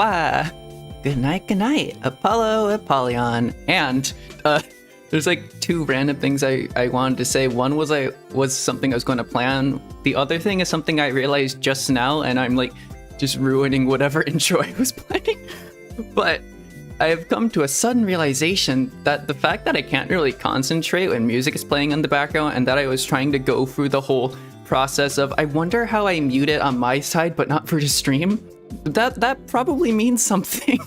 Wah! Good night, Apollo, Apollyon. And there's like two random things I wanted to say. One was something I was going to plan. The other thing is something I realized just now, and I'm like just ruining whatever intro I was planning. But I have come to a sudden realization that the fact that I can't really concentrate when music is playing in the background, and that I was trying to go through the whole process of, I wonder how I mute it on my side but not for the stream, that probably means something.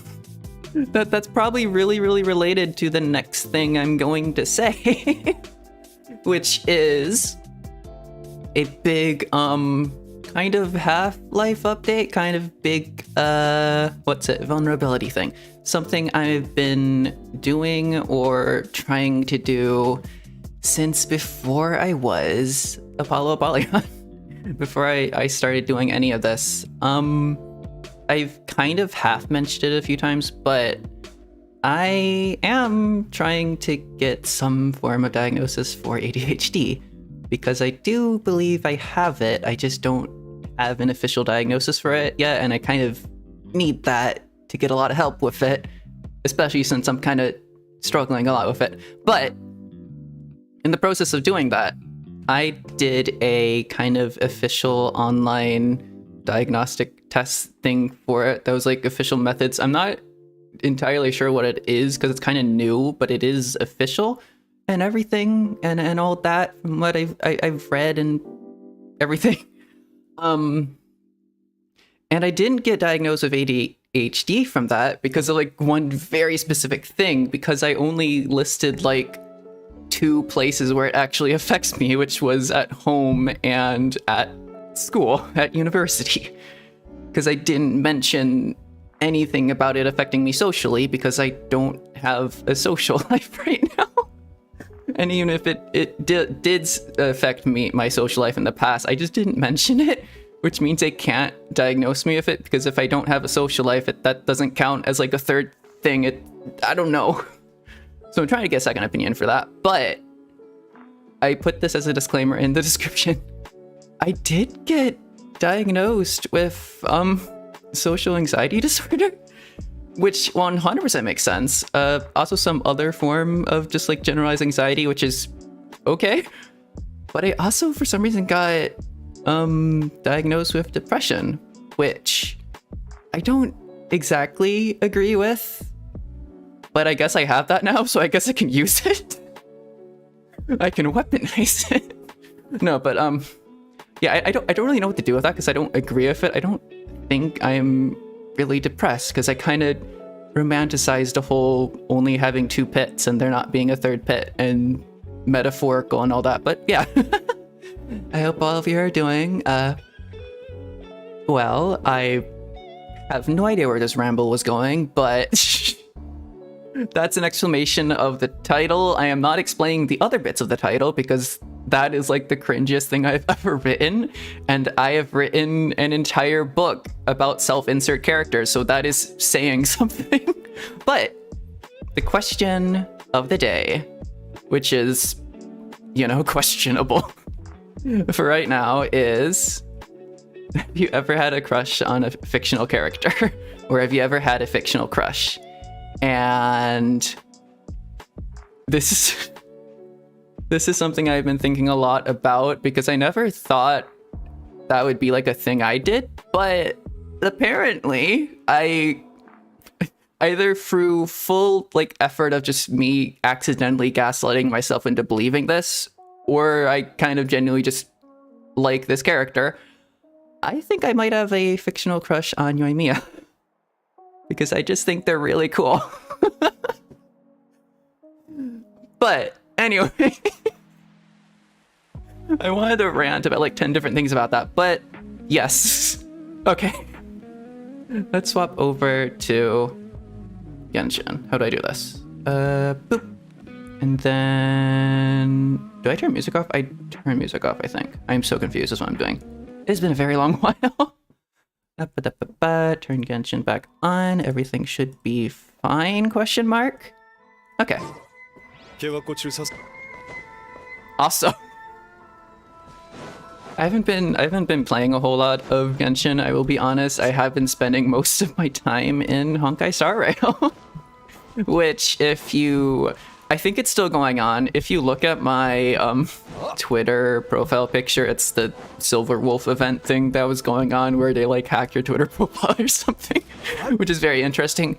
That's probably really related to the next thing I'm going to say. Which is a big kind of Half-Life update, kind of big vulnerability thing. Something I've been doing or trying to do since before I was Apollyon. Before I started doing any of this. I've kind of half mentioned it a few times, but I am trying to get some form of diagnosis for ADHD, because I do believe I have it. I just don't have an official diagnosis for it yet, and I kind of need that to get a lot of help with it, especially since I'm kind of struggling a lot with it. But in the process of doing that, I did a kind of official online diagnostic test thing for it. That was like official methods. I'm not entirely sure what it is because it's kind of new, but it is official and everything and all that from what I've read and everything. And I didn't get diagnosed with ADHD from that because of like one very specific thing, because I only listed like 2 places where it actually affects me, which was at home and at school, at university. Because I didn't mention anything about it affecting me socially, because I don't have a social life right now. And even if it did affect my social life in the past, I just didn't mention it, which means they can't diagnose me with it, because if I don't have a social life, that doesn't count as like a third thing. I don't know. So I'm trying to get a second opinion for that. But I put this as a disclaimer in the description. I did get diagnosed with social anxiety disorder, which 100% makes sense. Also some other form of just like generalized anxiety, which is okay. But I also for some reason got diagnosed with depression, which I don't exactly agree with, but I guess I have that now, so I guess I can use it. I can weaponize it. No, but yeah, I don't really know what to do with that, because I don't agree with it. I don't think I'm really depressed, because I kind of romanticized the whole only having 2 pits and there not being a third pit and metaphorical and all that. But yeah, I hope all of you are doing well. I have no idea where this ramble was going, but that's an explanation of the title. I am not explaining the other bits of the title, because that is like the cringiest thing I've ever written. And I have written an entire book about self-insert characters, so that is saying something. But the question of the day, which is, you know, questionable for right now, is, have you ever had a crush on a fictional character? Or have you ever had a fictional crush? And this is something I've been thinking a lot about, because I never thought that would be like a thing I did, but apparently I either through full like effort of just me accidentally gaslighting myself into believing this, or I kind of genuinely just like this character, I think I might have a fictional crush on MEOWMEOW. Because I just think they're really cool. But anyway, I wanted to rant about like 10 different things about that, but yes. Okay. Let's swap over to Genshin. How do I do this? Boop. And then, do I turn music off? I turn music off, I think. I'm so confused with what I'm doing. It's been a very long while. Turn Genshin back on. Everything should be fine, question mark. Okay. Also, I haven't been playing a whole lot of Genshin, I will be honest. I have been spending most of my time in Honkai Star Rail. Which, I think it's still going on. If you look at my Twitter profile picture, it's the Silver Wolf event thing that was going on where they like hack your Twitter profile or something, which is very interesting.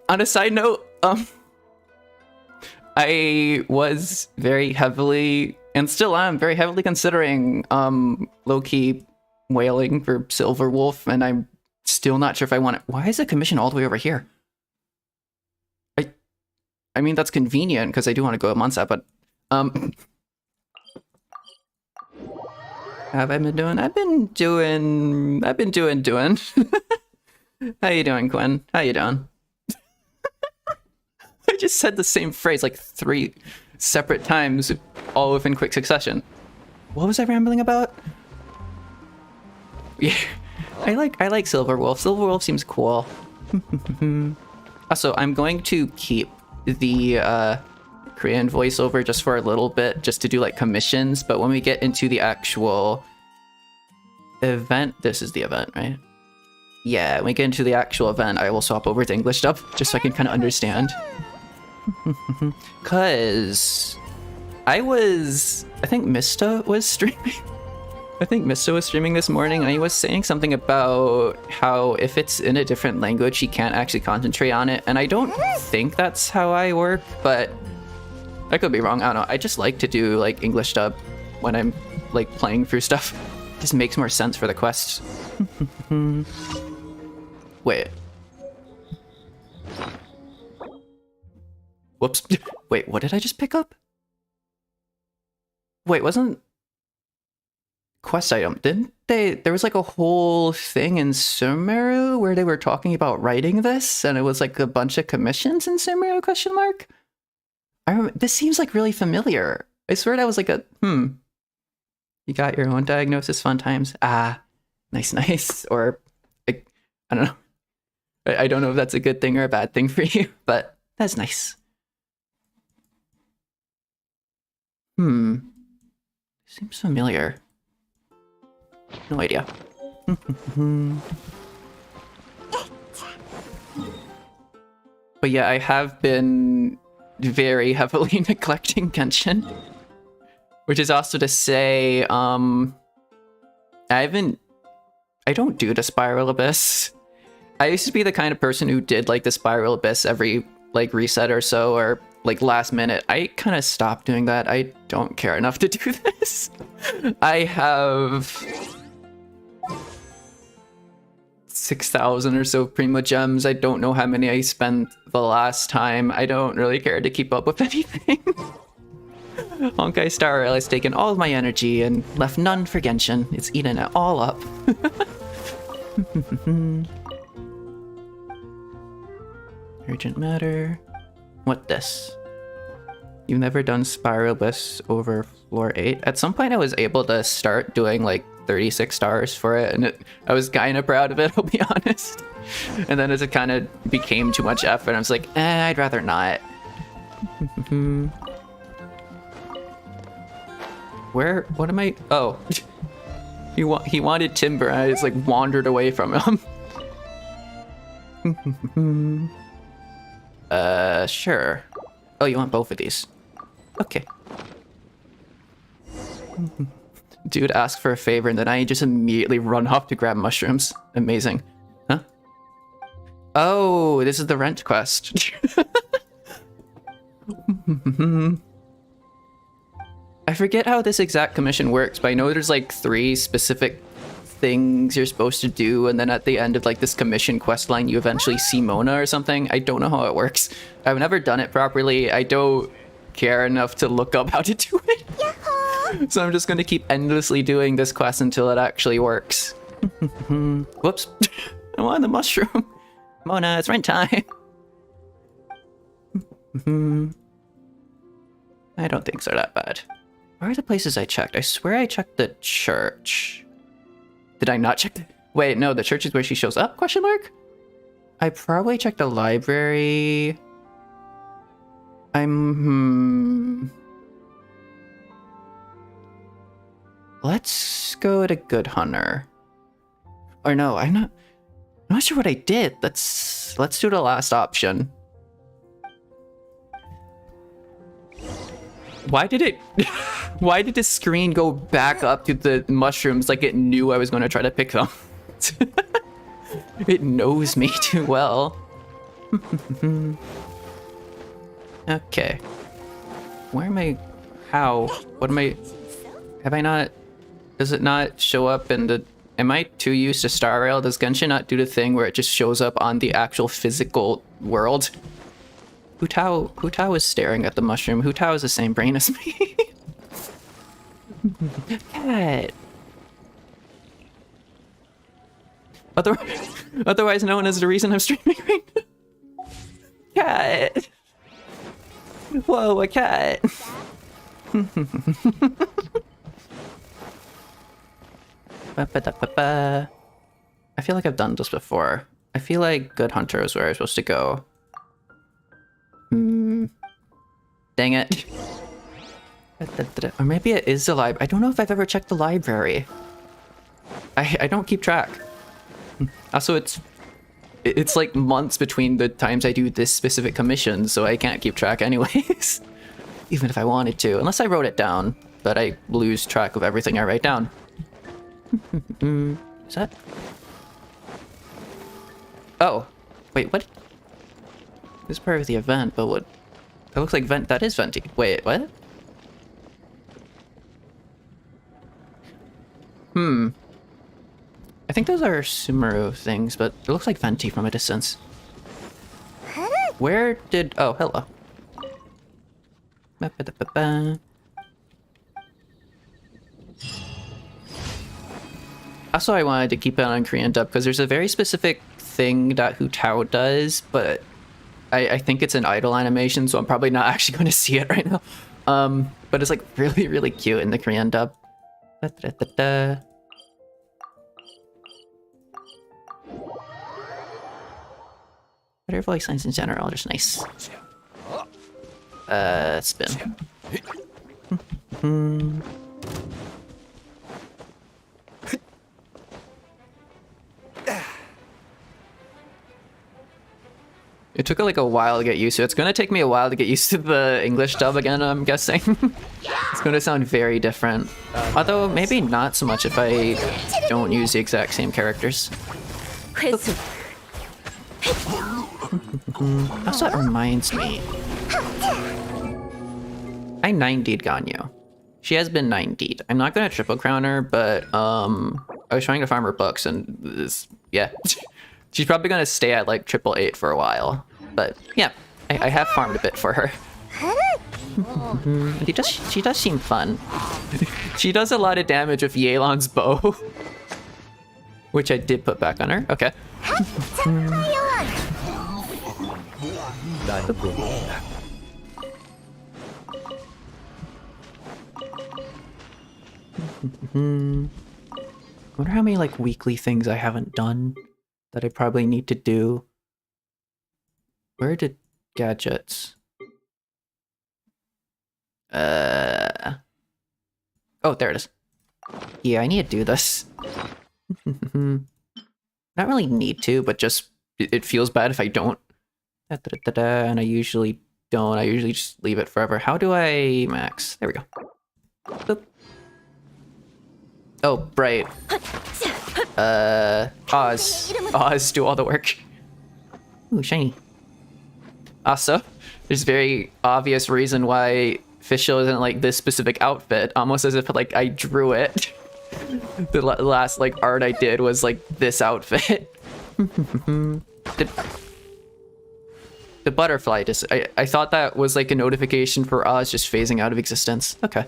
On a side note, I was very heavily, and still am, very heavily considering low-key whaling for Silver Wolf, and I'm still not sure if I want it. Why is the commission all the way over here? I mean, that's convenient because I do want to go at Monsa, but have I been doing? I've been doing. How you doing, Quinn? How you doing? I just said the same phrase like 3 separate times, all within quick succession. What was I rambling about? Yeah, I like Silver Wolf. Silver Wolf seems cool. Also, I'm going to keep the Korean voiceover just for a little bit, just to do like commissions, but when we get into the actual event, this is the event, right? Yeah, when we get into the actual event, I will swap over to English dub, just so I can kind of understand. Cause I think Mista was streaming. I think Mista was streaming this morning, and he was saying something about how if it's in a different language, he can't actually concentrate on it. And I don't think that's how I work, but I could be wrong. I don't know. I just like to do like English dub when I'm like playing through stuff. It just makes more sense for the quests. Wait. Whoops. Wait, what did I just pick up? Wait, wasn't... Quest item, didn't they? There was like a whole thing in Sumeru where they were talking about writing this, and it was like a bunch of commissions in Sumeru, question mark? I remember, this seems like really familiar. I swear that was like a, You got your own diagnosis, fun times. Ah, nice. Or, I don't know. I don't know if that's a good thing or a bad thing for you, but that's nice. Seems familiar. No idea. But yeah, I have been very heavily neglecting Genshin. Which is also to say, I don't do the Spiral Abyss. I used to be the kind of person who did like the Spiral Abyss every like reset or so, or like last minute. I kind of stopped doing that. I don't care enough to do this. I have 6,000 or so Prima Gems. I don't know how many I spent the last time. I don't really care to keep up with anything. Honkai Star Rail has taken all of my energy and left none for Genshin. It's eaten it all up. Urgent matter. What this? You've never done Spiral Abyss over floor 8? At some point I was able to start doing like 36 stars for it, and I was kind of proud of it, I'll be honest. And then as it kind of became too much effort, I was like, I'd rather not. What am I? Oh. He wanted timber, and I just like wandered away from him. Sure. Oh, you want both of these? Okay. Dude asked for a favor, and then I just immediately run off to grab mushrooms. Amazing. Huh? Oh, this is the rent quest. I forget how this exact commission works, but I know there's like 3 specific things you're supposed to do, and then at the end of like this commission quest line, you eventually see Mona or something. I don't know how it works. I've never done it properly. I don't care enough to look up how to do it. So I'm just going to keep endlessly doing this quest until it actually works. Whoops. I wanted the mushroom. Mona, it's rent time. I don't think so that bad. Where are the places I checked? I swear I checked the church. Did I not check the... Wait, no, the church is where she shows up, question mark? I probably checked the library. Let's go to Good Hunter. Or no, I'm not sure what I did. Let's do the last option. Why did it why did the screen go back up to the mushrooms like it knew I was going to try to pick them? It knows me too well. Okay. Where am I? How? What am I? Have I not? Does it not show up in the? Am I too used to Star Rail? Does Genshin not do the thing where it just shows up on the actual physical world? Hu Tao is staring at the mushroom. Hu Tao has the same brain as me. Cat. Otherwise known as the reason I'm streaming right now. Cat. Whoa, a cat. I feel like I've done this before. I feel like Good Hunter is where I'm supposed to go. Dang it. Or maybe it is the library. I don't know if I've ever checked the library. I don't keep track. Also, it's like months between the times I do this specific commission, so I can't keep track anyways. Even if I wanted to, unless I wrote it down, but I lose track of everything I write down. Is that? Oh, wait, what? This is part of the event, but what? That looks like vent. That is Venti. Wait, what? I think those are Sumeru things, but it looks like Venti from a distance. Where did... Oh, hello. Also, I wanted to keep it on Korean dub because there's a very specific thing that Hu Tao does, but I think it's an idle animation, so I'm probably not actually going to see it right now. But it's like really, really cute in the Korean dub. Better voice lines in general, just nice. Spin. It took like a while to get used to. It's gonna take me a while to get used to the English dub again, I'm guessing. It's gonna sound very different. Although, maybe not so much if I don't use the exact same characters. Also, that reminds me. I 90'd Ganyu. She has been 90'd. I'm not gonna triple crown her, but I was trying to farm her books and this, yeah. She's probably gonna stay at like 888 for a while. But yeah, I have farmed a bit for her. She does seem fun. She does a lot of damage with Yelan's bow. Which I did put back on her. Okay. Wonder how many like weekly things I haven't done that I probably need to do. Where did gadgets? Oh, there it is. Yeah, I need to do this. Not really need to, but just it feels bad if I don't. And I usually don't. I usually just leave it forever. How do I max? There we go. Boop. Oh, right. Oz do all the work. Ooh, shiny. Also, there's a very obvious reason why Fischl isn't like this specific outfit, almost as if like I drew it. The last like art I did was like this outfit. The butterfly just I thought that was like a notification for Oz just phasing out of existence. Okay.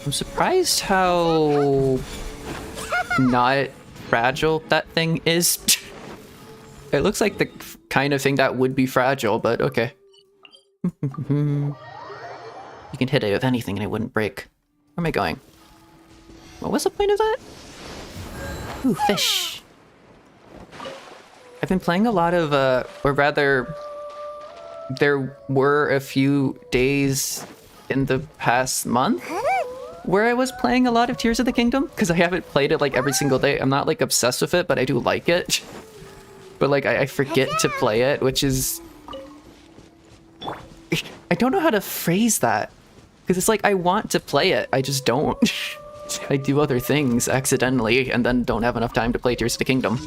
I'm surprised how not fragile that thing is. It looks like the kind of thing that would be fragile, but okay. You can hit it with anything and it wouldn't break. Where am I going? What was the point of that? Ooh, fish. I've been playing a lot of, or rather, there were a few days in the past month where I was playing a lot of Tears of the Kingdom, because I haven't played it like every single day. I'm not like obsessed with it, but I do like it. But like I forget to play it, which is... I don't know how to phrase that, because it's like I want to play it, I just don't. I do other things accidentally and then don't have enough time to play Tears of the Kingdom.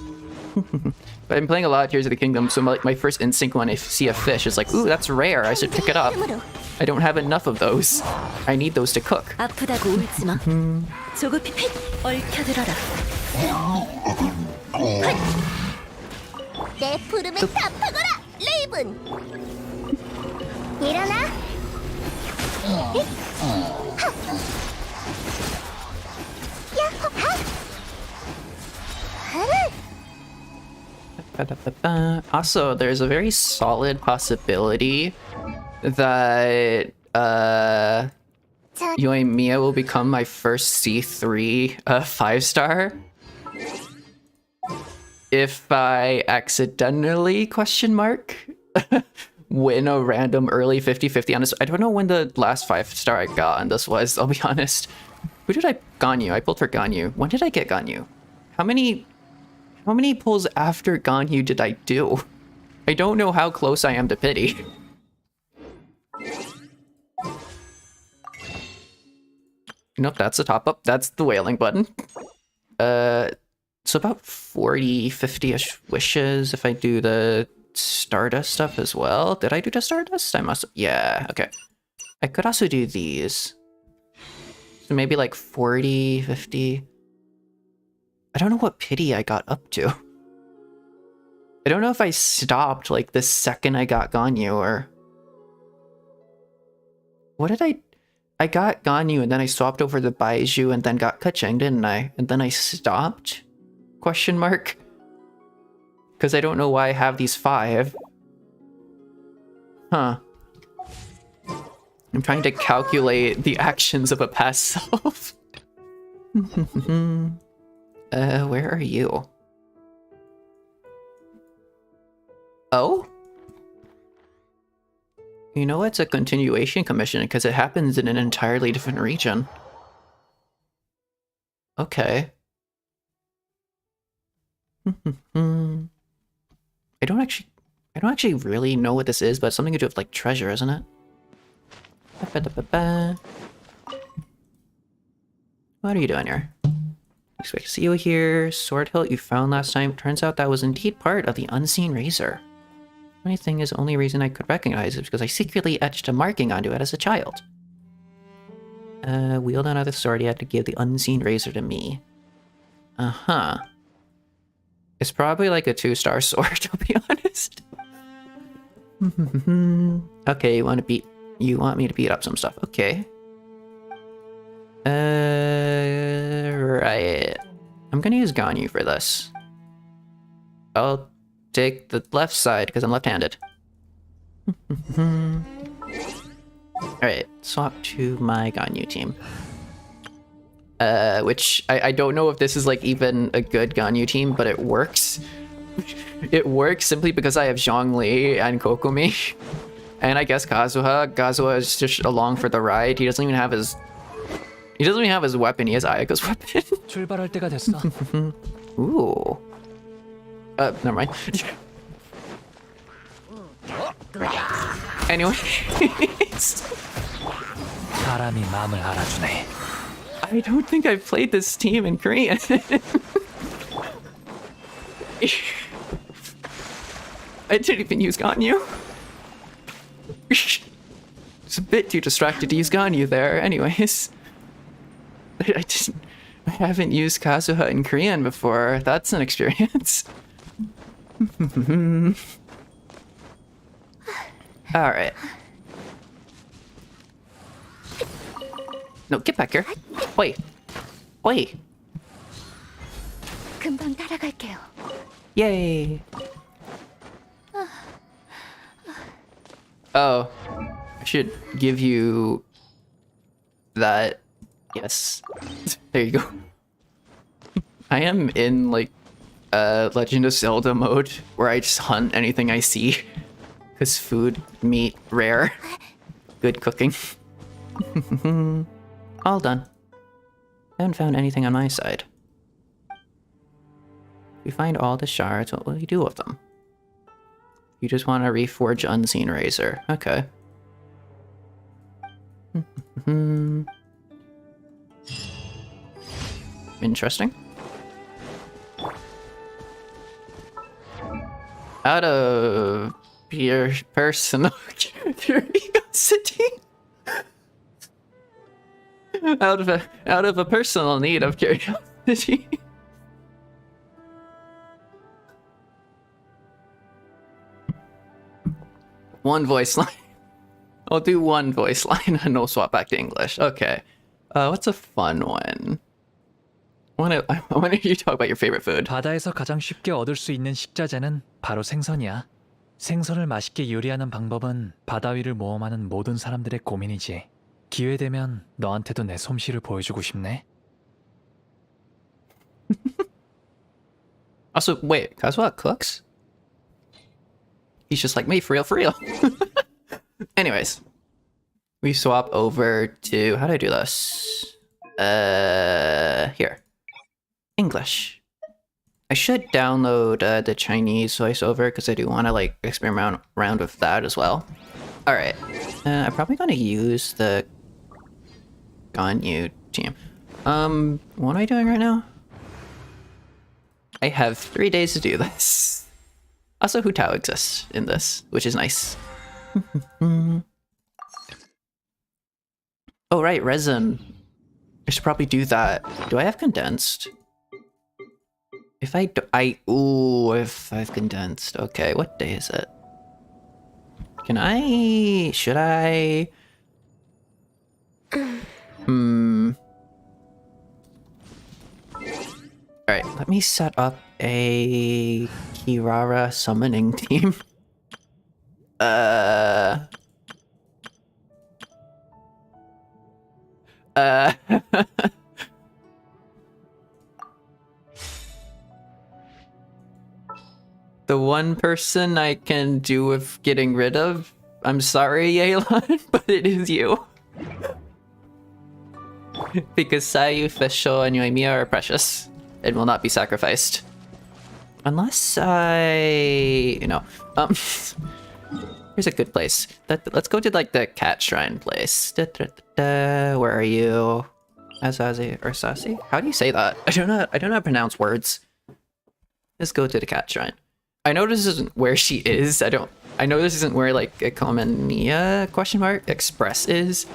But I'm playing a lot of Tears of the Kingdom, so my first instinct when I see a fish is like, ooh, that's rare, I should pick it up. I don't have enough of those. I need those to cook. Also, there's a very solid possibility that MEOWMEOW will become my first C3 5-star if I accidentally win a random early 50-50 on this. I don't know when the last 5-star I got on this was, I'll be honest. Who did I Ganyu? I pulled for Ganyu. When did I get Ganyu? How many pulls after Ganyu did I do? I don't know how close I am to pity. Nope, that's the top up. That's the whaling button. So about 40, 50-ish wishes if I do the Stardust stuff as well. Did I do the Stardust? I must. Yeah, okay. I could also do these. So maybe like 40, 50. I don't know what pity I got up to. I don't know if I stopped like the second I got Ganyu or... What did I got Ganyu and then I swapped over the Baiju and then got Kacheng, didn't I? And then I stopped? Question mark? Because I don't know why I have these 5. Huh. I'm trying to calculate the actions of a past self. Where are you? Oh? You know, it's a continuation commission because it happens in an entirely different region. Okay. I don't actually really know what this is, but it's something to do with like treasure, isn't it? What are you doing here? Expect to see you here. Sword hilt you found last time. Turns out that was indeed part of the unseen razor. Funny thing is, the only reason I could recognize it is because I secretly etched a marking onto it as a child. Wield another sword, you had to give the unseen razor to me. Uh-huh. It's probably like a 2-star sword, to be honest. Okay, you want me to beat up some stuff. Okay. Right. I'm gonna use Ganyu for this. I'll take the left side because I'm left-handed. Alright, swap to my Ganyu team. Which I don't know if this is like even a good Ganyu team, but it works. It works simply because I have Zhongli and Kokomi. And I guess Kazuha. Kazuha is just along for the ride. He doesn't even have his weapon, he has Ayaka's weapon. Ooh. Never mind. Anyways. I don't think I've played this team in Korean. I didn't even use Ganyu. It's a bit too distracted to use Ganyu there. Anyways. I haven't used Kazuha in Korean before. That's an experience. Alright. No, get back here. Wait. Wait. Yay. Oh. I should give you that. Yes. There you go. I am in like Legend of Zelda mode where I just hunt anything I see. Because food, meat, rare. Good cooking. All done. Haven't found anything on my side. We find all the shards, what will we do with them? You just want to reforge Unseen Razor. Okay. Interesting. Out of your personal curiosity. out of a personal need of curiosity. One voice line. I'll do one voice line and we'll swap back to English. Okay. What's a fun one? I wonder if you talk about your favorite food. 바다에서 가장 쉽게 얻을 수 있는 식자재는 바로 생선이야. 생선을 맛있게 요리하는 방법은 바다 위를 모험하는 모든 사람들의 고민이지. 기회 되면 너한테도 내 솜씨를 보여주고 싶네. Also, wait, Kazuha cooks? He's just like me, for real, for real. Anyways, we swap over to, how do I do this? Here. English. I should download the Chinese voiceover because I do want to like experiment around with that as well. Alright, I'm probably going to use the Ganyu team. What am I doing right now? I have 3 days to do this. Also, Hu Tao exists in this, which is nice. Oh right, resin. I should probably do that. Do I have condensed? If I do, if I've condensed. Okay, what day is it? Should I? Alright, let me set up a Kirara summoning team. The one person I can do with getting rid of, I'm sorry, Yelan, but it is you. Because Sayu, Fischl, and MEOWMEOW are precious and will not be sacrificed. Unless here's a good place. Let's go to like the cat shrine place. Where are you? Azazi or Sasi? How do you say that? I don't know how to pronounce words. Let's go to the cat shrine. I know this isn't where she is. I know this isn't where like a Komania ? Express is.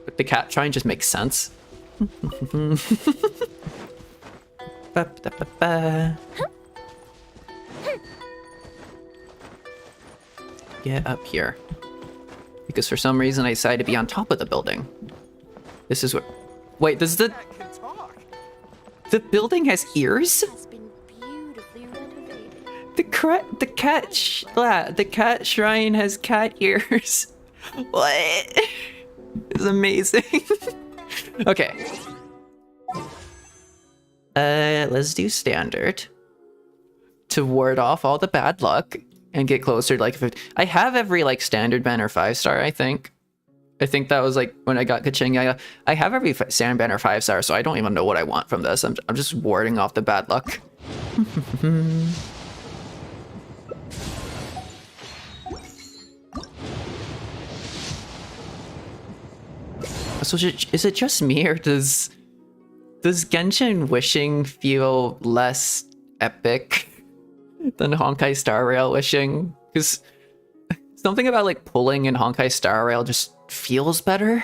But the cat shrine just makes sense. Get up here. Because for some reason I decided to be on top of the building. This is what... Wait, does the... The building has ears? The cat shrine has cat ears. What? It's amazing. Okay. Let's do standard to ward off all the bad luck and get closer to like 50. I have every like standard banner 5-star, I think. I think that was like when I got Kaching. I have every standard banner 5-star, so I don't even know what I want from this. I'm just warding off the bad luck. So is it just me, or does Genshin wishing feel less epic than Honkai Star Rail wishing? Because something about like pulling in Honkai Star Rail just feels better.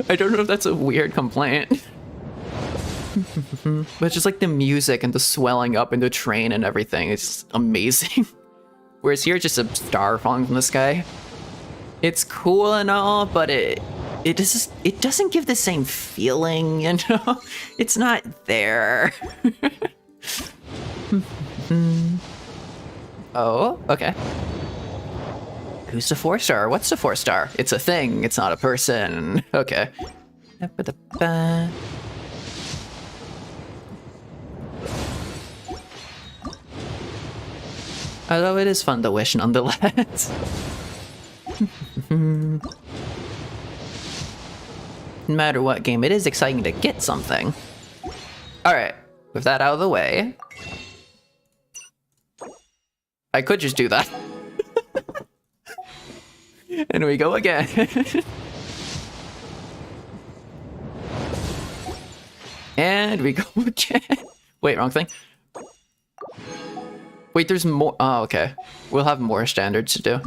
I don't know if that's a weird complaint. But just like the music and the swelling up in the train and everything is amazing. Whereas here, just a star falling from the sky. It's cool and all, but it doesn't give the same feeling, you know? It's not there. Oh, okay. Who's the 4-star? What's the 4-star? It's a thing, it's not a person. Okay. Although it is fun to wish nonetheless. No matter what game, it is exciting to get something. Alright, with that out of the way, I could just do that. And we go again. And we go again. Wait, wrong thing. Wait, there's more. Oh, okay. We'll have more standards to do.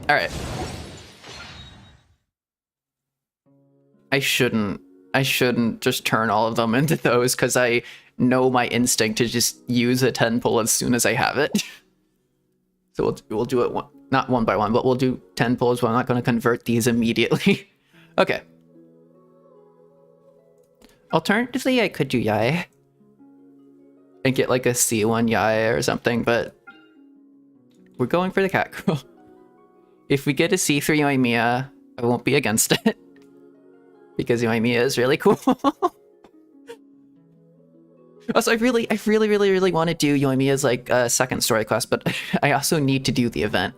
Alright. I shouldn't just turn all of them into those, because I know my instinct to just use a 10 pull as soon as I have it. So we'll do it not one by one, but we'll do 10 pulls, but I'm not going to convert these immediately. Okay. Alternatively, I could do Yai and get like a C1 Yai or something, but we're going for the Catgirl. If we get a C3 MEOWMEOW, I won't be against it, because MEOWMEOW is really cool. Also, I really want to do MEOWMEOW's like second story class, but I also need to do the event.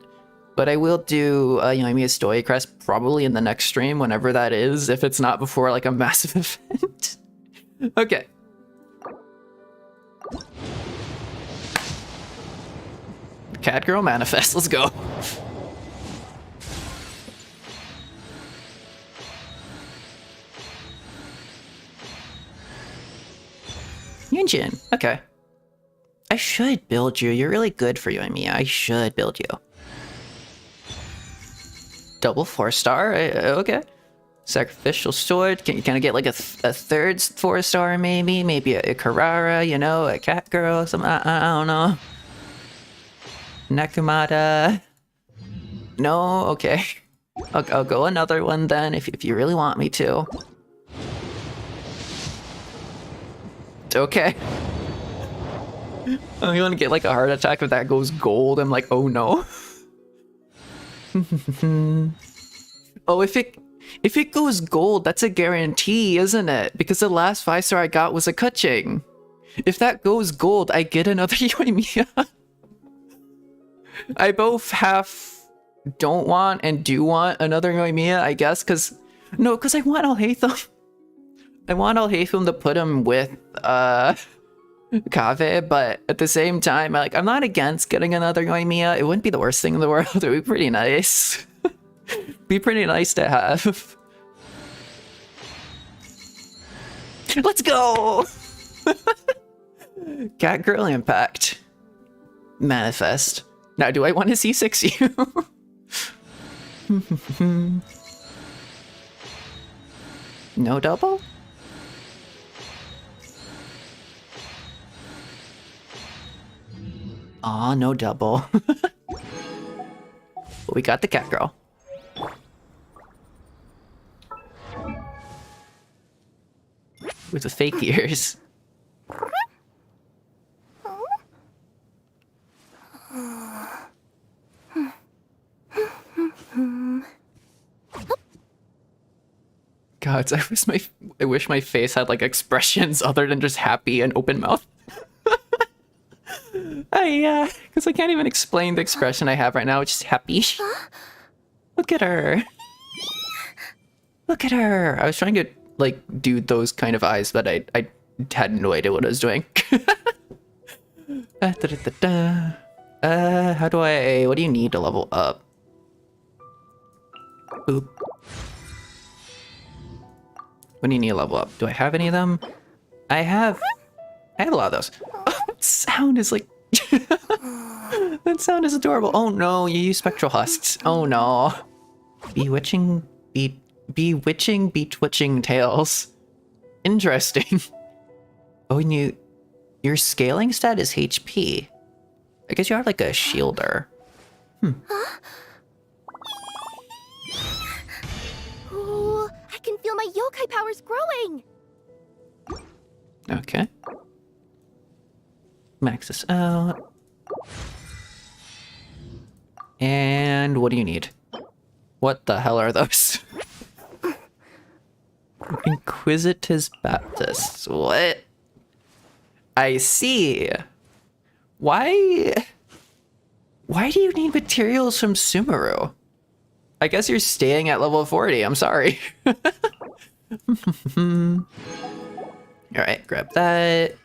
But I will do MEOWMEOW's story class probably in the next stream, whenever that is, if it's not before like a massive event. Okay. Catgirl manifest, let's go. Genshin, okay. I should build you. You're really good for MEOWMEOW. I should build you. Double 4-star, okay. Sacrificial sword. Can I get like a third 4-star maybe? Maybe a kirara, you know, a Catgirl, some I don't know. Nakamata. No, okay. I'll go another one then if you really want me to. Okay. I'm gonna get like a heart attack if that goes gold. I'm like, oh no. Oh, if it goes gold, that's a guarantee, isn't it? Because the last 5-star I got was a Kuching. If that goes gold, I get another MEOWMEOW. I both don't want and do want another MEOWMEOW, I guess, because I want Alhaitham. I want Alhaitham to put him with Kaveh, but at the same time, I'm not against getting another MEOWMEOW. It wouldn't be the worst thing in the world. It would be pretty nice. Be pretty nice to have. Let's go! Catgirl impact. Manifest. Now, do I want to C6 you? No double? Aw, no double. But we got the Catgirl. With the fake ears. God, I wish my face had like expressions other than just happy and open mouth. Because I can't even explain the expression I have right now. It's just happy. Look at her. Look at her. I was trying to like do those kind of eyes, but I had no idea what I was doing. How do what do you need to level up? Oop. What do you need to level up? Do I have any of them? I have a lot of those. Oh, that sound is like... That sound is adorable. Oh no, you use spectral husks. Oh no. Bewitching tails. Interesting. Oh, and your scaling stat is HP. I guess you are like a shielder. Ooh, I can feel my yokai powers growing. Okay. Max this out. And what do you need? What the hell are those? Inquisitus Baptist. What? I see. Why do you need materials from Sumeru? I guess you're staying at level 40. I'm sorry. All right, grab that.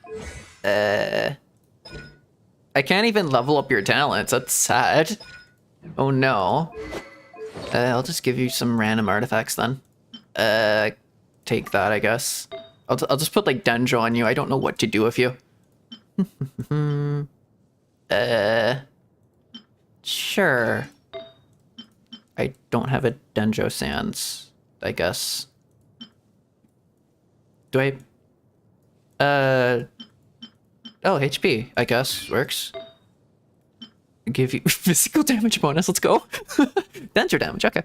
I can't even level up your talents. That's sad. Oh no. I'll just give you some random artifacts then. Take that, I guess. I'll just put like Dendro on you. I don't know what to do with you. Sure. I don't have a Dendro Sans, I guess. Do I? Oh, HP, I guess, works. Give you physical damage bonus, let's go. Dendro damage, okay.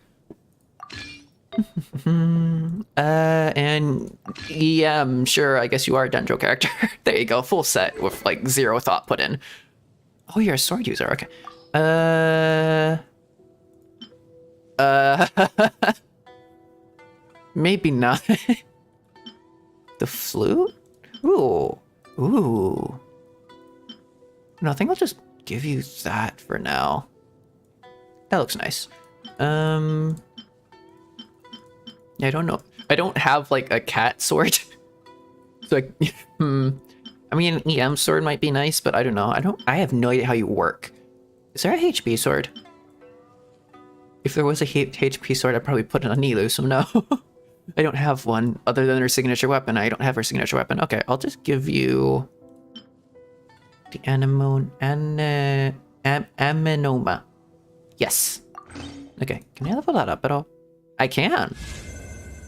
And yeah, sure, I guess you are a Dendro character. There you go, full set with like 0 thought put in. Oh, you're a sword user, okay. Maybe not. The flute? Ooh. Ooh. No, I think I'll just give you that for now. That looks nice. Yeah, I don't know. I don't have like a cat sword. So I mean, an EM sword might be nice, but I don't know. I have no idea how you work. Is there a HP sword? If there was a HP sword, I'd probably put it on Nilu, so no. I don't have one other than her signature weapon. I don't have her signature weapon. Okay, I'll just give you the Amenoma. Yes. Okay, can I level that up at all? I can.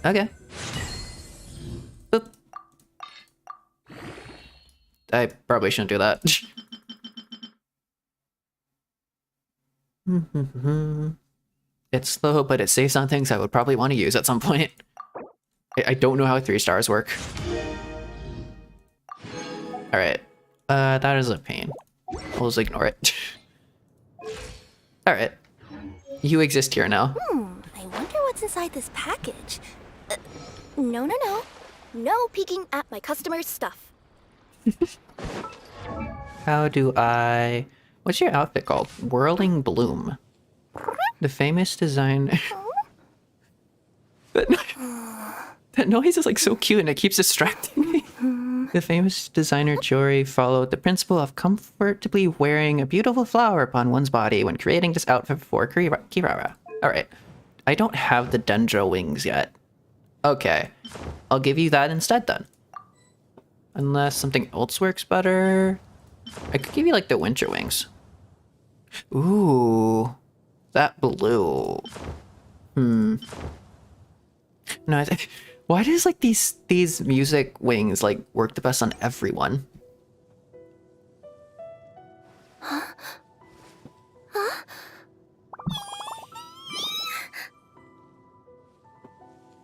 Okay. Boop. I probably shouldn't do that. It's slow, but it saves on things I would probably want to use at some point. I don't know how 3 stars work. Alright. That is a pain. We'll just ignore it. Alright. You exist here now. I wonder what's inside this package. No. No peeking at my customers' stuff. How do I... What's your outfit called? Whirling Bloom. The famous design... That noise is like so cute and it keeps distracting me. The famous designer Jory followed the principle of comfortably wearing a beautiful flower upon one's body when creating this outfit for Kirara. Alright. I don't have the Dendro wings yet. Okay. I'll give you that instead then. Unless something else works better. I could give you like the winter wings. Ooh. That blue. No, I think... Why does like these music wings like work the best on everyone?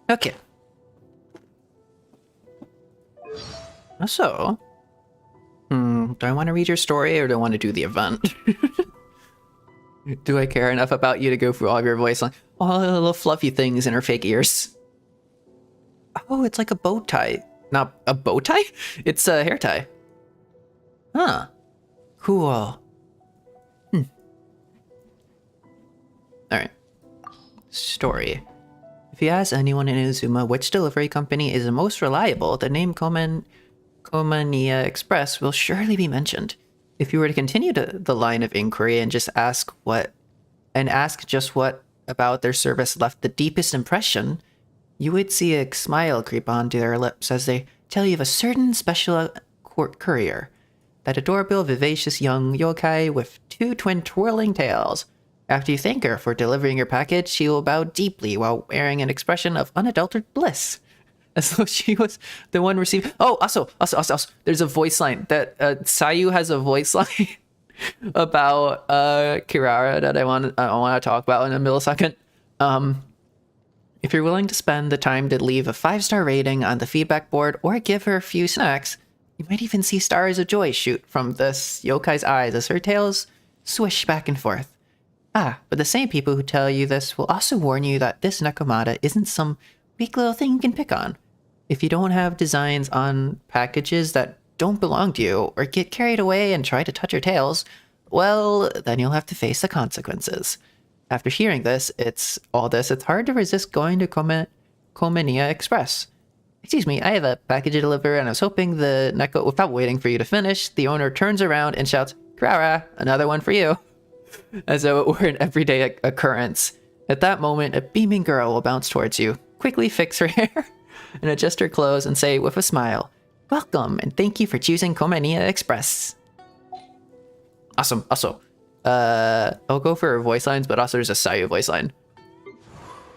Okay. So, do I want to read your story or do I want to do the event? Do I care enough about you to go through all of your voice line? All the little fluffy things in her fake ears. Oh, it's like a bow tie. Not a bow tie? It's a hair tie. Huh. Cool. Alright. Story. If you ask anyone in Izuma which delivery company is the most reliable, the name Komania Express will surely be mentioned. If you were to continue the line of inquiry and just ask just what about their service left the deepest impression, you would see a smile creep onto their lips as they tell you of a certain special courier, that adorable, vivacious young yokai with 2 twin twirling tails. After you thank her for delivering your package, she will bow deeply while wearing an expression of unadulterated bliss, as though she was the one receiving. Oh, also, there's a voice line that Sayu has a voice line about Kirara that I want to talk about in a millisecond. If you're willing to spend the time to leave a 5-star rating on the feedback board or give her a few snacks, you might even see stars of joy shoot from this yokai's eyes as her tails swish back and forth. But the same people who tell you this will also warn you that this Nakamata isn't some weak little thing you can pick on. If you don't have designs on packages that don't belong to you or get carried away and try to touch your tails, well, then you'll have to face the consequences. After hearing this, it's hard to resist going to Komenia Express. Excuse me, I have a package to deliver and I was hoping the Neko, without waiting for you to finish, the owner turns around and shouts, Kirara, another one for you. As though it were an everyday occurrence. At that moment, a beaming girl will bounce towards you, quickly fix her hair, and adjust her clothes and say with a smile, welcome and thank you for choosing Komenia Express. Awesome. Also, I'll go for voice lines, but also there's a Sayu voice line.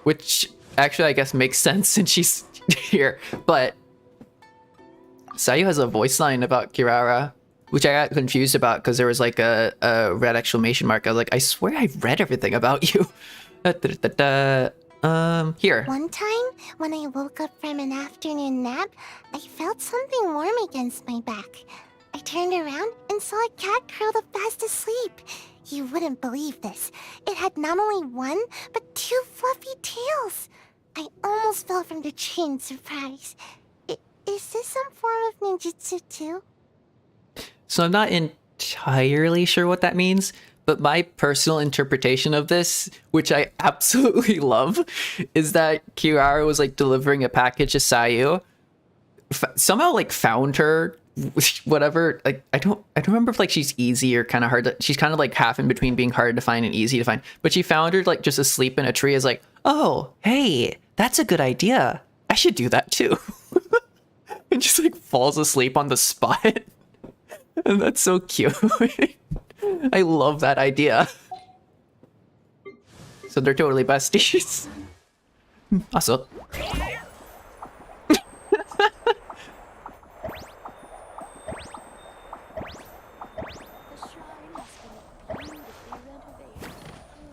Which actually I guess makes sense since she's here, but Sayu has a voice line about Kirara, which I got confused about because there was like a red exclamation mark. I was like, I swear I've read everything about you. Here. One time, when I woke up from an afternoon nap, I felt something warm against my back. I turned around and saw a cat curled up fast asleep. You wouldn't believe this. It had not only one, but 2 fluffy tails. I almost fell from the tree in surprise. Is this some form of ninjutsu too? So I'm not entirely sure what that means, but my personal interpretation of this, which I absolutely love, is that Kirara was like delivering a package to Sayu. Somehow like found her, whatever. Like I don't remember if like she's easy or kind of hard to, she's kind of like half in between being hard to find and easy to find. But she found her like just asleep in a tree. Is like, oh hey, that's a good idea. I should do that too. And just like falls asleep on the spot. And that's so cute. I love that idea. So they're totally besties. Also.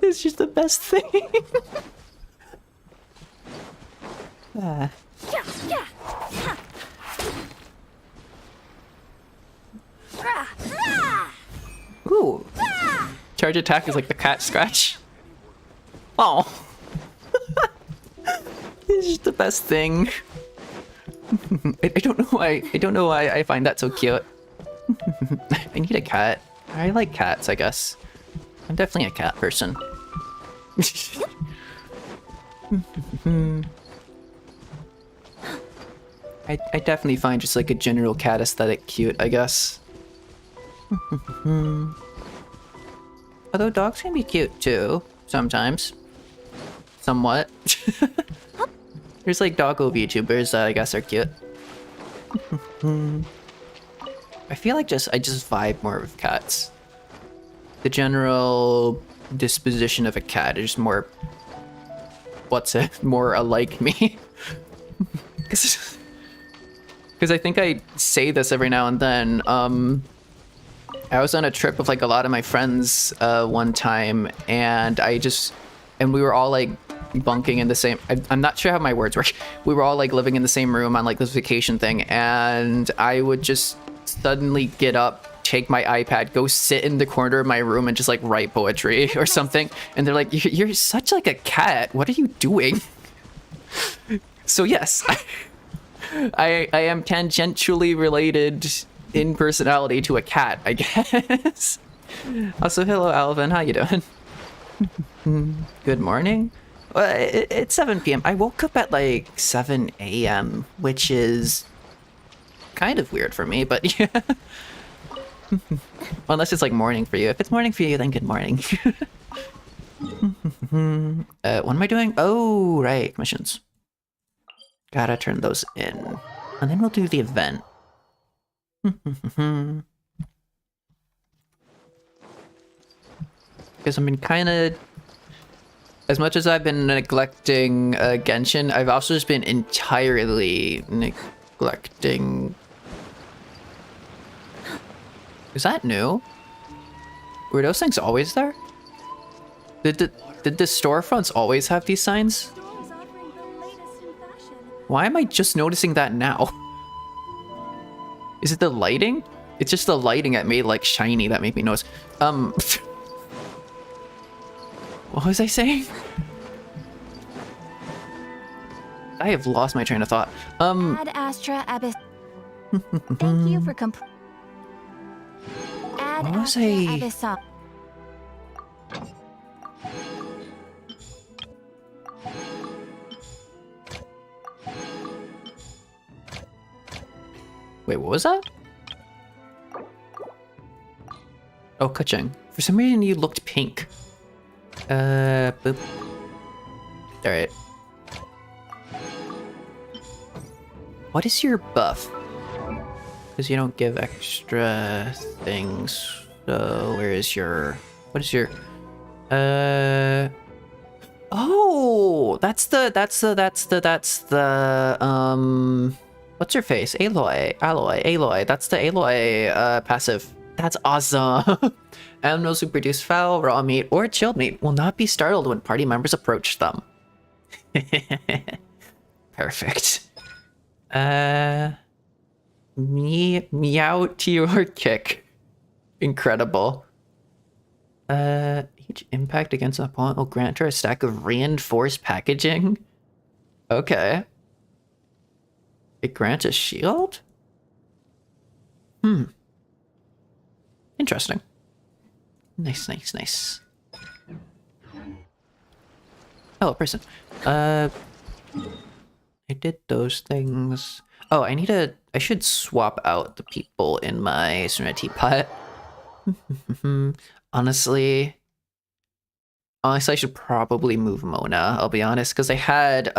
It's just the best thing. Ooh. Charge attack is like the cat scratch. Oh. It's just the best thing. I don't know why I find that so cute. I need a cat. I like cats, I guess. I'm definitely a cat person. I definitely find just like a general cat aesthetic cute, I guess. Although dogs can be cute too, sometimes. Somewhat. There's like doggo VTubers that I guess are cute. I feel like I just vibe more with cats. The general disposition of a cat is more... more alike me. Because I think I say this every now and then. I was on a trip with like a lot of my friends one time, and we were all like bunking in the same... I'm not sure how my words work. We were all like living in the same room on like this vacation thing, and I would just suddenly get up, take my iPad, go sit in the corner of my room and just like write poetry or something. And they're like, you're such like a cat. What are you doing? So yes, I am tangentially related in personality to a cat, I guess. Also, hello, Alvin. How you doing? Good morning. It's 7 p.m. I woke up at like 7 a.m., which is kind of weird for me, but yeah. Unless it's like morning for you. If it's morning for you, then good morning. What am I doing? Oh, right, commissions. Gotta turn those in. And then we'll do the event. Because I've been kind of... As much as I've been neglecting Genshin, I've also just been entirely neglecting... Is that new? Were those things always there? Did the storefronts always have these signs? Why am I just noticing that now? Is it the lighting? It's just the lighting that made like shiny that made me notice. What was I saying? I have lost my train of thought. Ad Astra Abyss. Thank you for What was I- Wait, what was that? Oh, Kuching. For some reason you looked pink. Boop. Alright. What is your buff? Because you don't give extra things. So where is your... What is your... Oh! That's the... What's your face? Aloy. That's the Aloy passive. That's awesome. Animals who produce fowl, raw meat, or chilled meat will not be startled when party members approach them. Perfect. Meow to your kick. Incredible. Each impact against an opponent will grant her a stack of reinforced packaging. Okay. It grants a shield? Interesting. Nice. Hello, person. I did those things. Oh, I should swap out the people in my Serenity Pot. Honestly, I should probably move Mona, I'll be honest, because I had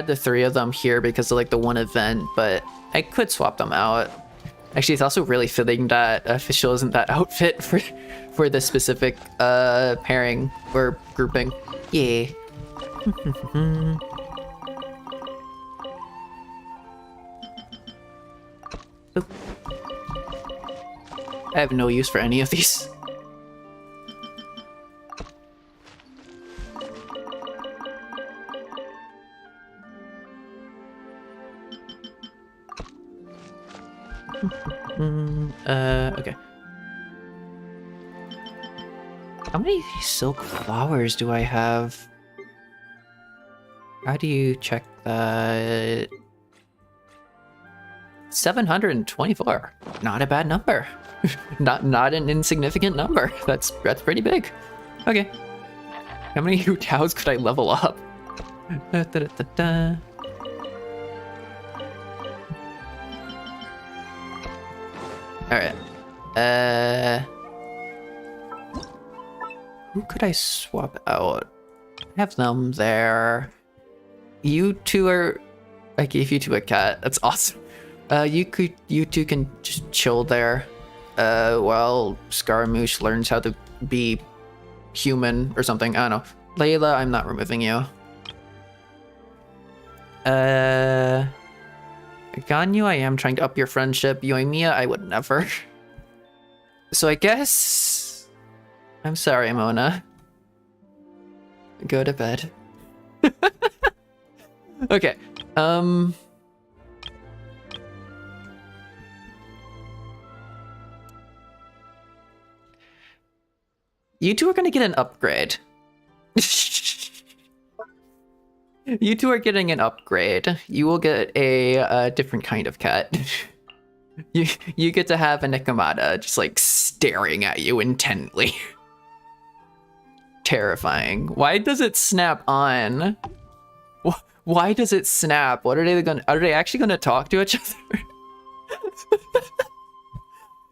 the three of them here because of like the one event, but I could swap them out. Actually, it's also really fitting that Official isn't that outfit for the specific pairing or grouping. Yeah. I have no use for any of these. Okay. How many silk flowers do I have? How do you check that? 724. Not a bad number. not an insignificant number. That's pretty big. Okay. How many cows could I level up? Alright. Who could I swap out? I have them there. You two are... I gave you two a cat. That's awesome. You two can just chill there. While Scaramouche learns how to be human or something. I don't know. Layla, I'm not removing you. Ganyu, I am trying to up your friendship. Yoimiya, I would never. So I guess... I'm sorry, Mona. Go to bed. Okay, you two are gonna get an upgrade. You two are getting an upgrade. You will get a different kind of cat. You get to have a Nekomata just like staring at you intently. Terrifying. Why does it snap on? Why does it snap? What are they actually gonna talk to each other?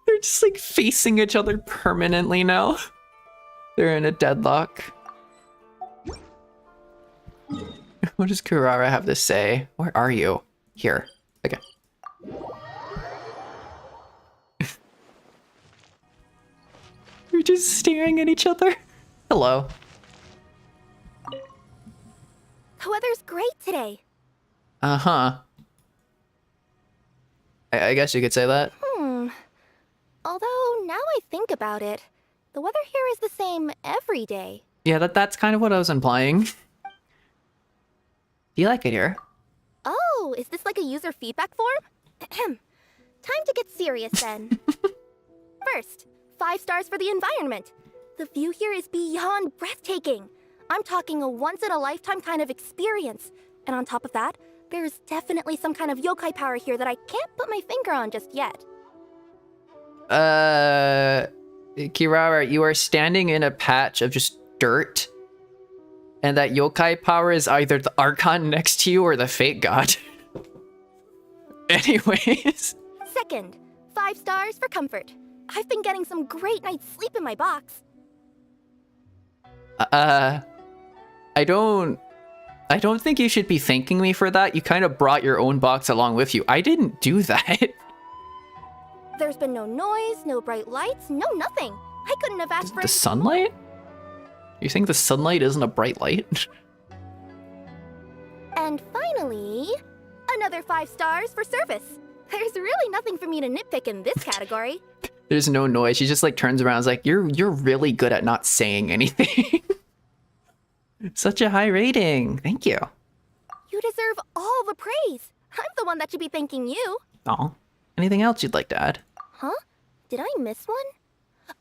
They're just like facing each other permanently now. They're in a deadlock. What does Kirara have to say? Where are you? Here. Okay. They're just staring at each other. Hello. The weather's great today. Uh-huh. I guess you could say that. Although, now I think about it, the weather here is the same every day. Yeah, that's kind of what I was implying. Do you like it here? Oh, is this like a user feedback form? Time to get serious then. First, 5 stars for the environment. The view here is beyond breathtaking. I'm talking a once-in-a-lifetime kind of experience. And on top of that, There's definitely some kind of yokai power here that I can't put my finger on just yet. Kirara, you are standing in a patch of just dirt. And that yokai power is either the Archon next to you or the Fate God. Anyways. Second, 5 stars for comfort. I've been getting some great night's sleep in my box. I don't think you should be thanking me for that. You kind of brought your own box along with you. I didn't do that. There's been no noise, no bright lights, no nothing. I couldn't have asked for The sunlight? You think the sunlight isn't a bright light? And finally, another 5 stars for service. There's really nothing for me to nitpick in this category. There's no noise. She just like turns around and is like, you're really good at not saying anything. Such a high rating. Thank you. You deserve all the praise. I'm the one that should be thanking you. Aw. Anything else you'd like to add? Huh? Did I miss one?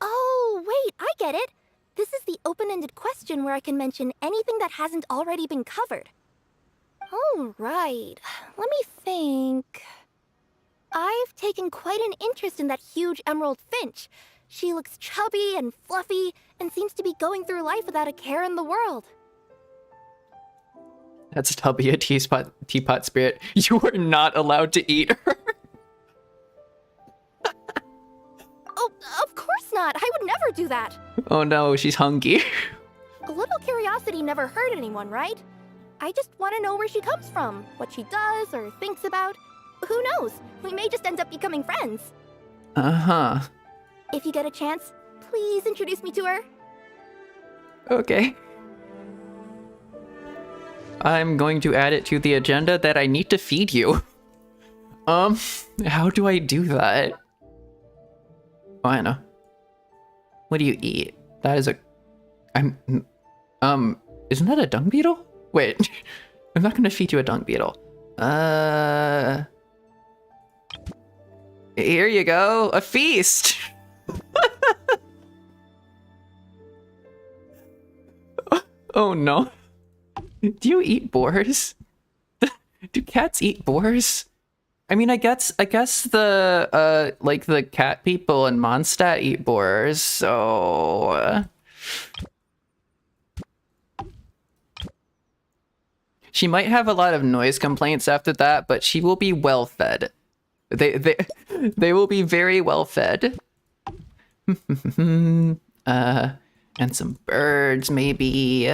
Oh, wait, I get it. This is the open-ended question where I can mention anything that hasn't already been covered. Oh, right. Let me think. I've taken quite an interest in that huge emerald finch. She looks chubby and fluffy and seems to be going through life without a care in the world. That's Tubby, a teapot spirit. You are not allowed to eat her. Oh, of course not. I would never do that. Oh no, she's hungry. A little curiosity never hurt anyone, right? I just want to know where she comes from, what she does or thinks about. Who knows? We may just end up becoming friends. Uh-huh. If you get a chance, please introduce me to her. Okay. I'm going to add it to the agenda that I need to feed you. How do I do that? Oh, I know. What do you eat? That is a... isn't that a dung beetle? Wait, I'm not gonna feed you a dung beetle. Here you go, a feast! Oh no. Do you eat boars? Do cats eat boars? I mean, I guess the like the cat people in Mondstadt eat boars, so she might have a lot of noise complaints after that, but she will be well fed. They will be very well fed. And some birds maybe.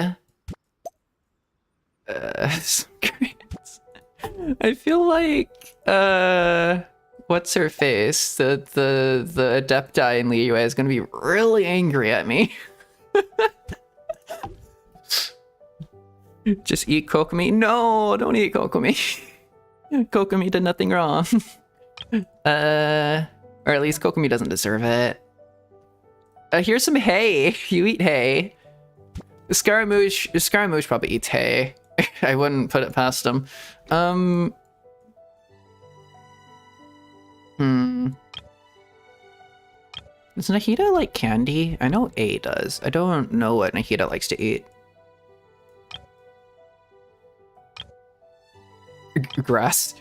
Some crickets. I feel like what's her face? The Adepti in Liyue is gonna be really angry at me. Just eat Kokomi. No, don't eat Kokomi. Kokomi did nothing wrong. Or at least Kokomi doesn't deserve it. Here's some hay. You eat hay. Scaramouche probably eats hay. I wouldn't put it past him. Does Nahida like candy? I know A does. I don't know what Nahida likes to eat. Grass.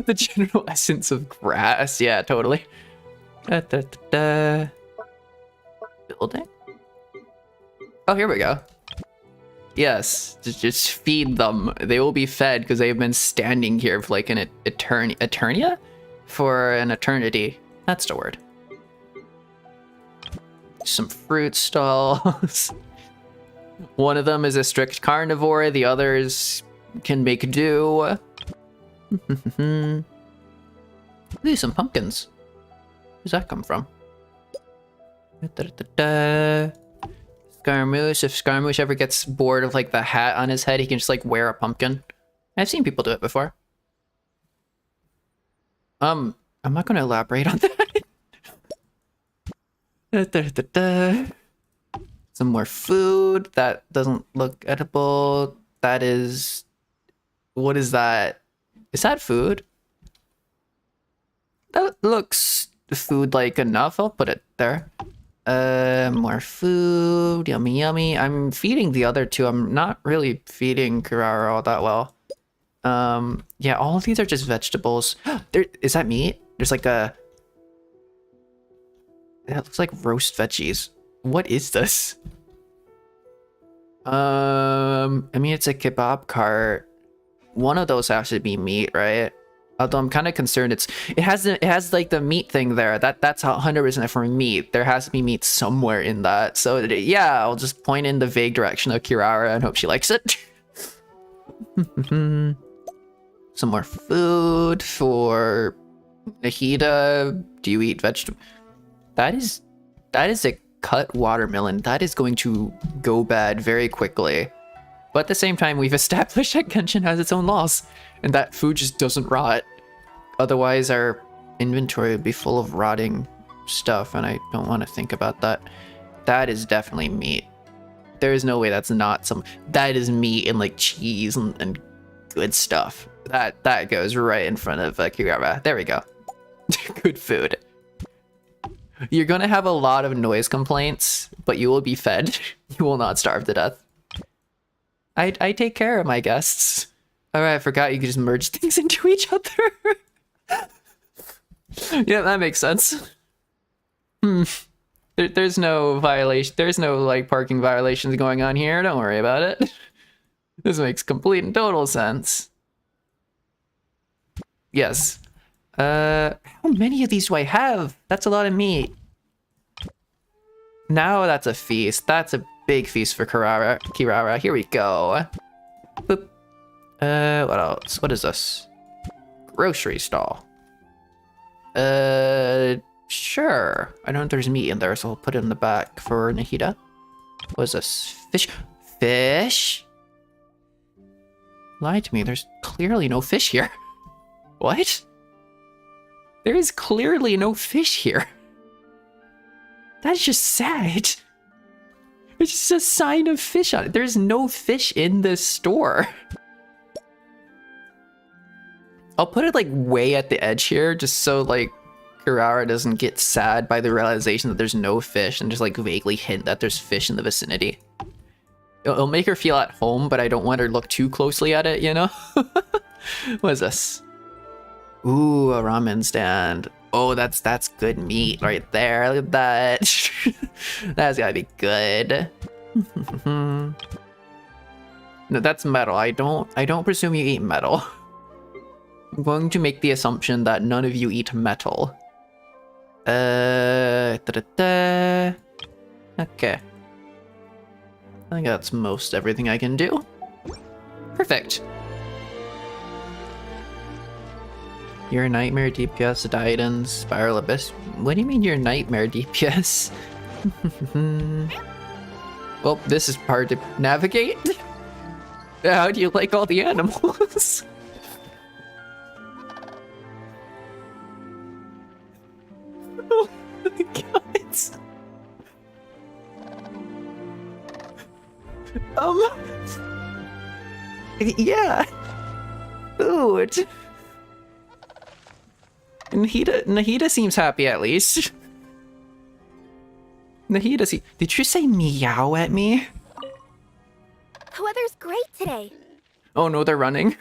The general essence of grass. Yeah, totally. Building? Oh, here we go. Yes, just feed them. They will be fed because they've been standing here for like an eternia? For an eternity. That's the word. Some fruit stalls. One of them is a strict carnivore, the others can make do. Ooh, some pumpkins. Where's that come from? Scaramouche. If Scaramouche ever gets bored of like the hat on his head, he can just like wear a pumpkin. I've seen people do it before. I'm not gonna elaborate on that. Some more food. That doesn't look edible. That is... What is that? Is that food? That looks food-like enough. I'll put it there. More food. Yummy, yummy. I'm feeding the other two. I'm not really feeding Kirara all that well. Yeah, all of these are just vegetables. Is that meat? There's like a... That looks like roast veggies. What is this? I mean, it's a kebab cart. One of those has to be meat, right? Although I'm kind of concerned it has like the meat thing there. That's 100% for meat. There has to be meat somewhere in that. So yeah, I'll just point in the vague direction of Kirara and hope she likes it. Some more food for Nahida. Do you eat vegetable? That is a cut watermelon. That is going to go bad very quickly. But at the same time, we've established that Genshin has its own laws, and that food just doesn't rot. Otherwise, our inventory would be full of rotting stuff, and I don't want to think about that. That is definitely meat. There is no way that's not some... That is meat and like cheese and good stuff. That goes right in front of Kirara. There we go. Good food. You're gonna have a lot of noise complaints, but you will be fed. You will not starve to death. I take care of my guests. Alright, I forgot you could just merge things into each other. Yeah, that makes sense. There's no violation. There's no like parking violations going on here. Don't worry about it. This makes complete and total sense. Yes. How many of these do I have? That's a lot of meat. Now that's a feast. That's a big feast for Kirara. Here we go. Boop. What else? What is this? Grocery stall. Sure. I know there's meat in there, so I'll put it in the back for Nahida. What is this? Fish? Fish? Lie to me, there's clearly no fish here. What? There is clearly no fish here. That's just sad. It's just a sign of fish on it. There's no fish in this store. I'll put it like way at the edge here, just so like Kirara doesn't get sad by the realization that there's no fish and just like vaguely hint that there's fish in the vicinity. It'll make her feel at home, but I don't want her to look too closely at it, you know? What is this? Ooh, a ramen stand. Oh, that's good meat right there. Look at that. That's gotta be good. No, that's metal. I don't presume you eat metal. I'm going to make the assumption that none of you eat metal. Okay. I think that's most everything I can do. Perfect. Your nightmare DPS, Diadon, Spiral Abyss. What do you mean your nightmare DPS? Well, this is hard to navigate. How do you like all the animals? Oh my god. Yeah. Food. Nahida seems happy at least. Nahida did you say meow at me? The weather's great today. Oh no, they're running.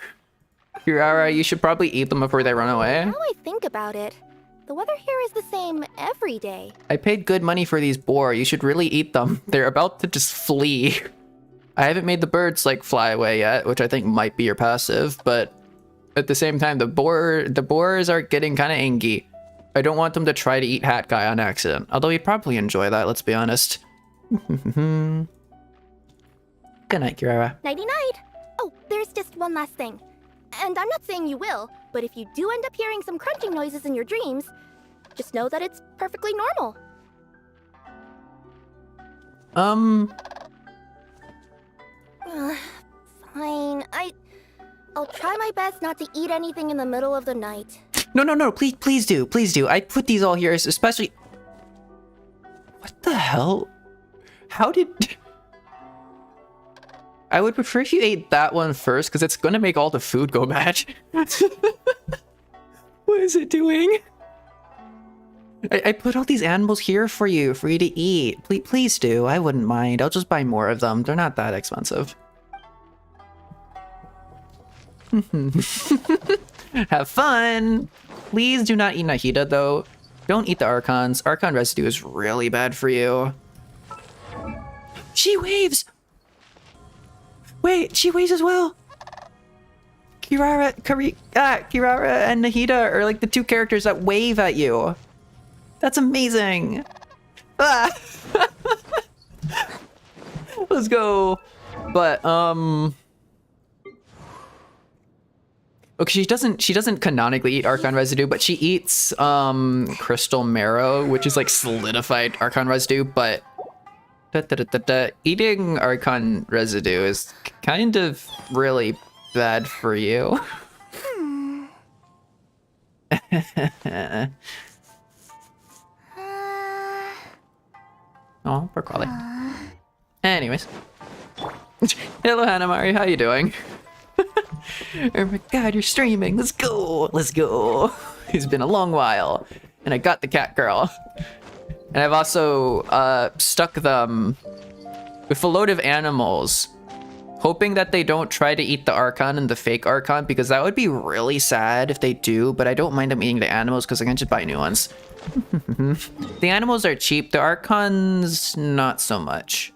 Kirara, you should probably eat them before they run away. Now I think about it, the weather here is the same every day. I paid good money for these boar. You should really eat them. They're about to just flee. I haven't made the birds like fly away yet, which I think might be your passive, but at the same time, the boars are getting kind of angy. I don't want them to try to eat Hat Guy on accident, although he'd probably enjoy that, let's be honest. Good night, Kirara. Nighty-night. Oh, there's just one last thing. And I'm not saying you will, but if you do end up hearing some crunching noises in your dreams, just know that it's perfectly normal. Fine. I'll try my best not to eat anything in the middle of the night. No, please do. I put these all here, especially... What the hell? How did... I would prefer if you ate that one first, because it's gonna make all the food go bad. What is it doing? I put all these animals here for you to eat. Please do. I wouldn't mind. I'll just buy more of them. They're not that expensive. Have fun. Please do not eat Nahida, though. Don't eat the Archons. Archon residue is really bad for you. She waves! Wait, she waves as well! Kirara and Nahida are like the two characters that wave at you. That's amazing! Ah! Let's go! But, okay, she doesn't canonically eat Archon residue, but she eats crystal marrow, which is like solidified Archon residue, but eating Archon residue is kind of really bad for you. Oh, poor Quali. Anyways. Hello, Hanamari, how you doing? Oh my god, you're streaming. Let's go. Let's go. It's been a long while. And I got the Catgirl. And I've also stuck them with a load of animals, hoping that they don't try to eat the Archon and the fake Archon, because that would be really sad if they do, but I don't mind them eating the animals because I can just buy new ones. The animals are cheap. The Archons, not so much.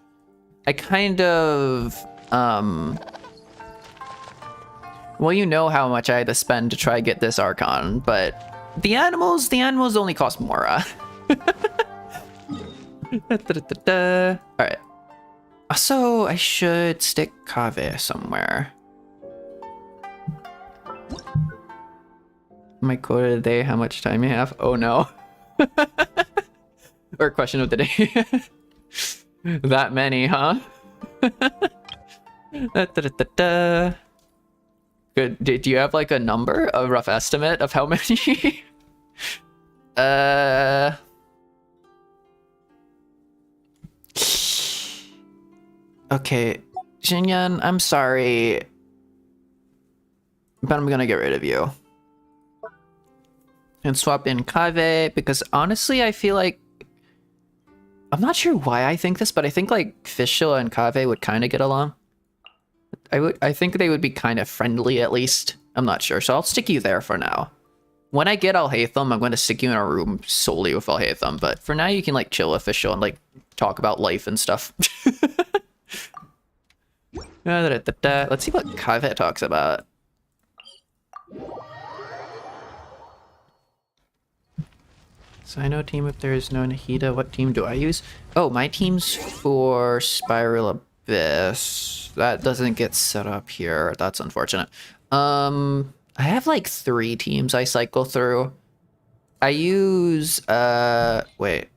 I kind of... well, you know how much I had to spend to try to get this Archon, but the animals only cost more. Alright. So I should stick Kave somewhere. My quote of the day, how much time you have? Oh no. Or question of the day. That many, huh? Good. Do you have like a number, a rough estimate of how many? Okay, Xinyan, I'm sorry, but I'm gonna get rid of you and swap in Kave, because honestly I feel like, I'm not sure why I think this, but I think like Fischl and Kave would kind of get along. I think they would be kind of friendly at least. I'm not sure, so I'll stick you there for now. When I get Alhaitham, I'm going to stick you in a room solely with Alhaitham, but for now you can like chill with Fischl and like talk about life and stuff. Let's see what Kave talks about. So I know team if there is no Nahida. What team do I use? Oh, my team's for Spiral Abyss. That doesn't get set up here. That's unfortunate. I have like 3 teams I cycle through. I use wait.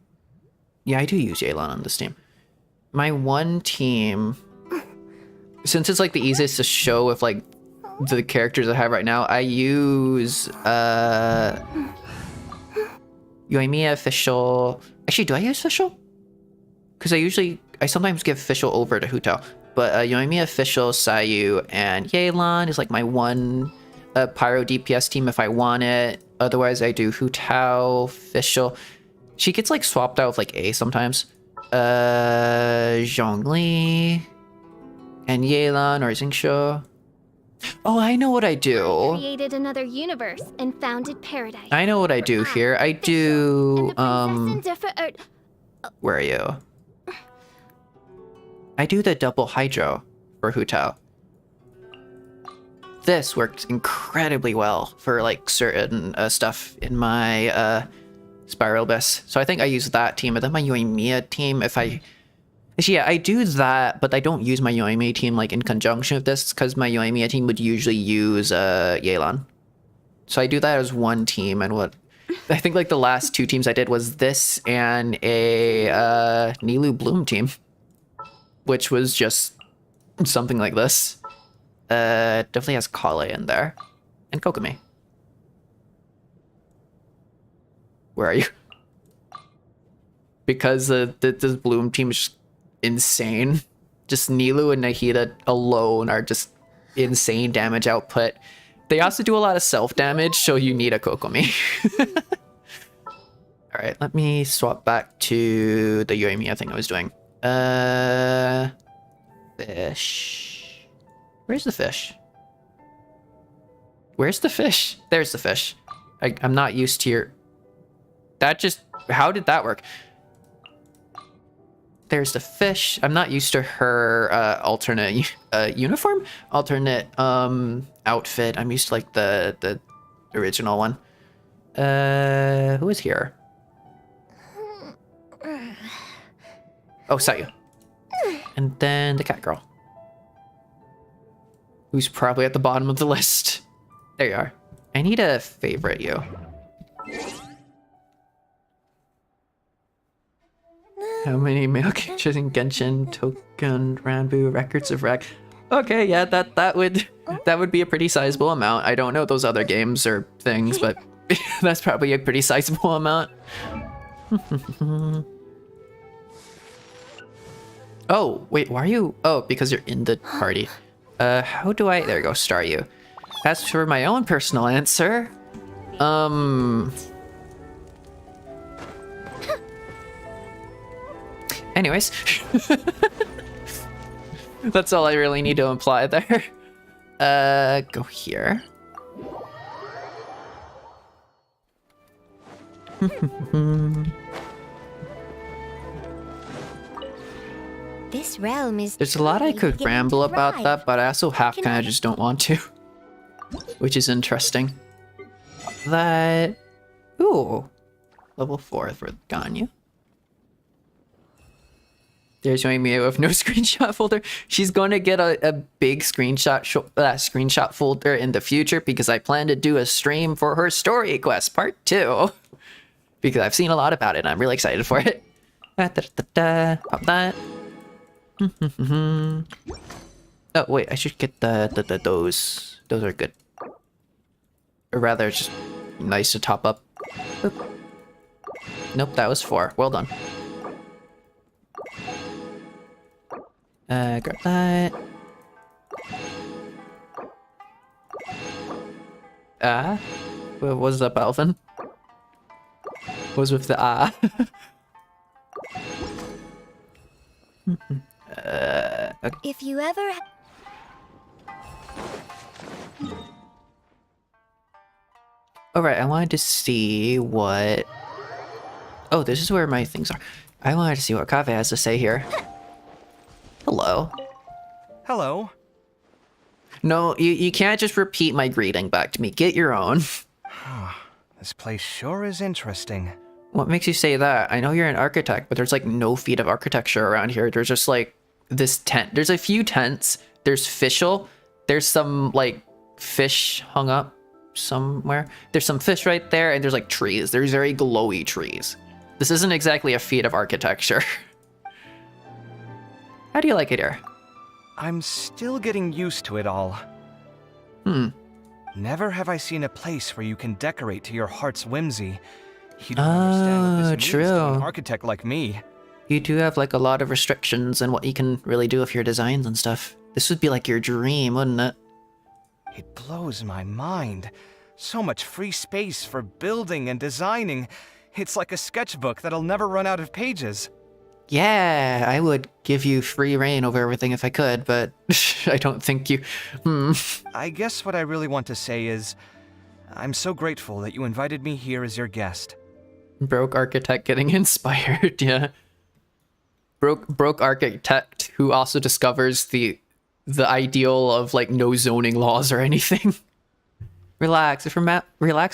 Yeah, I do use Yelan on this team. My one team, since it's like the easiest to show with like the characters I have right now, I use MEOWMEOW, Fischl. Actually, do I use Fischl? Because I sometimes give Fischl over to Hutao. But MEOWMEOW, Fischl, Sayu, and Yelan is like my one Pyro DPS team if I want it. Otherwise, I do Hutao, Fischl. She gets like swapped out with like A sometimes. Zhongli, and Yelan or Xingqiu. Oh, I know what I do. Created another universe and founded paradise. I know what I do here. I do where are you? I do the double hydro for Hutao. This works incredibly well for like certain stuff in my Spiral Abyss. So I think I use that team, and then my MEOWMEOW team, if I... Actually, yeah, I do that, but I don't use my MEOWMEOW team like in conjunction with this, because my MEOWMEOW team would usually use Yelan. So I do that as one team, and what... I think like the last 2 teams I did was this and a Nilou Bloom team, which was just something like this. Definitely has Kale in there. And Kokomi. Where are you? Because this Bloom team is just insane. Just Nilou and Nahida alone are just insane damage output. They also do a lot of self-damage, so you need a Kokomi. All right, let me swap back to the MEOWMEOW thing I was doing. Fish. Where's the fish? Where's the fish? There's the fish. I'm not used to your... That just... How did that work? There's the fish. I'm not used to her alternate uniform? Alternate outfit. I'm used to like the original one. Who is here? Oh, Sayu. And then the cat girl. Who's probably at the bottom of the list. There you are. I need to favorite you. How many male characters in Genshin, Token, Ranbu, Records of Rag? Okay, yeah, that would be a pretty sizable amount. I don't know those other games or things, but that's probably a pretty sizable amount. Oh, wait, why are you... Oh, because you're in the party. How do I... There you go, star you. As for my own personal answer... Anyways. That's all I really need to imply there. Go here. This realm is. There's a lot I could beginning ramble to about thrive. that, but I also half Can kind I- of just don't want to. Which is interesting. That... Ooh. Level 4 for Ganyu. There's MEOWMEOW with no screenshot folder. She's going to get a big screenshot folder in the future because I plan to do a stream for her story quest part 2. Because I've seen a lot about it and I'm really excited for it. Pop that. Oh wait, I should get those. Those are good. Or rather, it's just nice to top up. Boop. Nope, that was 4. Well done. Grab that. What was up, Alvin? What was with the okay. If you ever... Alright, I wanted to see what... Oh, this is where my things are. I wanted to see what Kave has to say here. Hello. Hello. No, you can't just repeat my greeting back to me. Get your own. This place sure is interesting. What makes you say that? I know you're an architect, but there's like no feat of architecture around here. There's just like this tent. There's a few tents. There's Fishel. There's some like fish hung up somewhere. There's some fish right there, and there's like trees. There's very glowy trees. This isn't exactly a feat of architecture. How do you like it here? I'm still getting used to it all. Never have I seen a place where you can decorate to your heart's whimsy. You don't understand what this means to an true. architect like me. You do have like a lot of restrictions and what you can really do with your designs and stuff. This would be like your dream, wouldn't it? It blows my mind. So much free space for building and designing. It's like a sketchbook that'll never run out of pages. Yeah, I would give you free reign over everything if I could, but I don't think you... I guess what I really want to say is, I'm so grateful that you invited me here as your guest. Broke architect getting inspired, yeah. Broke architect who also discovers the ideal of like no zoning laws or anything. Relax with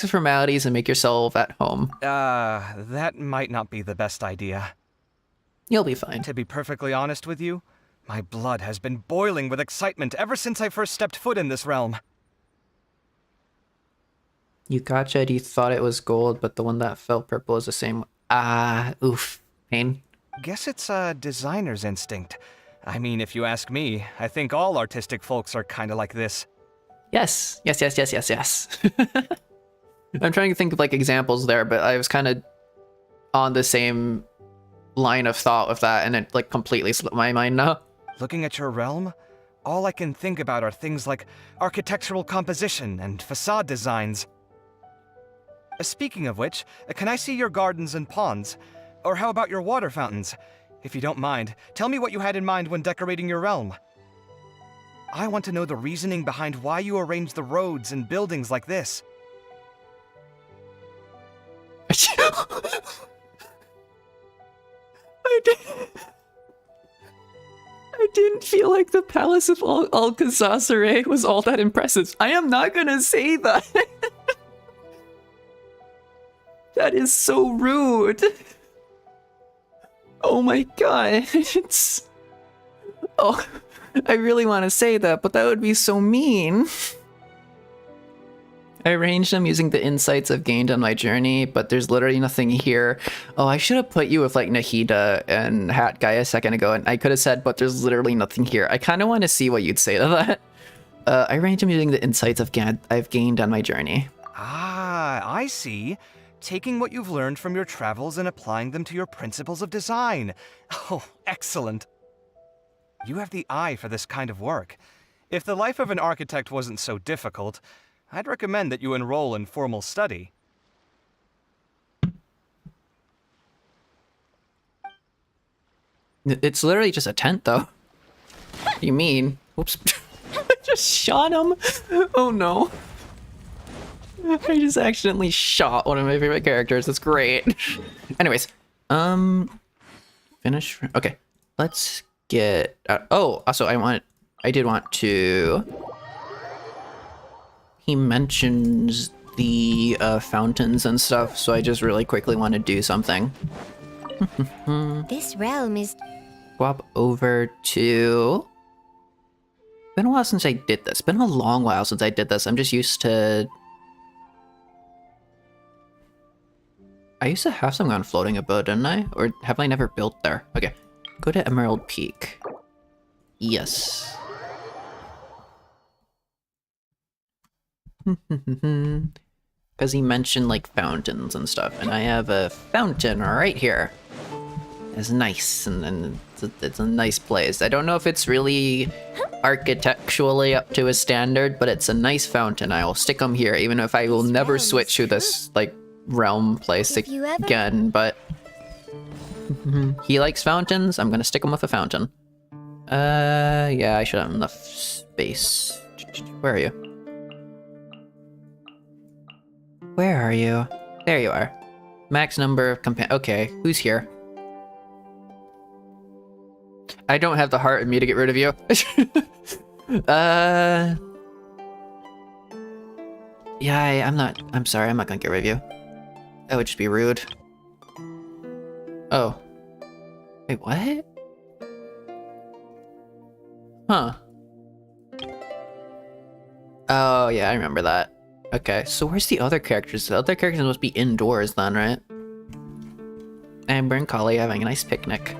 formalities and make yourself at home. That might not be the best idea. You'll be fine. To be perfectly honest with you, my blood has been boiling with excitement ever since I first stepped foot in this realm. You gotcha, you thought it was gold, but the one that felt purple is the same. Oof. Pain. Guess it's a designer's instinct. I mean, if you ask me, I think all artistic folks are kinda like this. Yes. I'm trying to think of like examples there, but I was kind of on the same line of thought with that, and it like completely slipped my mind now. Looking at your realm, all I can think about are things like architectural composition and facade designs. Speaking of which, can I see your gardens and ponds? Or how about your water fountains? If you don't mind, tell me what you had in mind when decorating your realm. I want to know the reasoning behind why you arranged the roads and buildings like this. I didn't feel like the Palace of Alcazar was all that impressive. I am not gonna say that. That is so rude. Oh my god. It's... Oh, I really want to say that, but that would be so mean. I arranged them using the insights I've gained on my journey, but there's literally nothing here. Oh, I should have put you with like Nahida and Hat Guy a second ago, and I could have said, but there's literally nothing here. I kind of want to see what you'd say to that. I arranged them using the insights I've gained on my journey. Ah, I see. Taking what you've learned from your travels and applying them to your principles of design. Oh, excellent. You have the eye for this kind of work. If the life of an architect wasn't so difficult, I'd recommend that you enroll in formal study. It's literally just a tent, though. What do you mean? Whoops. I just shot him. Oh no. I just accidentally shot one of my favorite characters. That's great. Anyways, finish. Okay, let's get. Oh, also, I did want to. He mentions the fountains and stuff, so I just really quickly want to do something. This realm is... Swap over to... Been a while since I did this. Been a long while since I did this. I'm just used to... I used to have some gone floating about, didn't I? Or have I never built there? Okay. Go to Emerald Peak. Yes. Because he mentioned like fountains and stuff, and I have a fountain right here. It's nice, and it's a nice place. I don't know if it's really architecturally up to his standard, but it's a nice fountain. I will stick him here, even if I will never switch to this like realm place again. But he likes fountains. I'm gonna stick him with a fountain. Yeah, I should have enough space. Where are you? Where are you? There you are. Max number of okay, who's here? I don't have the heart in me to get rid of you. Yeah, I'm sorry, I'm not gonna get rid of you. That would just be rude. Oh. Wait, what? Huh. Oh, yeah, I remember that. Okay, so where's the other characters? The other characters must be indoors then, right? Amber and Collie having a nice picnic.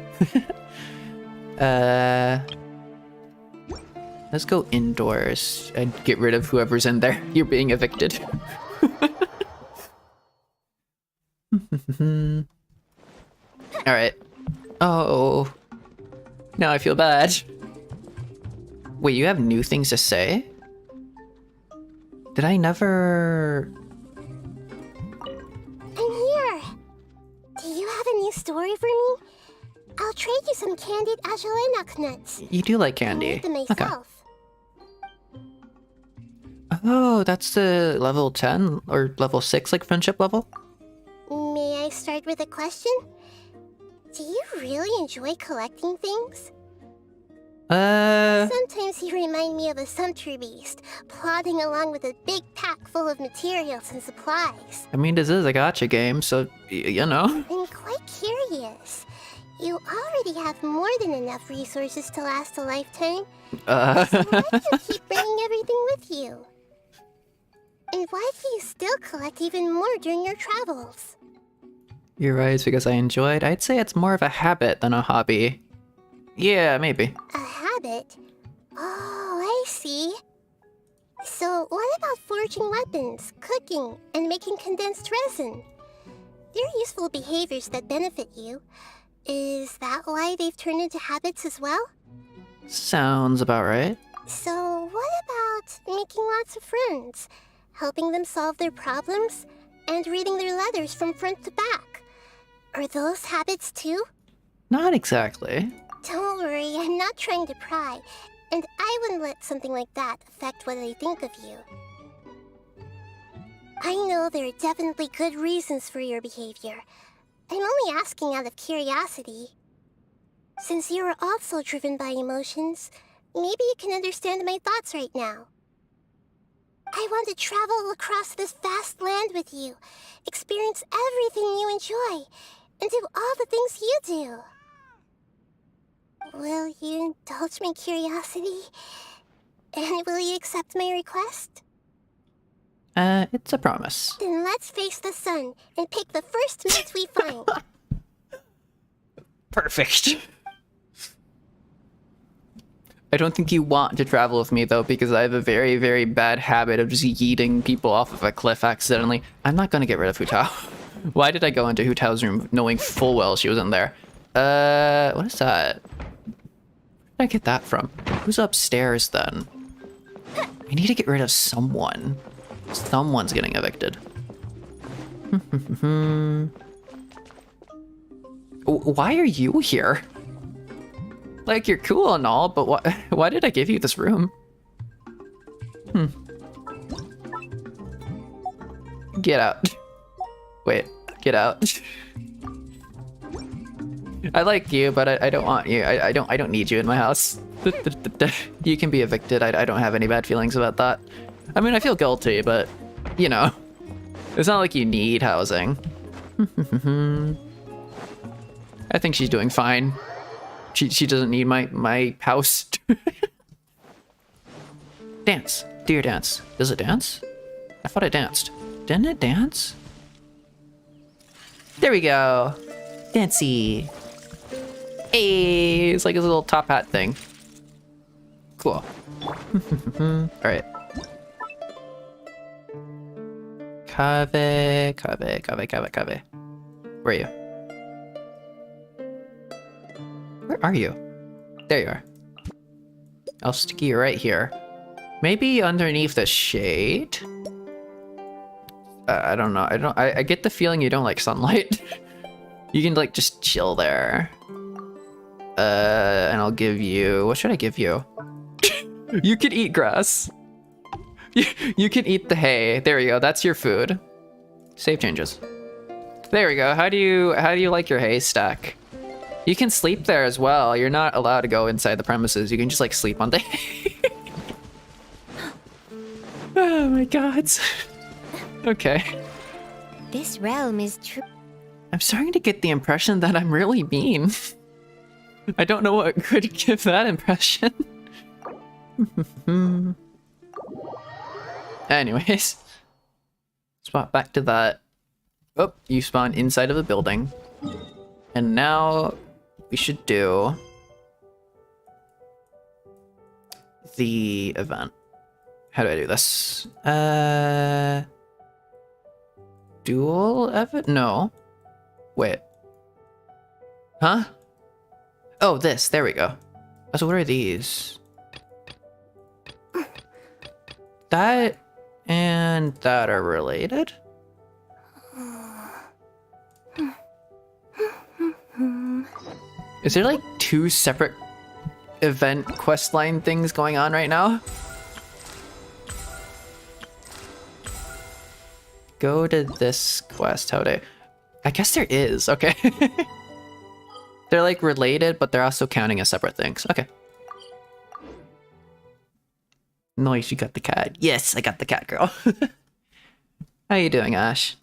Let's go indoors and get rid of whoever's in there. You're being evicted. Alright. Oh. Now I feel bad. Wait, you have new things to say? Did I never... I'm here! Do you have a new story for me? I'll trade you some candied Ajoenak nuts. You do like I candy. made them Okay. myself. Oh, that's the level 10 or level 6 like friendship level? May I start with a question? Do you really enjoy collecting things? Sometimes you remind me of a sumpter beast, plodding along with a big pack full of materials and supplies. I mean, this is a gacha game, so, you know. I'm quite curious. You already have more than enough resources to last a lifetime. So why do you keep bringing everything with you? And why do you still collect even more during your travels? You're right, it's because I enjoyed. I'd say it's more of a habit than a hobby. Yeah, maybe. A habit? Oh, I see. So what about forging weapons, cooking, and making condensed resin? They're useful behaviors that benefit you. Is that why they've turned into habits as well? Sounds about right. So what about making lots of friends? Helping them solve their problems? and reading their letters from front to back. Are those habits too? Not exactly. Don't worry, I'm not trying to pry, and I wouldn't let something like that affect what they think of you. I know there are definitely good reasons for your behavior. I'm only asking out of curiosity. Since you are also driven by emotions, maybe you can understand my thoughts right now. I want to travel across this vast land with you, experience everything you enjoy, and do all the things you do. Will you indulge my curiosity? And will you accept my request? It's a promise. Then let's face the sun and pick the first meat we find. Perfect. I don't think you want to travel with me though, because I have a very, very bad habit of just yeeting people off of a cliff accidentally. I'm not gonna get rid of Hu Tao. Why did I go into Hu Tao's room knowing full well she was in there? What is that? Where did I get that from? Who's upstairs then? I need to get rid of someone. Someone's getting evicted. Why are you here? Like, you're cool and all, but why did I give you this room? Get out. Wait, get out. I like you, but I don't want you. I don't need you in my house. You can be evicted. I don't have any bad feelings about that. I mean, I feel guilty, but, you know, it's not like you need housing. I think she's doing fine. She doesn't need my house. Dance. Do your dance. Does it dance? I thought it danced. Didn't it dance? There we go. Dancy. Hey, it's like his little top hat thing. Cool. Alright. Kave. Where are you? Where are you? There you are. I'll stick you right here. Maybe underneath the shade? I don't know. I get the feeling you don't like sunlight. You can like just chill there. And I'll give you... What should I give you? You can eat grass. You can eat the hay. There you go. That's your food. Save changes. There we go. How do you like your hay stack? You can sleep there as well. You're not allowed to go inside the premises. You can just like sleep on the hay. Oh my god. Okay. This realm is true. I'm starting to get the impression that I'm really mean. I don't know what could give that impression. Anyways. Swap back to that. Oh, you spawn inside of the building. And now we should do the event. How do I do this? Dual event? No. Wait. Huh? Oh, this. There we go. So what are these? That and that are related? Is there like two separate event questline things going on right now? Go to this quest. How do I guess there is. Okay. They're like related, but they're also counting as separate things. Okay. Nice, you got the cat. Yes, I got the cat girl. How you doing, Ash?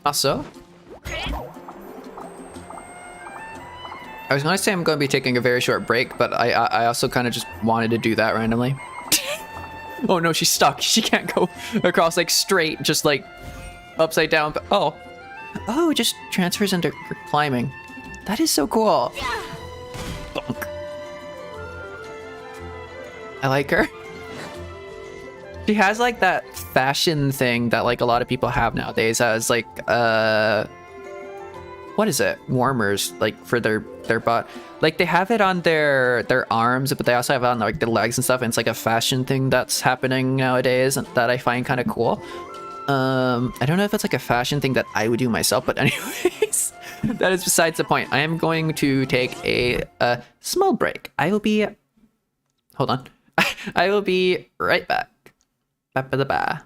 Also, I was gonna say I'm gonna be taking a very short break, but I also kind of just wanted to do that randomly. Oh no, she's stuck. She can't go across like straight, just like upside down. But oh, it just transfers into climbing. That is so cool. Bonk. I like her. She has like that fashion thing that like a lot of people have nowadays as like what is it? Warmers like for their butt. Like they have it on their arms, but they also have it on like their legs and stuff, and it's like a fashion thing that's happening nowadays that I find kind of cool. I don't know if it's like a fashion thing that I would do myself, but anyways, that is besides the point. I am going to take a small break. I will be hold on. I will be right back. Ba-ba-da-ba.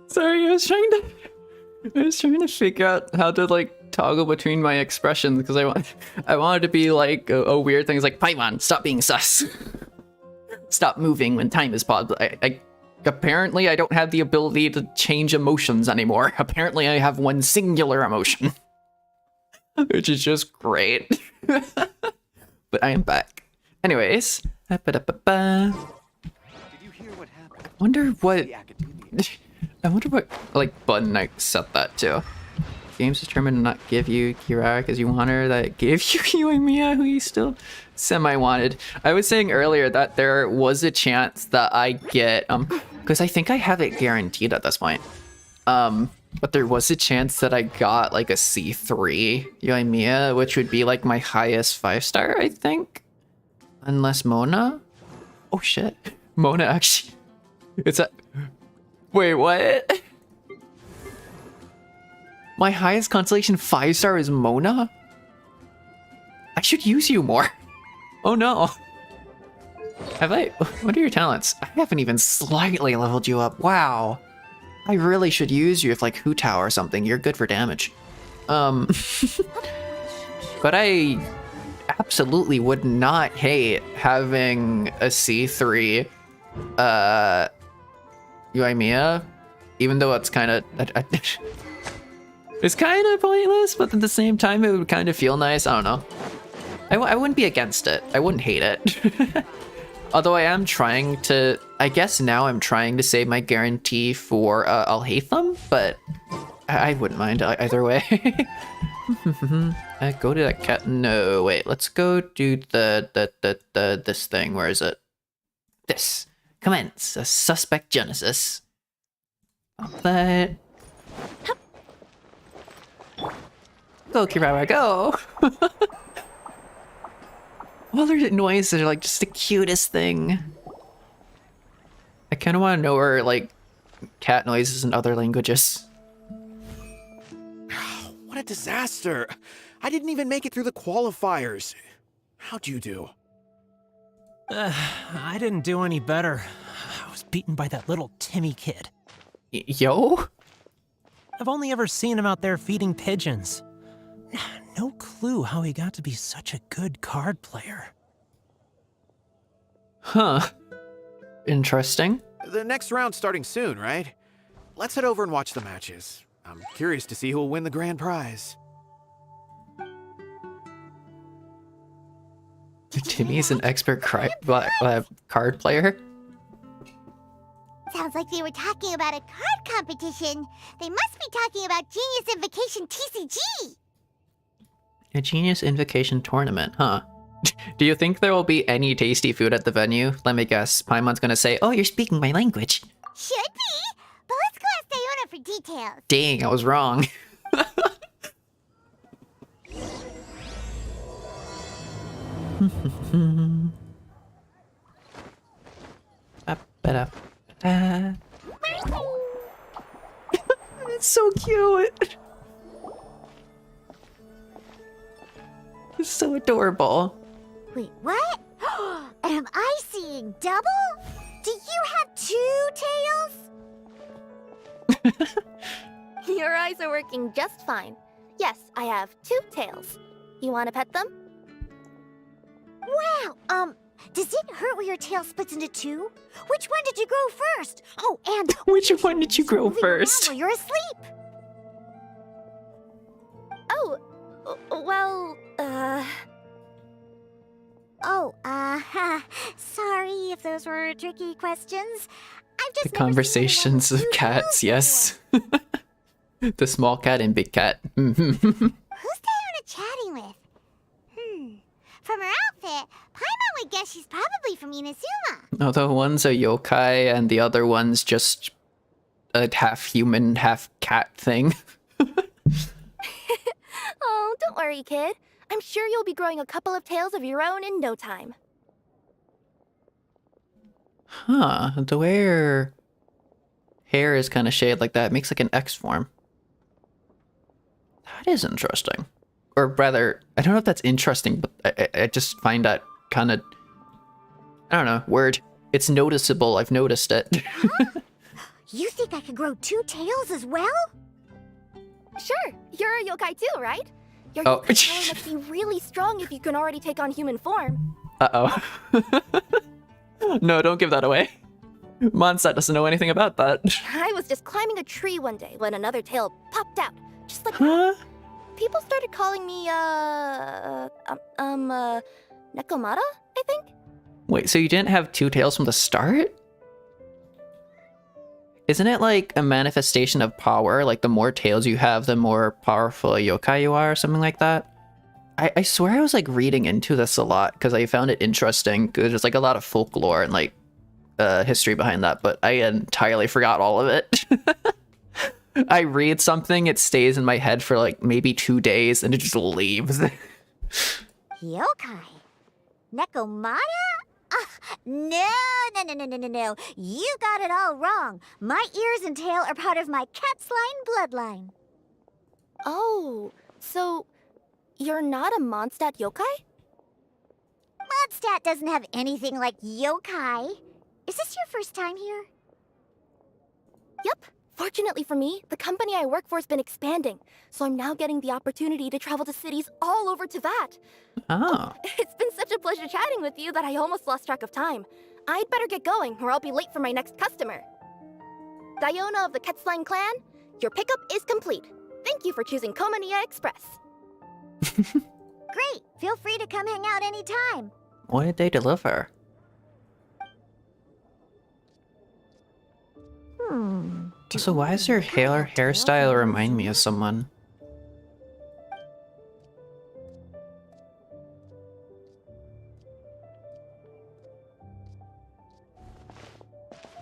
Sorry, I was trying to figure out how to like toggle between my expressions because I wanted to be like a weird thing. It's like, Paimon, stop being sus. Stop moving when time is paused. Apparently I don't have the ability to change emotions anymore. Apparently I have one singular emotion. Which is just great. But I am back. Anyways. Did you hear what happened? I wonder what like button I set that to. Game's determined to not give you kirara because you want her that gave you MEOWMEOW who you still semi-wanted. I was saying earlier that there was a chance that I get because I think I have it guaranteed at this point. But there was a chance that I got like a C3 MEOWMEOW, which would be like my highest 5-star, I think. Unless Mona? Oh shit. Mona actually. It's a. Wait, what? My highest constellation 5-star is Mona? I should use you more. Oh no. Have I? What are your talents? I haven't even slightly leveled you up. Wow. I really should use you if like Hu Tao or something. You're good for damage. But I absolutely would not hate having a C3 MEOWMEOW, even though it's kind of it's kind of pointless, but at the same time it would kind of feel nice. I don't know. I wouldn't be against it. I wouldn't hate it. Although I am trying to, I guess now I'm trying to save my guarantee for I'll hate them, but I wouldn't mind either way. Go to that cat. No, wait. Let's go do this thing. Where is it? This. Commence a suspect genesis. That. Go, Kirara, go. All their noises are like just the cutest thing. I kind of want to know her like cat noises in other languages. What a disaster! I didn't even make it through the qualifiers. How'd you do? I didn't do any better. I was beaten by that little Timmy kid. Yo? I've only ever seen him out there feeding pigeons. No clue how he got to be such a good card player. Huh. Interesting. The next round's starting soon, right? Let's head over and watch the matches. I'm curious to see who will win the grand prize. Timmy's an expert card player. Sounds like they were talking about a card competition. They must be talking about Genius Invocation TCG. A Genius Invocation tournament, huh? Do you think there will be any tasty food at the venue? Let me guess. Paimon's gonna say, "Oh, you're speaking my language." Should be, but let's go ask Diona for details. Dang, I was wrong. It's so cute. It's so adorable. Wait, what? Am I seeing double? Do you have 2 tails? Your eyes are working just fine. Yes, I have 2 tails. You want to pet them? Wow, does it hurt when your tail splits into 2? Which one did you grow first? Oh, and Which one did you grow moving around first? while you're asleep. Oh, well, sorry if those were tricky questions. I've just The never conversations seen of anyone with 2 cats, tails yes. before. The small cat and big cat. Who's Diona chatting with? From her outfit, Paimon would guess she's probably from Inazuma. Although one's a yokai and the other one's just a half human, half cat thing. oh, don't worry, kid. I'm sure you'll be growing a couple of tails of your own in no time. Huh, the way her hair is kind of shaded like that makes like an X form. That is interesting. Or rather, I don't know if that's interesting, but I just find that kind of, I don't know, word. It's noticeable, I've noticed it. You think I could grow 2 tails as well? Sure, you're a yokai too, right? Your Oh. yokai power must be really strong if you can already take on human form. Uh-oh. No, don't give that away. Mondstadt doesn't know anything about that. I was just climbing a tree one day when another tail popped out, just like Huh? that. People started calling me, Nekomata, I think? Wait, so you didn't have 2 tails from the start? Isn't it like a manifestation of power? Like the more tails you have, the more powerful a yokai you are, or something like that? I swear I was like reading into this a lot because I found it interesting. Because there's like a lot of folklore and like history behind that, but I entirely forgot all of it. I read something, it stays in my head for like maybe 2 days, and it just leaves. Yokai? Nekomata? No. You got it all wrong. My ears and tail are part of my cat's line bloodline. Oh, so you're not a Mondstadt yokai? Mondstadt doesn't have anything like yokai. Is this your first time here? Yep. Fortunately for me, the company I work for has been expanding, so I'm now getting the opportunity to travel to cities all over Teyvat. Oh. It's been such a pleasure chatting with you that I almost lost track of time. I'd better get going, or I'll be late for my next customer. Diona of the Quetzline clan, your pickup is complete. Thank you for choosing Komania Express. Great. Feel free to come hang out anytime. What did they deliver? So why does your hairstyle remind me of someone?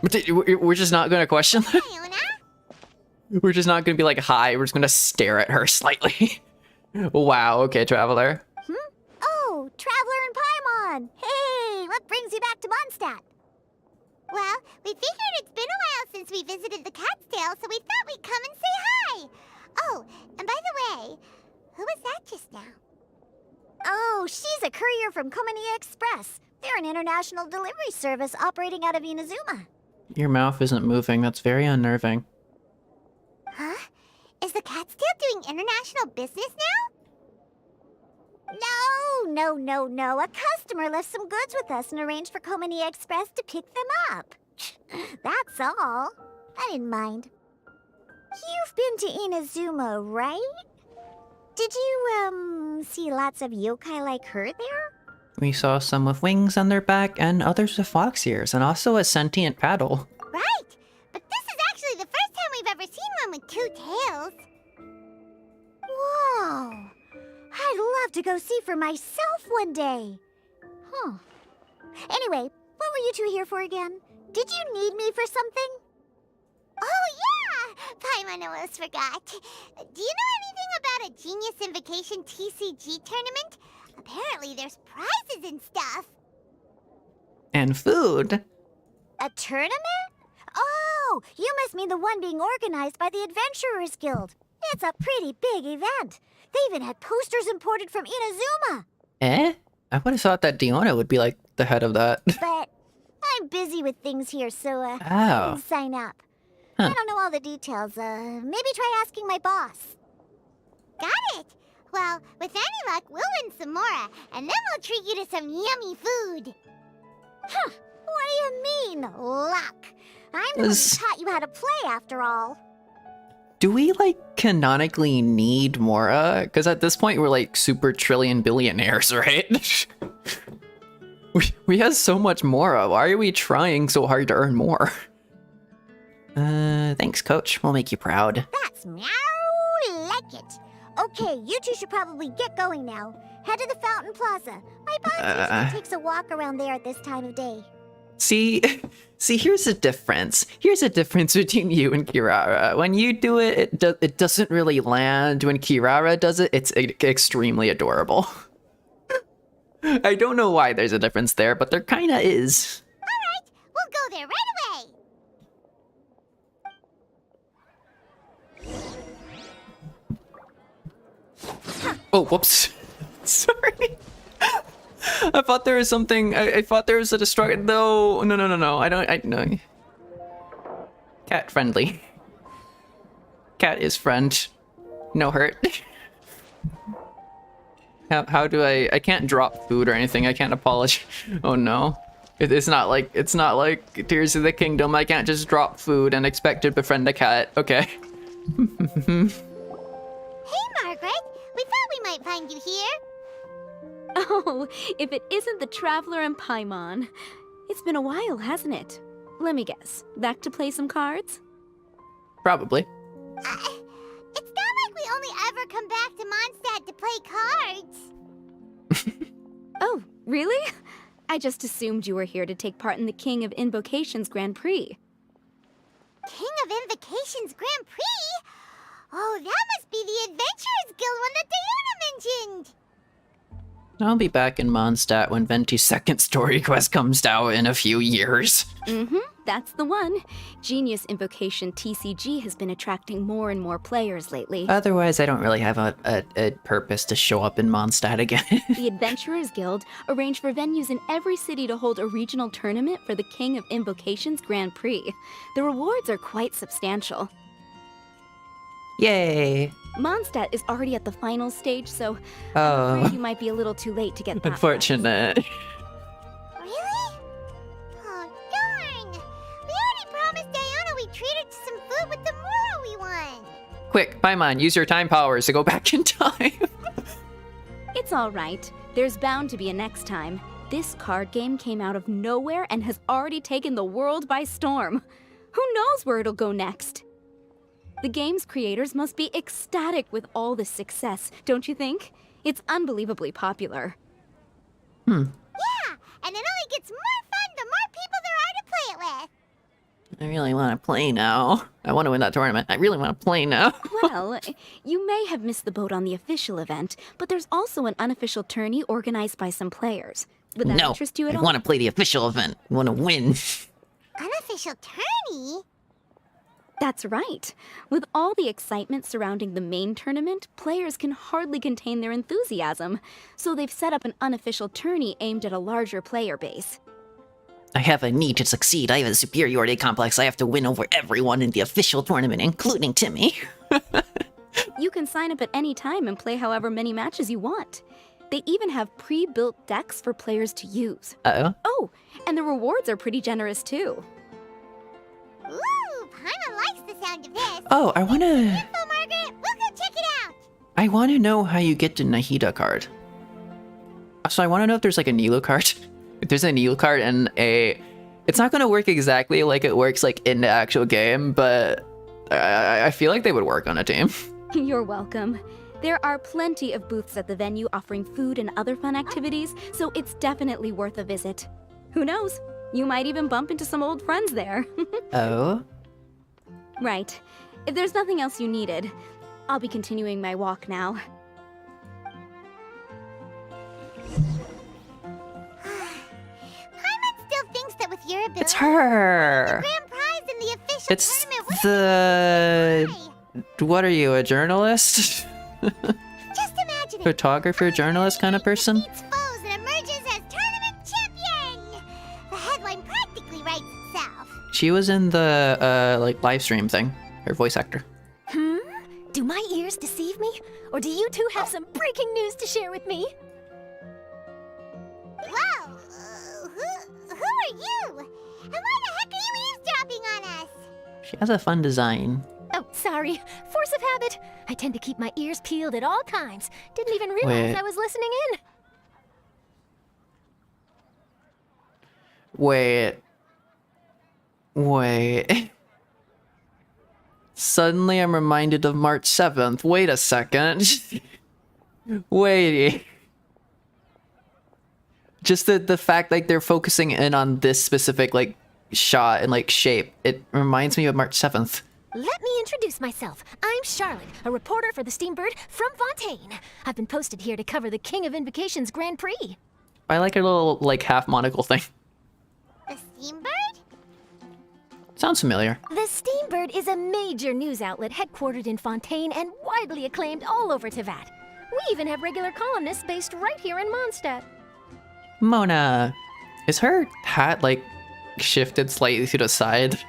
We're just not going to question that? We're just not going to be like, hi. We're just going to stare at her slightly. Wow, okay, Traveler. Oh, Traveler and Paimon! Hey, what brings you back to Mondstadt? Well, we figured it's been a while since we visited the Cat's-tail, so we thought we'd come and say hi. Oh, and by the way, who was that just now? Oh, she's a courier from Komania Express. They're an international delivery service operating out of Inazuma. Your mouth isn't moving. That's very unnerving. Huh? Is the Cat's-tail doing international business now? No. A customer left some goods with us and arranged for Komania Express to pick them up. That's all. I didn't mind. You've been to Inazuma, right? Did you, see lots of yokai like her there? We saw some with wings on their back and others with fox ears and also a sentient paddle. Right! But this is actually the first time we've ever seen one with two tails. Whoa! I'd love to go see for myself one day. Huh. Anyway, what were you two here for again? Did you need me for something? Oh, yeah! Paimon almost forgot. Do you know anything about a Genius Invocation TCG tournament? Apparently there's prizes and stuff. And food. A tournament? Oh, you must mean the one being organized by the Adventurers Guild. It's a pretty big event. They even had posters imported from Inazuma. Eh? I would have thought that Diona would be like the head of that. But I'm busy with things here, so I Oh. didn't sign up. Huh. I don't know all the details. Maybe try asking my boss. Got it! Well, with any luck, we'll win some more, and then we'll treat you to some yummy food. Huh. What do you mean, luck? I'm the one who taught you how to play, after all. Do we, like, canonically need Mora? Because at this point, we're, like, super trillion billionaires, right? we have so much Mora. Why are we trying so hard to earn more? Thanks, coach. We'll make you proud. That's meow like it. Okay, you two should probably get going now. Head to the Fountain Plaza. My boss usually takes a walk around there at this time of day. See, here's the difference. Here's the difference between you and Kirara. When you do it, it doesn't really land. When Kirara does it, it's extremely adorable. I don't know why there's a difference there, but there kinda is. Alright, we'll go there right away. Oh, whoops. Sorry. I thought there was something. I thought there was a destruct. No. No. Cat friendly. Cat is friend. No hurt. How do I can't drop food or anything. I can't apologize. Oh no. It's not like Tears of the Kingdom. I can't just drop food and expect to befriend a cat. Okay. Hey, Margaret. We thought we might find you here. Oh, if it isn't the Traveler and Paimon. It's been a while, hasn't it? Let me guess. Back to play some cards? Probably. It's not like we only ever come back to Mondstadt to play cards. Oh, really? I just assumed you were here to take part in the King of Invocations Grand Prix. King of Invocations Grand Prix? Oh, that must be the Adventurers Guild one that Diana mentioned. I'll be back in Mondstadt when Venti's second story quest comes out in a few years. Mm-hmm. That's the one. Genius Invocation TCG has been attracting more and more players lately. Otherwise, I don't really have a purpose to show up in Mondstadt again. The Adventurers Guild arranged for venues in every city to hold a regional tournament for the King of Invocations Grand Prix. The rewards are quite substantial. Yay! Mondstadt is already at the final stage, so I'm Oh, afraid you might be a little too late to get that. unfortunate. Really? Oh, darn! We already promised Diana we'd treat her to some food with the moral we won. Quick, Paimon, use your time powers to go back in time. It's all right. There's bound to be a next time. This card game came out of nowhere and has already taken the world by storm. Who knows where it'll go next? The game's creators must be ecstatic with all this success, don't you think? It's unbelievably popular. Yeah, and it only gets more fun the more people there are to play it with. I really want to play now. I want to win that tournament. I really want to play now. Well, you may have missed the boat on the official event, but there's also an unofficial tourney organized by some players. Would that No, interest you at I all? want to play the official event. I want to win. Unofficial tourney? That's right. With all the excitement surrounding the main tournament, players can hardly contain their enthusiasm. So they've set up an unofficial tourney aimed at a larger player base. I have a need to succeed. I have a superiority complex. I have to win over everyone in the official tournament, including Timmy. You can sign up at any time and play however many matches you want. They even have pre-built decks for players to use. Uh-oh. Oh, and the rewards are pretty generous too. Ooh, Paimon likes the sound of this. Oh, I want to... Info, Margaret, we'll go check it out. I want to know how you get the Nahida card. So I want to know if there's like a Nilo card. If there's a Nilo card and a... It's not going to work exactly like it works like in the actual game, but I feel like they would work on a team. You're welcome. There are plenty of booths at the venue offering food and other fun activities, so it's definitely worth a visit. Who knows? You might even bump into some old friends there. Oh? Right. If there's nothing else you needed, I'll be continuing my walk now. Paimon still thinks that with your ability, It's her! the grand prize in the official It's tournament would the... be What are you, a journalist? Just imagine it. Photographer, journalist kind of person? Beats foes and emerges as tournament champion. The headline practically writes itself. She was in the, like, live stream thing. Her voice actor. Do my ears deceive me? Or do you two have some breaking news to share with me? Whoa, who are you? And why the heck are you eavesdropping on us? She has a fun design. Oh, sorry. Force of habit. I tend to keep my ears peeled at all times. Didn't even realize Wait. I was listening in. Wait. Suddenly I'm reminded of March 7th. Wait a second. Wait. Just the fact like they're focusing in on this specific like shot and like shape. It reminds me of March 7th. Let me introduce myself. I'm Charlotte, a reporter for the Steambird from Fontaine. I've been posted here to cover the King of Invocations Grand Prix. I like her little like half monocle thing. The Steambird? Sounds familiar. The Steambird is a major news outlet headquartered in Fontaine and widely acclaimed all over Tevat. We even have regular columnists based right here in Mondstadt. Mona. Is her hat like shifted slightly to the side?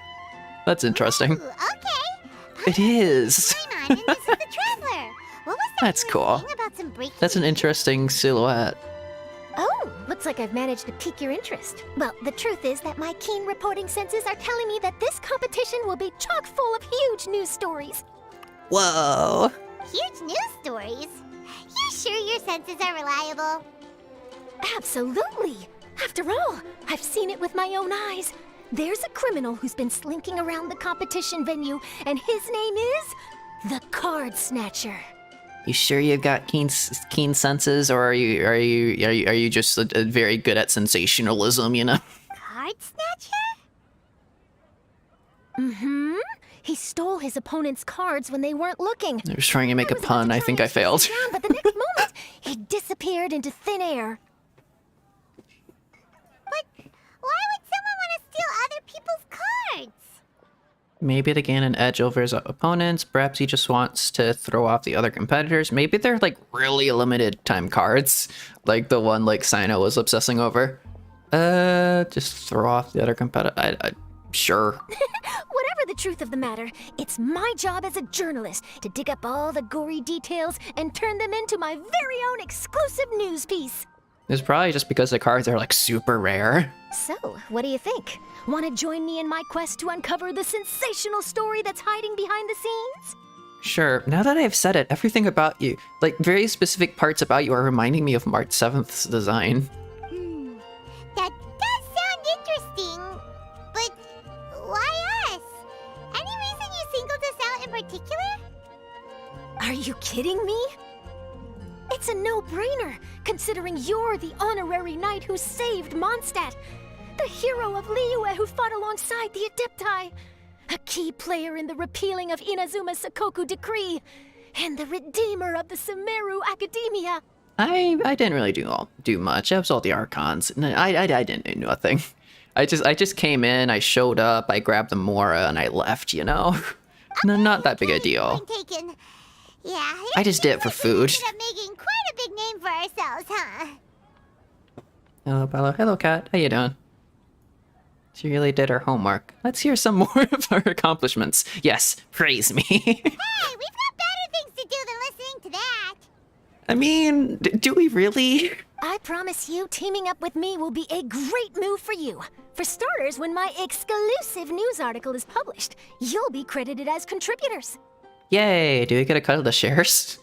That's interesting. Ooh, okay. It is. Paimon, and this is the Traveler. What was that That's you were cool. saying about some breaking That's an news? interesting silhouette. Oh, looks like I've managed to pique your interest. Well, the truth is that my keen reporting senses are telling me that this competition will be chock full of huge news stories. Whoa. Huge news stories. You sure your senses are reliable? Absolutely. After all, I've seen it with my own eyes. There's a criminal who's been slinking around the competition venue, and his name is the Card Snatcher. You sure you've got keen senses, or are you just very good at sensationalism? You know. Card Snatcher? Mm-hmm. He stole his opponent's cards when they weren't looking. I was trying to make a was about pun. to I try think and I failed. chase him down, but the next moment, he disappeared into thin air. But why would someone want to steal other people's Maybe to gain an edge over his opponents. Perhaps he just wants to throw off the other competitors. Maybe they're like really limited time cards, like the one like Sino was obsessing over. Just throw off the other competitor. Sure. Whatever the truth of the matter, it's my job as a journalist to dig up all the gory details and turn them into my very own exclusive news piece. It's probably just because the cards are like super rare. So, what do you think? Want to join me in my quest to uncover the sensational story that's hiding behind the scenes? Sure. Now that I've said it, everything about you, like very specific parts about you, are reminding me of March 7th's design. That does sound interesting, but why us? Any reason you singled us out in particular? Are you kidding me? It's a no-brainer, considering you're the honorary knight who saved Mondstadt, the hero of Liyue who fought alongside the Adepti, a key player in the repealing of Inazuma's Sakoku decree, and the redeemer of the Sumeru Academia. I didn't really do much. I was all the Archons. I didn't do nothing. I just came in, I showed up, I grabbed the Mora, and I left, you know? No, not that big a deal. Point taken. Yeah, I just did it for food. We ended up making quite a big name for ourselves, huh? Hello, Paolo. Hello, Kat. How you doing? She really did her homework. Let's hear some more of her accomplishments. Yes, praise me. Hey, we've got better things to do than listening to that. I mean, do we really? I promise you, teaming up with me will be a great move for you. For starters, when my exclusive news article is published, you'll be credited as contributors. Yay! Do we get a cut of the shares?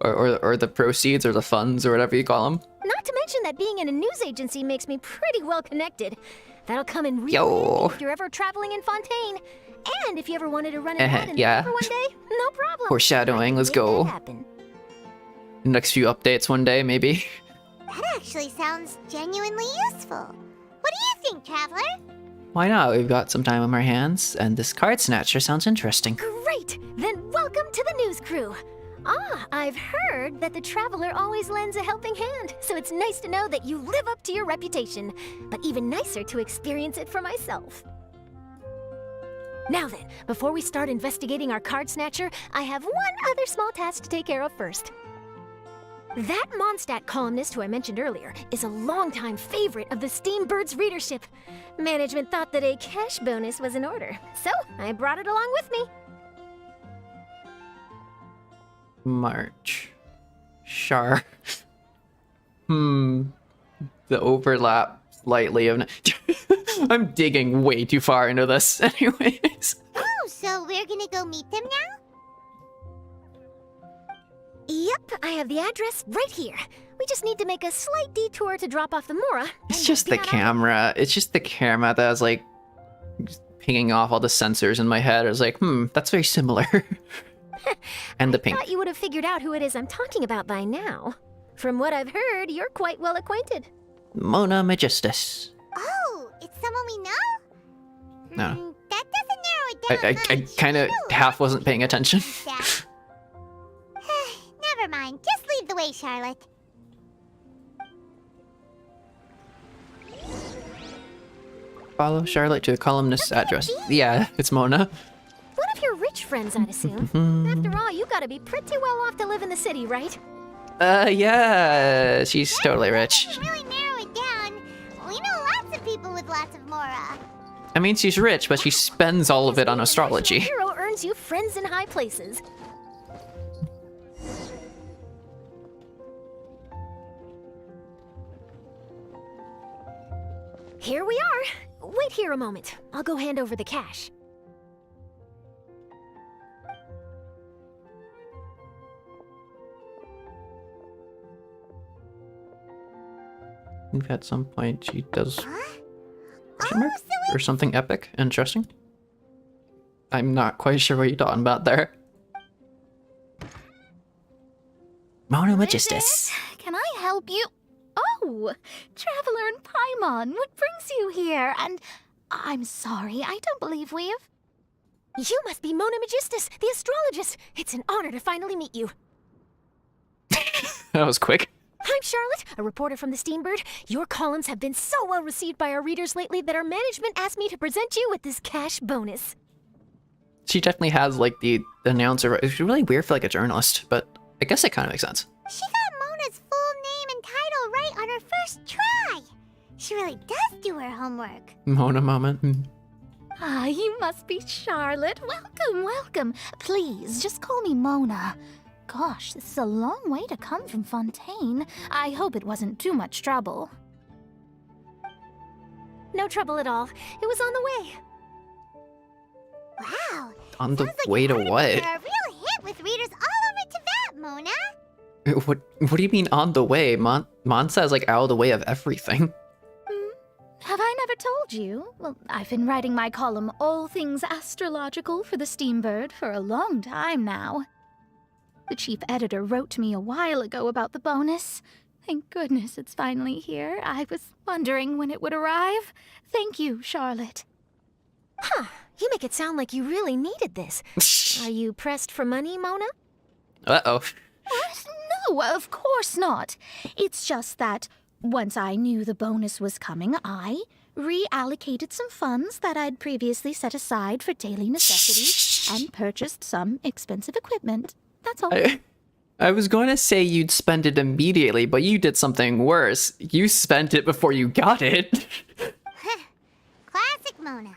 Or the proceeds or the funds or whatever you call them? Not to mention that being in a news agency makes me pretty well connected. That'll come in real Yo. handy if you're ever traveling in Fontaine. And if you ever wanted to run an ad in the yeah. paper one day, no problem. Foreshadowing, let's go. Next few updates one day, maybe. That actually sounds genuinely useful. What do you think, Traveler? Why not? We've got some time on our hands, and this card snatcher sounds interesting. Great! Then welcome to the news crew. Ah, I've heard that the Traveler always lends a helping hand, so it's nice to know that you live up to your reputation, but even nicer to experience it for myself. Now then, before we start investigating our card snatcher, I have one other small task to take care of first. That Mondstadt columnist who I mentioned earlier is a longtime favorite of the Steambird's readership. Management thought that a cash bonus was in order, so I brought it along with me. March. Char. The overlap slightly of... I'm digging way too far into this anyways. Oh, so we're gonna go meet them now? Yep, I have the address right here. We just need to make a slight detour to drop off the Mora. It's just the camera. It's just the camera that was like pinging off all the sensors in my head. I was like, that's very similar. And the pink. I thought you would have figured out who it is I'm talking about by now. From what I've heard, you're quite well acquainted. Mona Magistus. Oh, it's someone we know? No. That doesn't narrow it down I much. kind of half wasn't paying attention. Never mind. Just lead the way, Charlotte. Follow Charlotte to a columnist's address. Yeah, it's Mona. One of your rich friends, I'd assume. After all, you gotta be pretty well off to live in the city, right? Yeah, she's totally rich. To really narrow it down, we know lots of people with lots of Mora. I mean, she's rich, but she spends all of it on astrology. A hero earns you friends in high places. Here we are. Wait here a moment. I'll go hand over the cash. If at some point she does Huh? or something epic, interesting. I'm not quite sure what you're talking about there. Mona Magistus. Can I help you? Oh, Traveler and Paimon, what brings you here? And I'm sorry, I don't believe we've... You must be Mona Magistus, the astrologist. It's an honor to finally meet you. That was quick. I'm Charlotte, a reporter from the Steambird. Your columns have been so well received by our readers lately that our management asked me to present you with this cash bonus. she definitely has like the announcer. It's really weird for like a journalist, but I guess it kind of makes sense. She got Mona's full name and title right on her first try. She really does do her homework. Mona moment. Ah, you must be Charlotte. Welcome, welcome. Please, just call me Mona. Gosh, this is a long way to come from Fontaine. I hope it wasn't too much trouble. No trouble at all. It was on the way. Wow. On the Sounds like way your to articles what? are a real hit with readers all over Tibet, Mona. What do you mean on the way? Monsa is like out of the way of everything. Have I never told you? Well, I've been writing my column All Things Astrological for the Steambird for a long time now. The chief editor wrote to me a while ago about the bonus. Thank goodness it's finally here. I was wondering when it would arrive. Thank you, Charlotte. Huh. You make it sound like you really needed this. Are you pressed for money, Mona? Uh-oh. What? No, of course not. It's just that once I knew the bonus was coming, I reallocated some funds that I'd previously set aside for daily necessities and purchased some expensive equipment. That's all. I was going to say you'd spend it immediately, but you did something worse. You spent it before you got it. Classic Mona.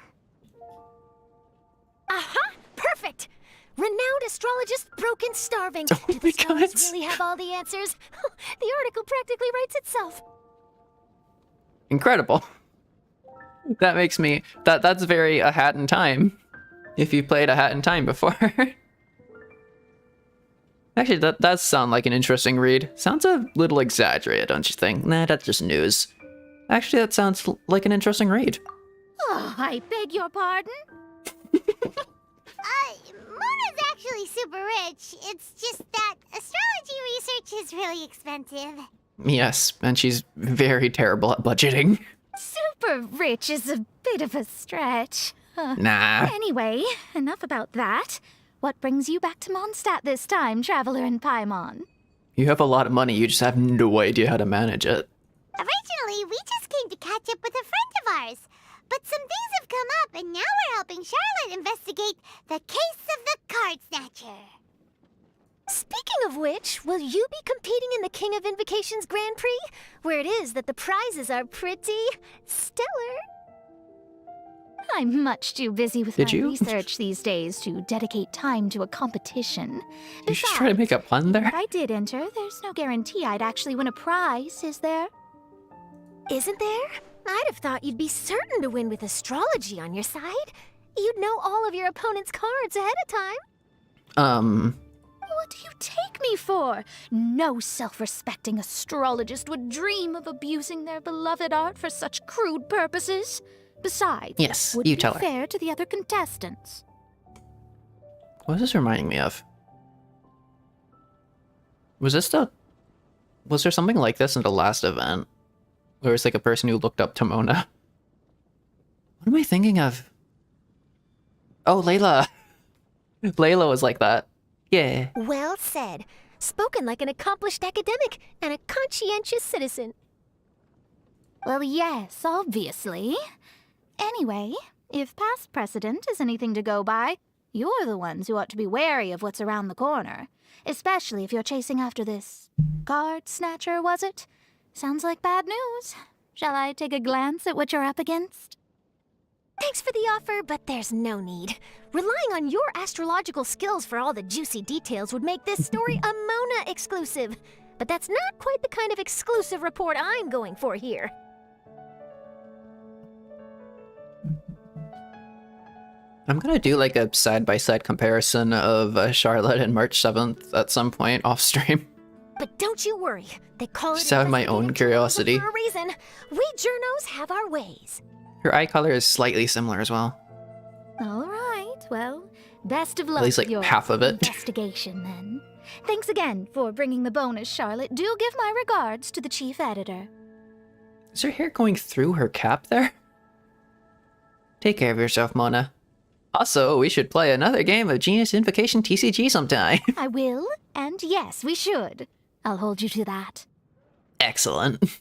Aha! Perfect! Renowned astrologist Broken Starving. Oh Do my the stars God. really have all the answers? The article practically writes itself. Incredible. That makes me... That's very A Hat in Time. If you played A Hat in Time before. Actually, that does sound like an interesting read. Sounds a little exaggerated, don't you think? Nah, that's just news. Actually, that sounds like an interesting read. Oh, I beg your pardon? Mona's actually super rich. It's just that astrology research is really expensive. Yes, and she's very terrible at budgeting. Super rich is a bit of a stretch. Nah. Anyway, enough about that. What brings you back to Mondstadt this time, Traveler in Paimon? You have a lot of money, you just have no idea how to manage it. Originally, we just came to catch up with a friend of ours. But some things have come up, and now we're helping Charlotte investigate the case of the Card Snatcher. Speaking of which, will you be competing in the King of Invocations Grand Prix? Where it is that the prizes are pretty stellar. I'm much too busy with Did my you? research these days to dedicate time to a competition. You just try to make a pun there? If I did enter, there's no guarantee I'd actually win a prize, is there? Isn't there? I'd have thought you'd be certain to win with astrology on your side. You'd know all of your opponent's cards ahead of time. What do you take me for? No self-respecting astrologist would dream of abusing their beloved art for such crude purposes. Besides, Yes, would you be tell her. fair to the other contestants. What is this reminding me of? Was there something like this in the last event? Where it's like a person who looked up to Mona? What am I thinking of? Oh, Layla. Layla was like that. Yeah. Well said. Spoken like an accomplished academic and a conscientious citizen. Well, yes, obviously. Anyway, if past precedent is anything to go by, you're the ones who ought to be wary of what's around the corner. Especially if you're chasing after this card snatcher, was it? Sounds like bad news. Shall I take a glance at what you're up against? Thanks for the offer, but there's no need. Relying on your astrological skills for all the juicy details would make this story a Mona exclusive. But that's not quite the kind of exclusive report I'm going for here. I'm gonna do like a side-by-side comparison of Charlotte and March 7th at some point off stream. But don't you worry. They call it Just out of my own investigative curiosity. journalism for a reason. We journos have our ways. Her eye color is slightly similar as well. All right, well, best of luck least, like, with your half of it. investigation, then. Thanks again for bringing the bonus, Charlotte. Do give my regards to the chief editor. Is her hair going through her cap there? Take care of yourself, Mona. Also, we should play another game of Genius Invocation TCG sometime. I will, and yes, we should. I'll hold you to that. Excellent.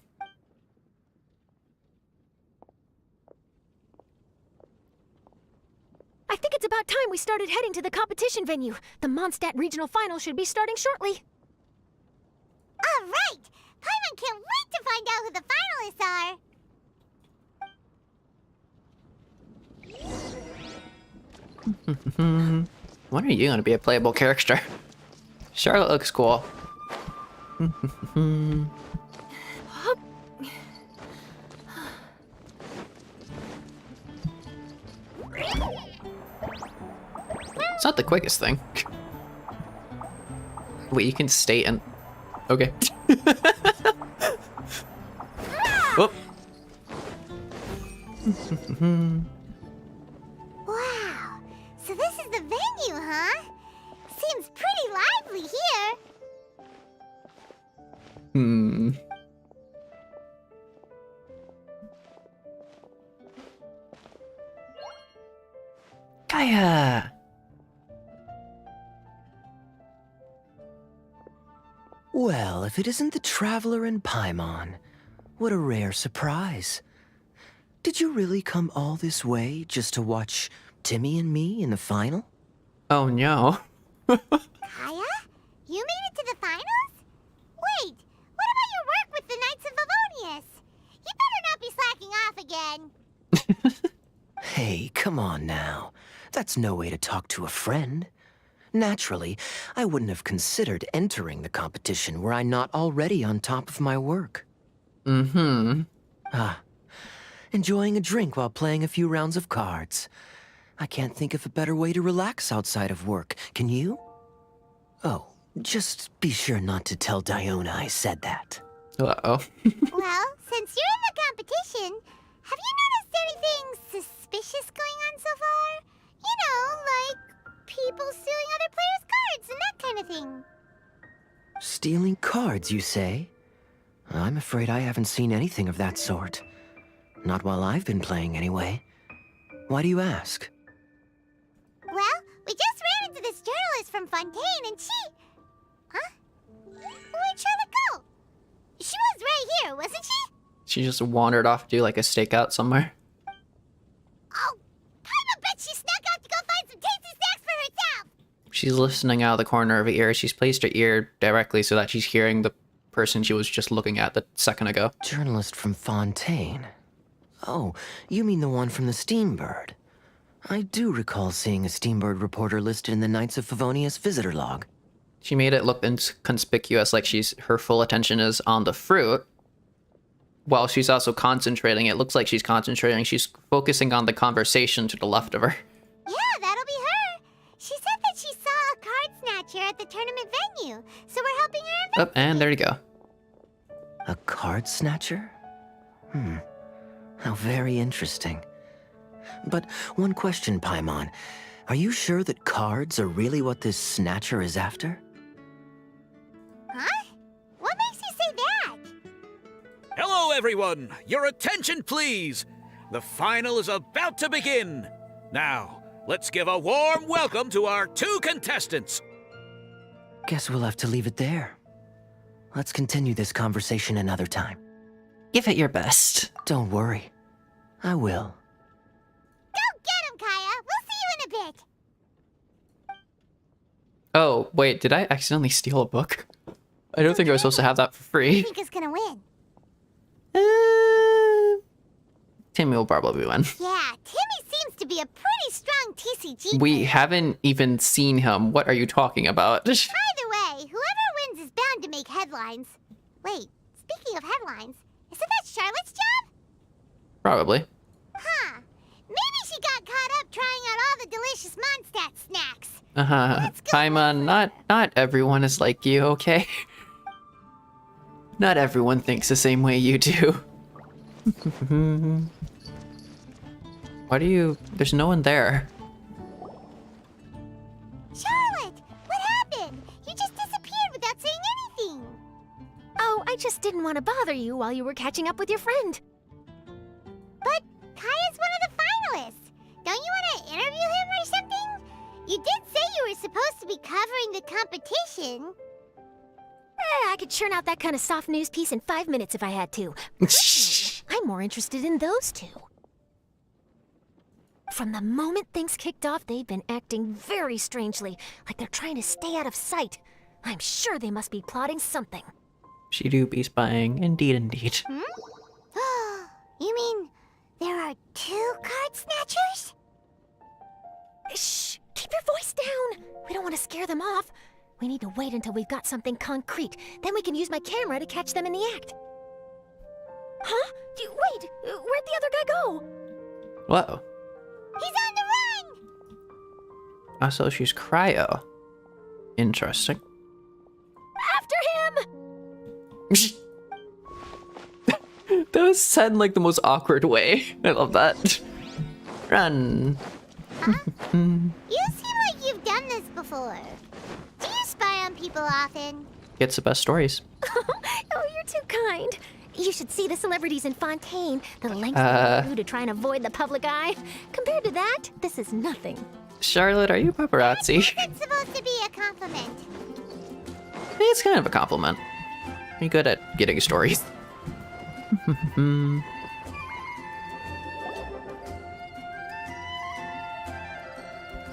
I think it's about about time we started heading to the competition venue. The Mondstadt Regional Final should be starting shortly. All right! Paimon can't wait to find out who the finalists are! When are you gonna be a playable character? Charlotte looks cool. It's not the quickest thing. Wait, you can stay and... Okay. Whoop. Wow! So this is the venue, huh? Seems pretty lively here. Kaya! Well, if it isn't the Traveler and Paimon, what a rare surprise. Did you really come all this way just to watch Timmy and me in the final? Oh no. Kaya? You made it to the finals? Wait, what about your work with the Knights of Favonius? You better not be slacking off again. Hey, come on now. That's no way to talk to a friend. Naturally, I wouldn't have considered entering the competition were I not already on top of my work. Enjoying a drink while playing a few rounds of cards. I can't think of a better way to relax outside of work, can you? Oh, just be sure not to tell Diona I said that. Uh-oh. Well, since you're in the competition, have you noticed anything suspicious going on so far? You know, like people stealing other players' cards and that kind of thing. Stealing cards, you say? I'm afraid I haven't seen anything of that sort. Not while I've been playing, anyway. Why do you ask? Well, we just ran into this journalist from Fontaine and she... Huh? Where'd Charlotte go? She was right here, wasn't she? She just wandered off to do like a stakeout somewhere. Oh, I bet she snuck out to go find some tasty snacks for herself! She's listening out of the corner of her ear. She's placed her ear directly so that she's hearing the person she was just looking at the second ago. Journalist from Fontaine. Oh, you mean the one from the Steambird. I do recall seeing a Steambird reporter listed in the Knights of Favonius visitor log. She made it look inconspicuous, like her full attention is on the fruit, while she's also concentrating. It looks like she's concentrating. She's focusing on the conversation to the left of her. Yeah, that'll be her. She said that she saw a card snatcher at the tournament venue, so we're helping her Oh, and there you go. A card snatcher? How very interesting. But one question, Paimon. Are you sure that cards are really what this snatcher is after? Huh? What makes you say that? Hello, everyone! Your attention, please! The final is about to begin! Now, let's give a warm welcome to our 2 contestants! Guess we'll have to leave it there. Let's continue this conversation another time. Give it your best. Don't worry. I will. Go get him, Kaya! We'll see you in a bit! Oh, wait, did I accidentally steal a book? I don't think I was supposed to have that for I free. think is gonna win. Timmy will probably win. Yeah, Timmy seems to be a pretty strong TCG We player. haven't even seen him. What are you talking about? Either way, whoever wins is bound to make headlines. Wait, speaking of headlines, isn't that Charlotte's job? Probably. Huh. Maybe she got caught up trying out all the delicious Mondstadt snacks. Paimon, not everyone is like you, okay? Not everyone thinks the same way you do. Why do you... There's no one there. Charlotte, what happened? You just disappeared without saying anything. Oh, I just didn't want to bother you while you were catching up with your friend. But Kaya's one of the finalists. Don't you want to interview him or something? You did say you were supposed to be covering the competition. I could churn out that kind of soft news piece in 5 minutes if I had to. I'm more interested in those 2. From the moment things kicked off, they've been acting very strangely, like they're trying to stay out of sight. I'm sure they must be plotting something. She do be spying. Indeed, indeed. You mean there are 2 card snatchers? Shh! Keep your voice down! We don't want to scare them off. We need to wait until we've got something concrete. Then we can use my camera to catch them in the act. Huh? Wait! Where'd the other guy go? Whoa. He's on the run! Also, she's cryo. Interesting. After him! That was said in like the most awkward way. I love that. Run. You seem like you've done this before. Do you spy on people often? Gets the best stories. Oh, you're too kind. You should see the celebrities in Fontaine. The lengths they go through to try and avoid the public eye. Compared to that, this is nothing. Charlotte, are you paparazzi? It's supposed to be a compliment. It's kind of a compliment. You're good at getting stories.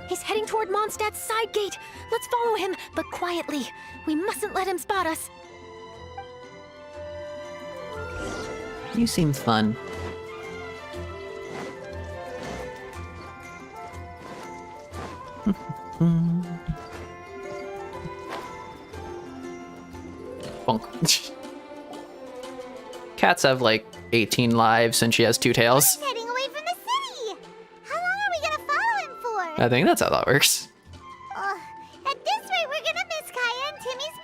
He's heading toward Mondstadt's side gate. Let's follow him, but quietly. We mustn't let him spot us. You seem fun. Bonk. Cats have like 18 lives and she has 2 tails. He's heading away from the city. How long are we gonna follow him for? I think that's how that works. At this rate, we're gonna miss Kaya and Timmy's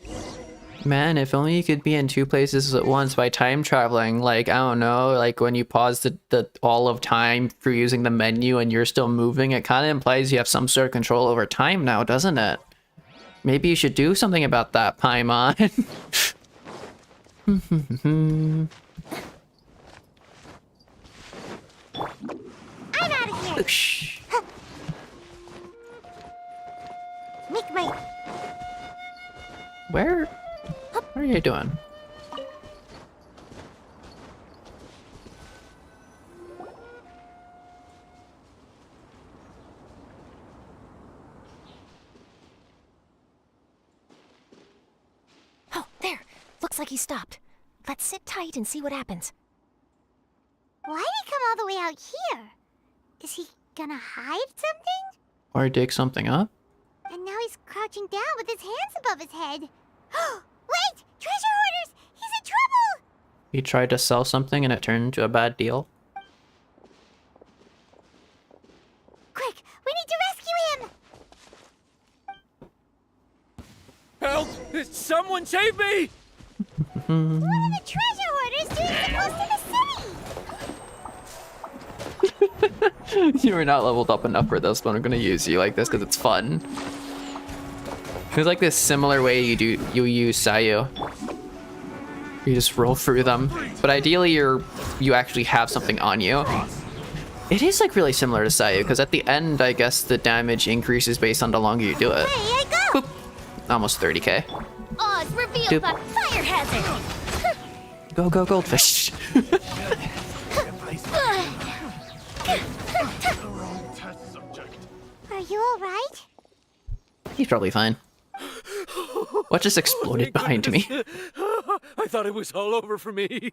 match. Man, if only you could be in 2 places at once by time traveling. Like, I don't know, like when you pause the all of time through using the menu and you're still moving, it kind of implies you have some sort of control over time now, doesn't it? Maybe you should do something about that, Paimon. I'm out of here. Shh. Make my... What are you doing? Oh, there. Looks like he stopped. Let's sit tight and see what happens. Why did he come all the way out here? Is he gonna hide something? Or dig something up? And now he's crouching down with his hands above his head. Wait! Treasure hoarders! He's in trouble! He tried to sell something and it turned into a bad deal. Quick! We need to rescue him! Help! Someone save me! What are the treasure hoarders doing so close to the city? You are not leveled up enough for this, but I'm gonna use you like this because it's fun. It's like this similar way you use Sayu. You just roll through them, but ideally you actually have something on you. It is like really similar to Sayu because at the end, I guess the damage increases based on the longer you do it. Hey, I go! Boop. Almost 30k. Oz revealed Doop. by fire hazard! Go, go, goldfish. Are you alright? He's probably fine. What just exploded behind me? I thought it was all over for me.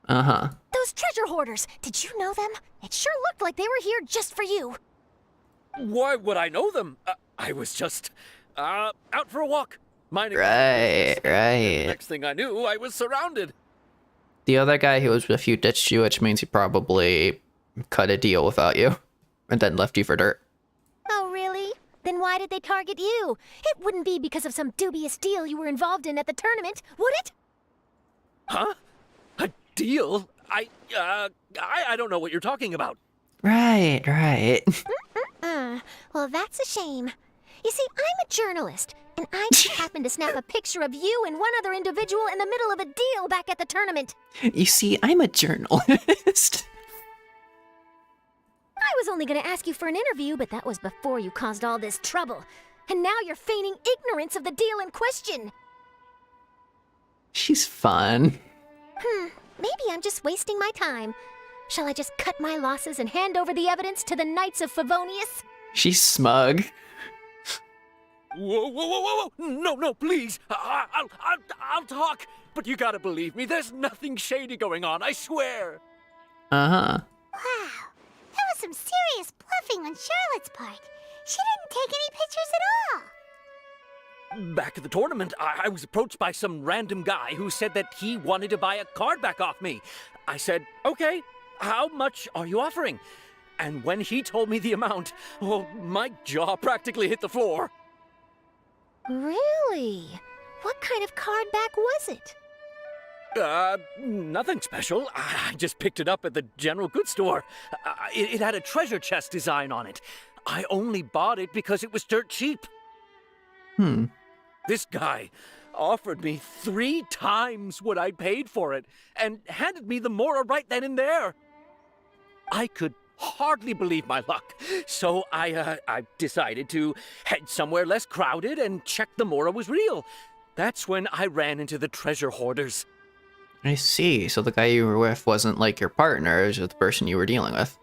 Uh-huh. Those treasure hoarders, did you know them? It sure looked like they were here just for you. Why would I know them? I was just out for a walk. Minding my Right, business. right. Next thing I knew, I was surrounded. The other guy who was with you ditched you, which means he probably cut a deal without you and then left you for dirt. Oh, really? Then why did they target you? It wouldn't be because of some dubious deal you were involved in at the tournament, would it? Huh? A deal? I don't know what you're talking about. Right, right. Well, that's a shame. You see, I'm a journalist, and I just happened to snap a picture of you and one other individual in the middle of a deal back at the tournament. You see, I'm a journalist. I was only going to ask you for an interview, but that was before you caused all this trouble. And now you're feigning ignorance of the deal in question. She's fun. maybe I'm just wasting my time. Shall I just cut my losses and hand over the evidence to the Knights of Favonius? She's smug. Whoa, whoa, whoa, whoa, whoa! No, no, please! I'll talk! But you gotta believe me, there's nothing shady going on, I swear! Uh-huh. Wow, that was some serious bluffing on Charlotte's part. She didn't take any pictures at all. Back at the tournament, I was approached by some random guy who said that he wanted to buy a card back off me. I said, okay, how much are you offering? And when he told me the amount, well, my jaw practically hit the floor. Really? What kind of card back was it? Nothing special. I just picked it up at the general goods store. It had a treasure chest design on it. I only bought it because it was dirt cheap. This guy offered me 3 times what I paid for it and handed me the Mora right then and there. I could hardly believe my luck, so I decided to head somewhere less crowded and check the Mora was real. That's when I ran into the treasure hoarders. I see. So the guy you were with wasn't like your partner, it was just the person you were dealing with.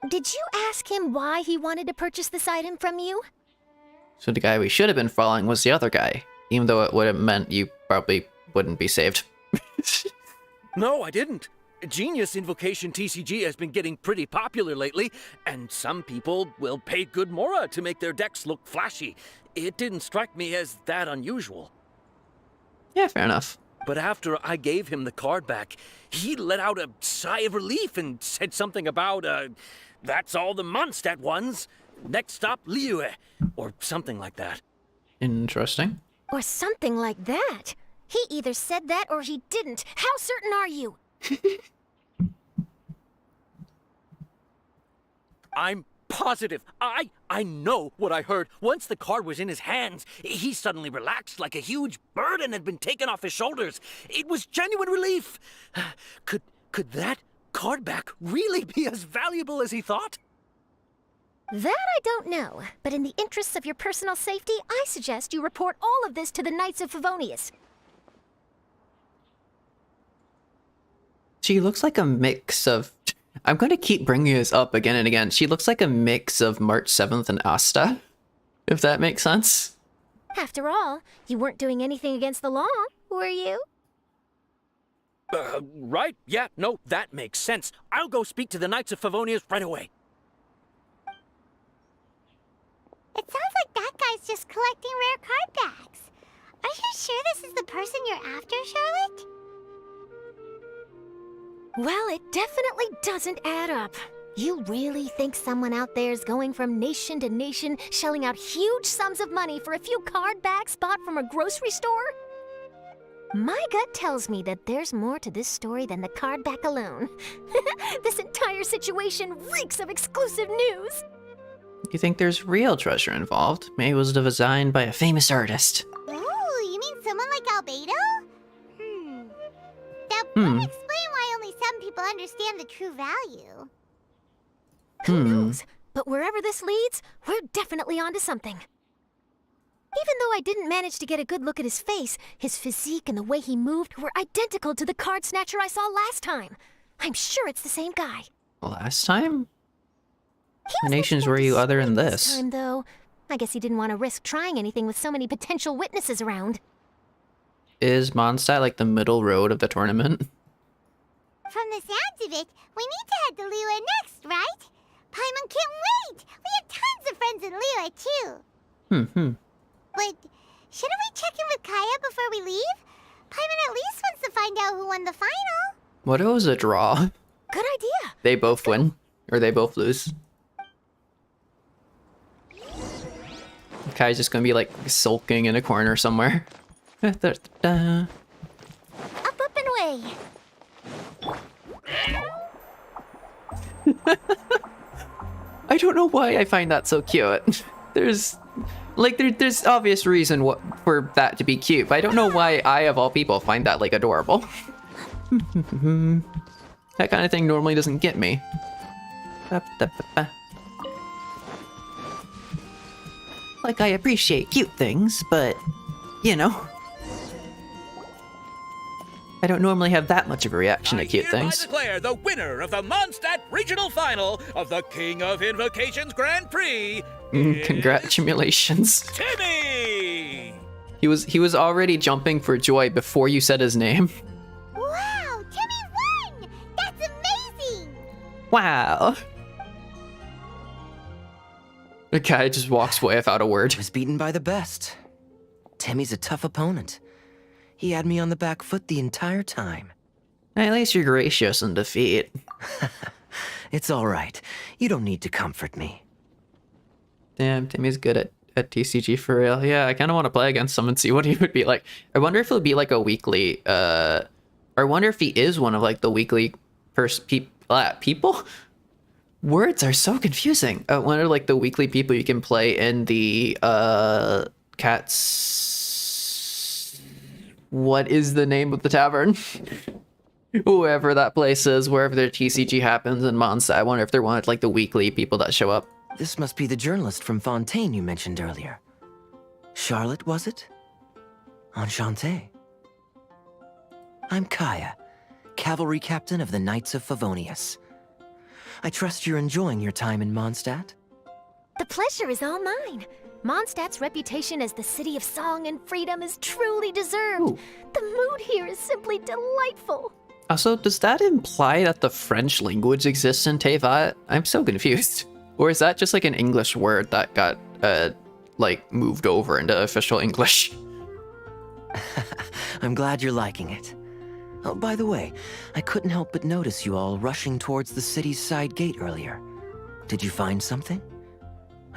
Did you ask him why he wanted to purchase this item from you? So the guy we should have been following was the other guy, even though it would have meant you probably wouldn't be saved. No, I didn't. Genius Invocation TCG has been getting pretty popular lately, and some people will pay good Mora to make their decks look flashy. It didn't strike me as that unusual. Yeah, fair enough. But after I gave him the card back, he let out a sigh of relief and said something about, that's all the Mondstadt ones. Next stop, Liyue, or something like that. Interesting. Or something like that. He either said that or he didn't. How certain are you? I'm positive. I know what I heard. Once the card was in his hands, he suddenly relaxed like a huge burden had been taken off his shoulders. It was genuine relief. Could that card back really be as valuable as he thought? That I don't know, but in the interests of your personal safety, I suggest you report all of this to the Knights of Favonius. She looks like a mix of... I'm going to keep bringing this up again and again. She looks like a mix of March 7th and Asta, if that makes sense. After all, you weren't doing anything against the law, were you? Right. Yeah, no, that makes sense. I'll go speak to the Knights of Favonius right away. It sounds like that guy's just collecting rare card backs. Are you sure this is the person you're after, Charlotte? Well, it definitely doesn't add up. You really think someone out there is going from nation to nation, shelling out huge sums of money for a few card backs bought from a grocery store? My gut tells me that there's more to this story than the card back alone. This entire situation reeks of exclusive news. You think there's real treasure involved? Maybe it was designed by a famous artist. Oh, you mean someone like Albedo? That would explain why only some people understand the true value. Who knows? But wherever this leads, we're definitely onto something. Even though I didn't manage to get a good look at his face, his physique and the way he moved were identical to the card snatcher I saw last time. I'm sure it's the same guy. Last time? What nations were you other than this? Time, though. I guess he didn't want to risk trying anything with so many potential witnesses around. Is Mondstadt like the middle road of the tournament? From the sounds of it, we need to head to Liyue next, right? Paimon can't wait! We have tons of friends in Liyue, too. But shouldn't we check in with Kaya before we leave? Paimon at least wants to find out who won the final. What if it was a draw? Good idea. They both win, or they both lose. Kai's just gonna be like sulking in a corner somewhere. Up, and away. I don't know why I find that so cute. There's obvious reason for that to be cute, but I don't know why I, of all people, find that like adorable. That kind of thing normally doesn't get me. Like, I appreciate cute things, but, you know. I don't normally have that much of a reaction to cute I things. declare the winner of the Mondstadt Regional Final of the King of Invocations Grand Prix. Congratulations. Timmy! He was already jumping for joy before you said his name. Wow, Timmy won! That's amazing! Wow. The guy just walks away without a word. I was beaten by the best. Timmy's a tough opponent. He had me on the back foot the entire time. At least you're gracious in defeat. It's all right. You don't need to comfort me. Damn, Timmy's good at TCG for real. Yeah, I kind of want to play against him and see what he would be like. I wonder if it would be like a weekly, or I wonder if he is one of like the weekly people? Words are so confusing. I wonder like the weekly people you can play in the, Cats... What is the name of the tavern? Whoever that place is, wherever their TCG happens in Mondstadt. I wonder if they're one of like the weekly people that show up. This must be the journalist from Fontaine you mentioned earlier. Charlotte, was it? Enchanté. I'm Kaya, cavalry captain of the Knights of Favonius. I trust you're enjoying your time in Mondstadt? The pleasure is all mine. Mondstadt's reputation as the city of song and freedom is truly deserved. Ooh. The mood here is simply delightful. Also, does that imply that the French language exists in Tevat? I'm so confused. Or is that just like an English word that got, like, moved over into official English? I'm glad you're liking it. Oh, by the way, I couldn't help but notice you all rushing towards the city's side gate earlier. Did you find something?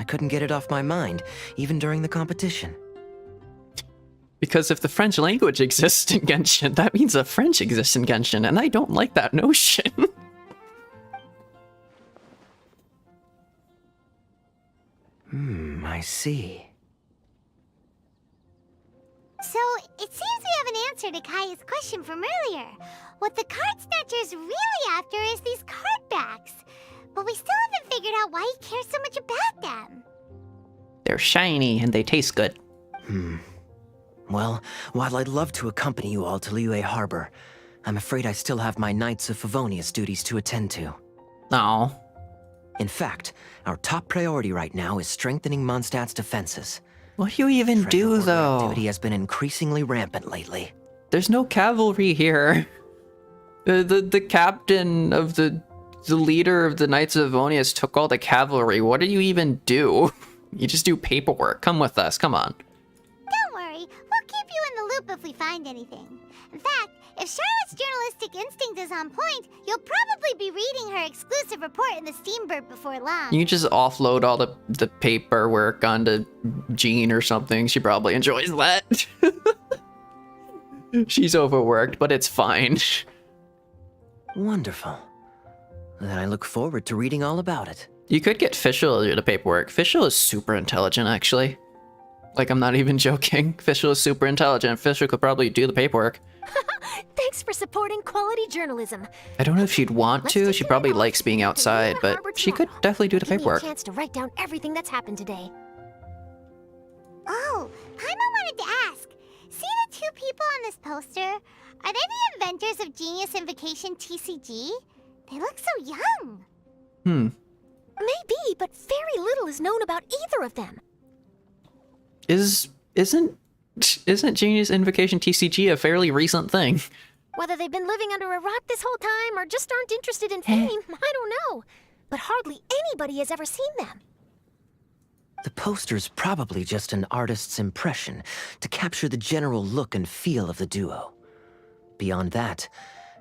I couldn't get it off my mind, even during the competition. Because if the French language exists in Genshin, that means the French exists in Genshin, and I don't like that notion. I see. So, it seems we have an answer to Kaya's question from earlier. What the card snatcher's really after is these card backs. But we still haven't figured out why he cares so much about them. They're shiny and they taste good. Well, while I'd love to accompany you all to Liyue Harbor, I'm afraid I still have my Knights of Favonius duties to attend to. Oh. In fact, our top priority right now is strengthening Mondstadt's defenses. What do you even do, though? Activity has been increasingly rampant lately. There's no cavalry here. The captain of the leader of the Knights of Favonius took all the cavalry. What do you even do? You just do paperwork. Come with us. Come on. Don't worry, we'll keep you in the loop if we find anything. In fact, if Charlotte's journalistic instinct is on point, you'll probably be reading her exclusive report in the Steambird before long. You can just offload all the paperwork onto Jean or something. She probably enjoys that. She's overworked, but it's fine. Wonderful. Then I look forward to reading all about it. You could get Fischl to do the paperwork. Fischl is super intelligent, actually. Like, I'm not even joking. Fischl is super intelligent. Fischl could probably do the paperwork. Thanks for supporting quality journalism. I don't know if she'd want to. She probably likes being outside, but she could definitely do the paperwork. Give me a chance to write down everything that's happened today. Oh, Paimon wanted to ask. See the two people on this poster? Are they the inventors of Genius Invocation TCG? They look so young. Maybe, but very little is known about either of them. Isn't Genius Invocation TCG a fairly recent thing? Whether they've been living under a rock this whole time or just aren't interested in fame, I don't know. But hardly anybody has ever seen them. The poster's probably just an artist's impression to capture the general look and feel of the duo. Beyond that,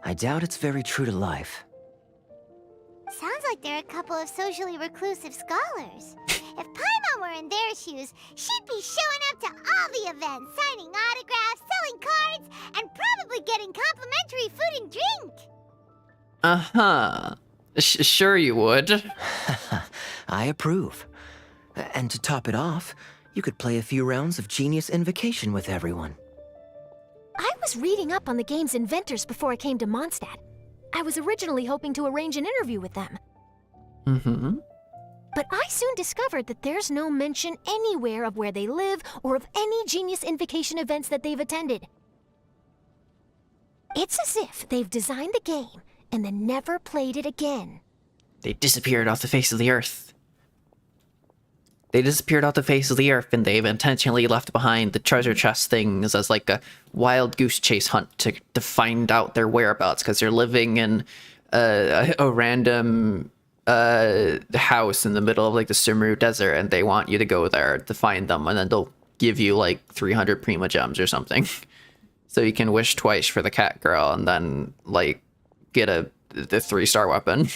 I doubt it's very true to life. Sounds like they're a couple of socially reclusive scholars. If Paimon were in their shoes, she'd be showing up to all the events, signing autographs, selling cards, and probably getting complimentary food and drink. Uh-huh. Sure you would. I approve. And to top it off, you could play a few rounds of Genius Invocation with everyone. I was reading up on the game's inventors before I came to Mondstadt. I was originally hoping to arrange an interview with them. But I soon discovered that there's no mention anywhere of where they live or of any Genius Invocation events that they've attended. It's as if they've designed the game and then never played it again. They disappeared off the face of the earth. They disappeared off the face of the earth, and they've intentionally left behind the treasure chest things as like a wild goose chase hunt to find out their whereabouts, because they're living in a random house in the middle of like the Sumeru desert, and they want you to go there to find them, and then they'll give you like 300 Prima Gems or something. So you can wish twice for the Catgirl and then like get the 3-star weapon.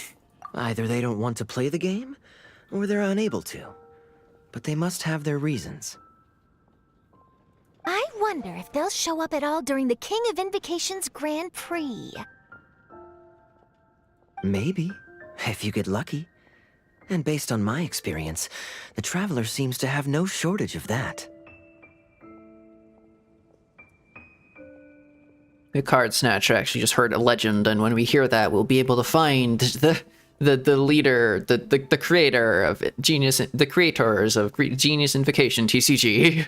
Either they don't want to play the game, or they're unable to. But they must have their reasons. I wonder if they'll show up at all during the King of Invocation's Grand Prix. Maybe, if you get lucky. And based on my experience, the Traveler seems to have no shortage of that. The card snatcher actually just heard a legend, and when we hear that, we'll be able to find the leader, the creator of Genius, the creators of Genius Invocation TCG.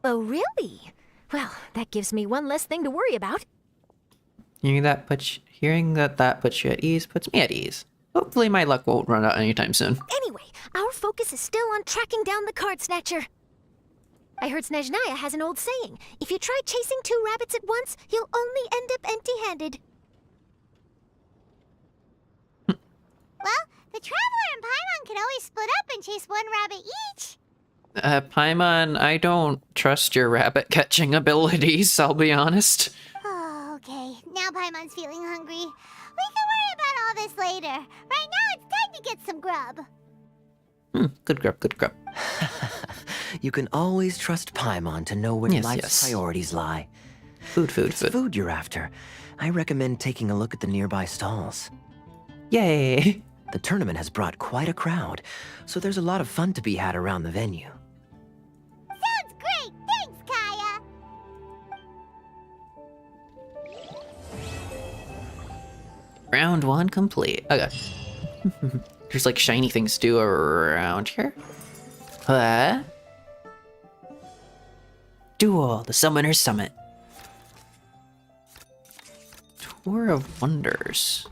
Oh, really? Well, that gives me one less thing to worry about. Hearing that puts you at ease puts me at ease. Hopefully my luck won't run out anytime soon. Anyway, our focus is still on tracking down the card snatcher. I heard Snezhnaya has an old saying. If you try chasing 2 rabbits at once, you'll only end up empty-handed. Well, the Traveler and Paimon can always split up and chase 1 rabbit each. Paimon, I don't trust your rabbit catching abilities, I'll be honest. Oh, okay. Now Paimon's feeling hungry. We can worry about all this later. Right now, it's time to get some grub. Good grub, good grub. You can always trust Paimon to know where life's priorities lie. Food. It's food you're after. I recommend taking a look at the nearby stalls. Yay! The tournament has brought quite a crowd, so there's a lot of fun to be had around the venue. Sounds great! Thanks, Kaya! Round 1 complete. Okay. There's like shiny things to do around here. Duel, the Summoner's Summit. Tour of Wonders.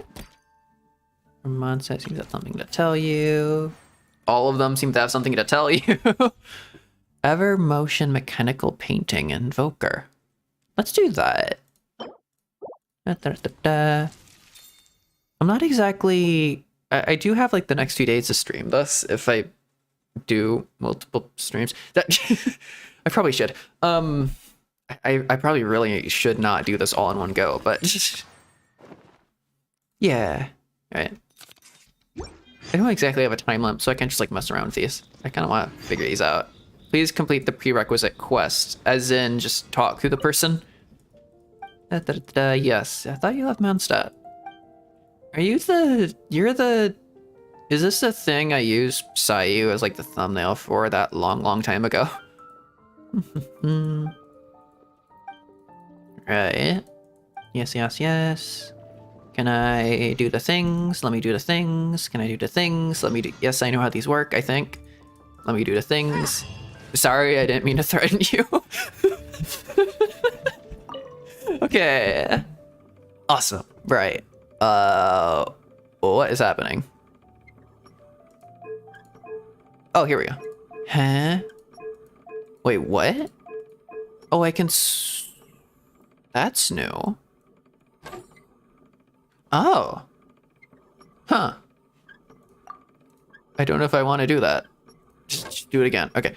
Ramon says he's got something to tell you. All of them seem to have something to tell you. Ever Motion Mechanical Painting Invoker. Let's do that. I'm not exactly... I do have like the next few days to stream this if I do multiple streams. That I probably should. I probably really should not do this all in one go, but yeah. Right. I don't exactly have a time limit, so I can't just like mess around with these. I kind of want to figure these out. Please complete the prerequisite quest, as in just talk to the person. Yes, I thought you left Mondstadt. Are you is this the thing I used Sayu as like the thumbnail for that long time ago? Right. Yes. Can I do the things? Let me do the things. Can I do the things? Let me do... Yes, I know how these work, I think. Let me do the things. Sorry, I didn't mean to threaten you. Okay. Awesome. Right. What is happening? Oh, here we go. Huh? Wait, what? Oh, I can That's new. Oh. Huh. I don't know if I want to do that. Just do it again. Okay.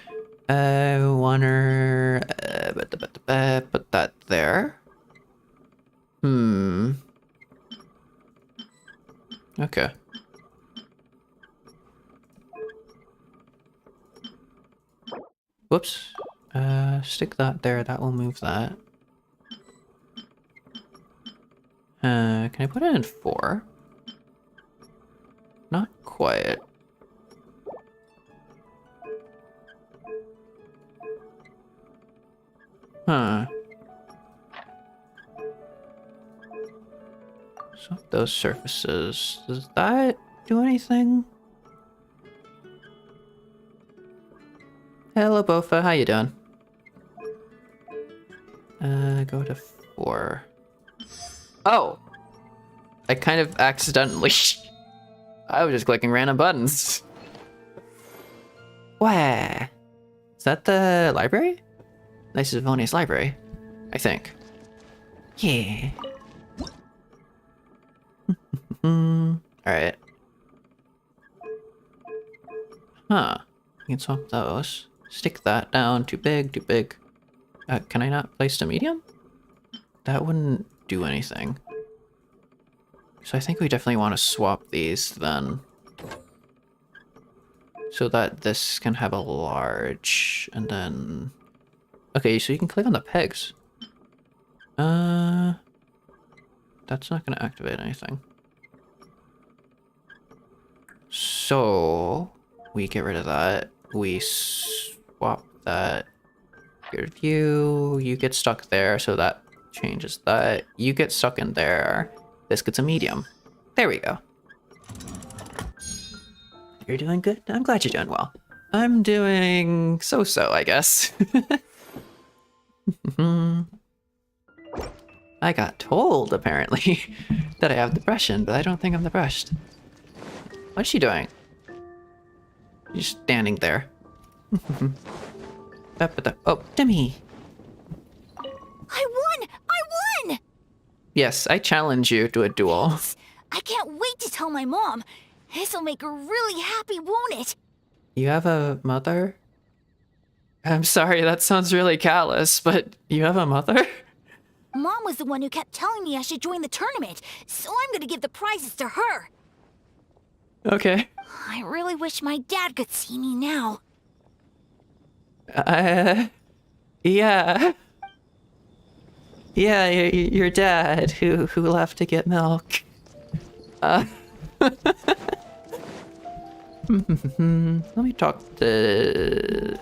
Wanna put that there. Okay. Whoops. Stick that there. That will move that. Can I put it in 4? Not quite. Huh. So those surfaces, does that do anything? Hello, Bofa. How you doing? Go to 4. Oh! I kind of accidentally... I was just clicking random buttons. Wah! Is that the library? Nice Savonius library, I think. Yeah. Alright. Huh. You can swap those. Stick that down. Too big, too big. Can I not place a medium? That wouldn't do anything. So I think we definitely want to swap these then. So that this can have a large, and then... Okay, so you can click on the pegs. That's not going to activate anything. So... we get rid of that. We swap that. Your view, you get stuck there, so that changes that. You get stuck in there. This gets a medium. There we go. You're doing good? I'm glad you're doing well. I'm doing so-so, I guess. I got told, apparently, that I have depression, but I don't think I'm depressed. What's she doing? She's standing there. Oh, Demi! I won! I won! Yes, I challenge you to a duel. I can't wait to tell my mom. This'll make her really happy, won't it? You have a mother? I'm sorry, that sounds really callous, but you have a mother? Mom was the one who kept telling me I should join the tournament, so I'm gonna give the prizes to her. Okay. I really wish my dad could see me now. Yeah. Yeah, your dad, who left to get milk. Let me talk to...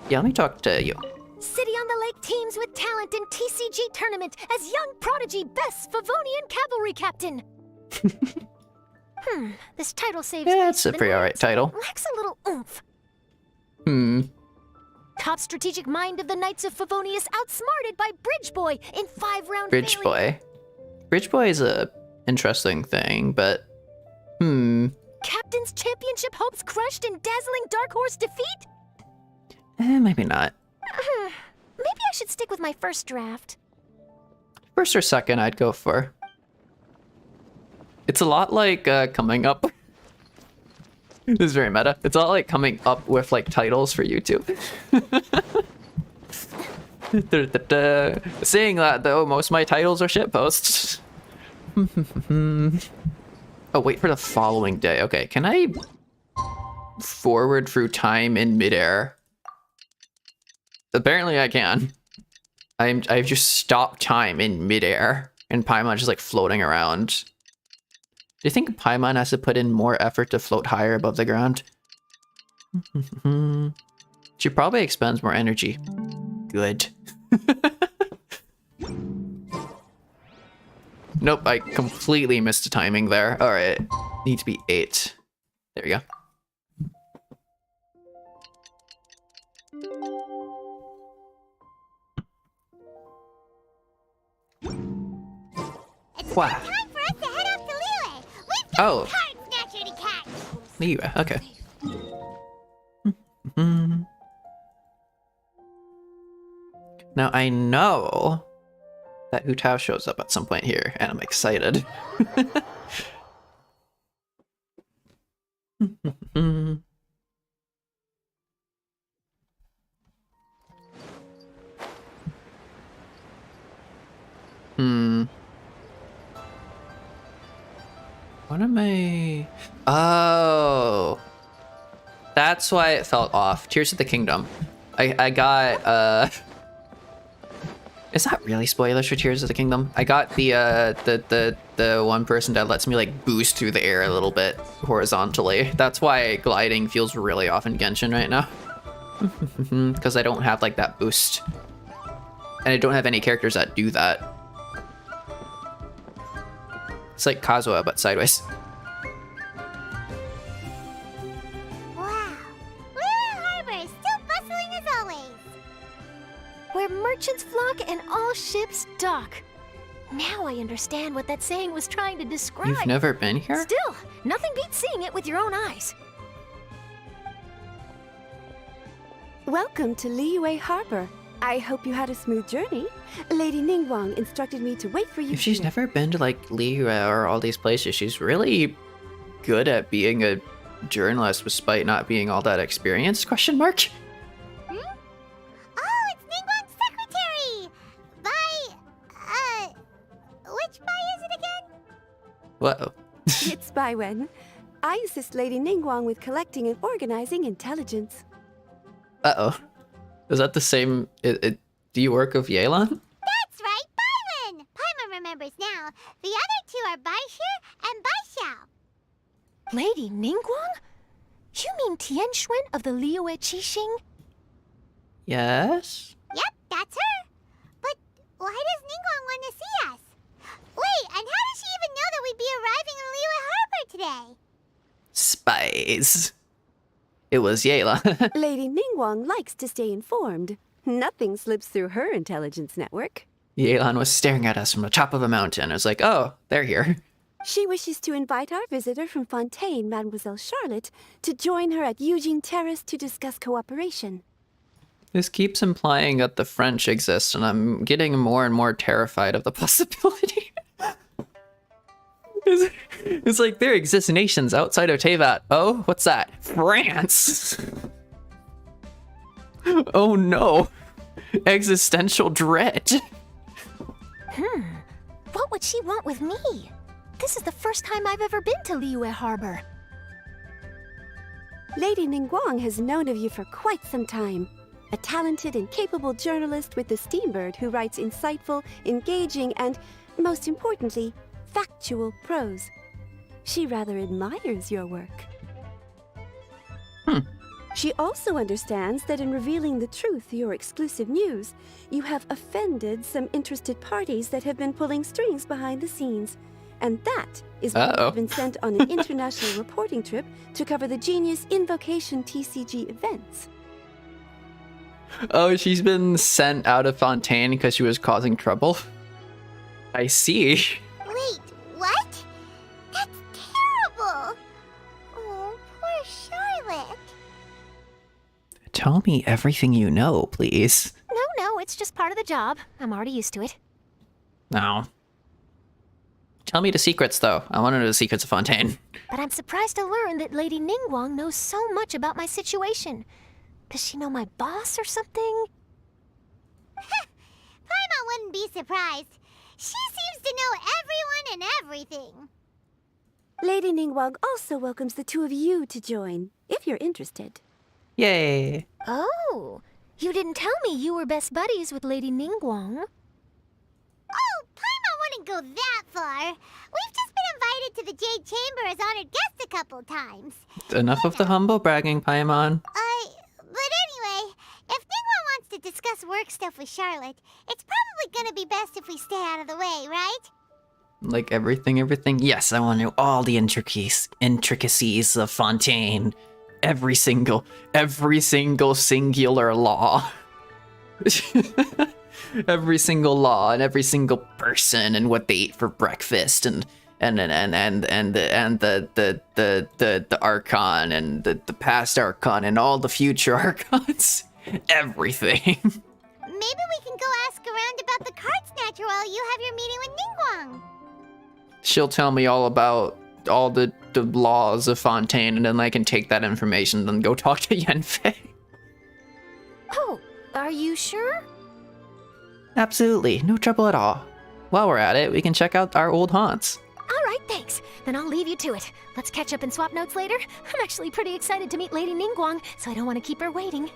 Yeah, let me talk to you. City on the Lake teams with talent in TCG tournament as young prodigy best Favonian cavalry captain. This title saves... Yeah, it's a pretty alright title. Lacks a little oomph. Hmm. Top strategic mind of the Knights of Favonius outsmarted by Bridge Boy in 5-round Bridge Boy. Bridge Boy is a interesting thing, but... Captain's championship hopes crushed in dazzling Dark Horse defeat? Maybe not. Maybe I should stick with my first draft. First or second, I'd go for. It's a lot like coming up. This is very meta. It's a lot like coming up with like titles for YouTube. Seeing that though, most of my titles are shitposts. Oh, wait for the following day. Okay, can I forward through time in midair? Apparently I can. I've just stopped time in midair, and Paimon just like floating around. Do you think Paimon has to put in more effort to float higher above the ground? She probably expends more energy. Good. Nope, I completely missed the timing there. Alright, need to be 8. There we go. Wow. Time for us to head up to Liyue. We've got Oh. a card snatcher to catch. Liyue, okay. Now I know that Hu Tao shows up at some point here, and I'm excited. What am I... Oh. That's why it felt off. Tears of the Kingdom. I got, Is that really spoilers for Tears of the Kingdom? I got the one person that lets me like boost through the air a little bit horizontally. That's why gliding feels really off in Genshin right now. Because I don't have like that boost. And I don't have any characters that do that. It's like Kazuha, but sideways. Wow. Liyue Harbor is still bustling as always. Where merchants flock and all ships shock. Now I understand what that saying was trying to describe. You've never been here? Still, nothing beats seeing it with your own eyes. Welcome to Liyue Harbor. I hope you had a smooth journey. Lady Ningguang instructed me to wait for you. If she's never been to like Liyue or all these places, she's really good at being a journalist despite not being all that experienced? Question mark? Oh, it's Ningguang's secretary! Which Bai is it again? Whoa. It's Baiwen. I assist Lady Ningguang with collecting and organizing intelligence. Uh-oh. Is that the same... do you work with Yelan? That's right, Baiwen! Paimon remembers now. The other two are Baishir and Baishao. Lady Ningguang? You mean Tianxuan of the Liyue Qixing? Yes? Yep, that's her. But why does Ningguang want to see us? Wait, and how does she even know that we'd be arriving in Liyue Harbor today? Spies. It was Yelan. Lady Ningguang likes to stay informed. Nothing slips through her intelligence network. Yelan was staring at us from the top of a mountain. I was like, oh, they're here. She wishes to invite our visitor from Fontaine, Mademoiselle Charlotte, to join her at Eugene Terrace to discuss cooperation. This keeps implying that the French exist, and I'm getting more and more terrified of the possibility. It's like there exist nations outside of Tevat. Oh, what's that? France! Oh no! Existential dread! What would she want with me? This is the first time I've ever been to Liyue Harbor. Lady Ningguang has known of you for quite some time. A talented and capable journalist with the Steambird who writes insightful, engaging, and, most importantly, factual prose. She rather admires your work. She also understands that in revealing the truth through your exclusive news, you have offended some interested parties that have been pulling strings behind the scenes. And that is why you've been sent on an international reporting trip to cover the Genius Invocation TCG events. Oh, she's been sent out of Fontaine because she was causing trouble? I see. Wait, what? That's terrible! Oh, poor Charlotte. Tell me everything you know, please. No, it's just part of the job. I'm already used to it. No. Tell me the secrets, though. I want to know the secrets of Fontaine. But I'm surprised to learn that Lady Ningguang knows so much about my situation. Does she know my boss or something? Paimon wouldn't be surprised. She seems to know everyone and everything. Lady Ningguang also welcomes the two of you to join, if you're interested. Yay. Oh, you didn't tell me you were best buddies with Lady Ningguang. Oh, Paimon wouldn't go that far. We've just been invited to the Jade Chamber as honored guests a couple times. Enough of the humble bragging, Paimon. But anyway, if Ningguang wants to discuss work stuff with Charlotte, it's probably gonna be best if we stay out of the way, right? Like everything? Yes, I want to know all the intricacies of Fontaine. Every single singular law. Every single law and every single person and what they ate for breakfast and the Archon and the past Archon and all the future Archons. Everything. Maybe we can go ask around about the card snatcher while you have your meeting with Ningguang. She'll tell me all about all the laws of Fontaine, and then I can take that information and then go talk to Yanfei. Oh, are you sure? Absolutely, no trouble at all. While we're at it, we can check out our old haunts. All right, thanks. Then I'll leave you to it. Let's catch up and swap notes later. I'm actually pretty excited to meet Lady Ningguang, so I don't want to keep her waiting.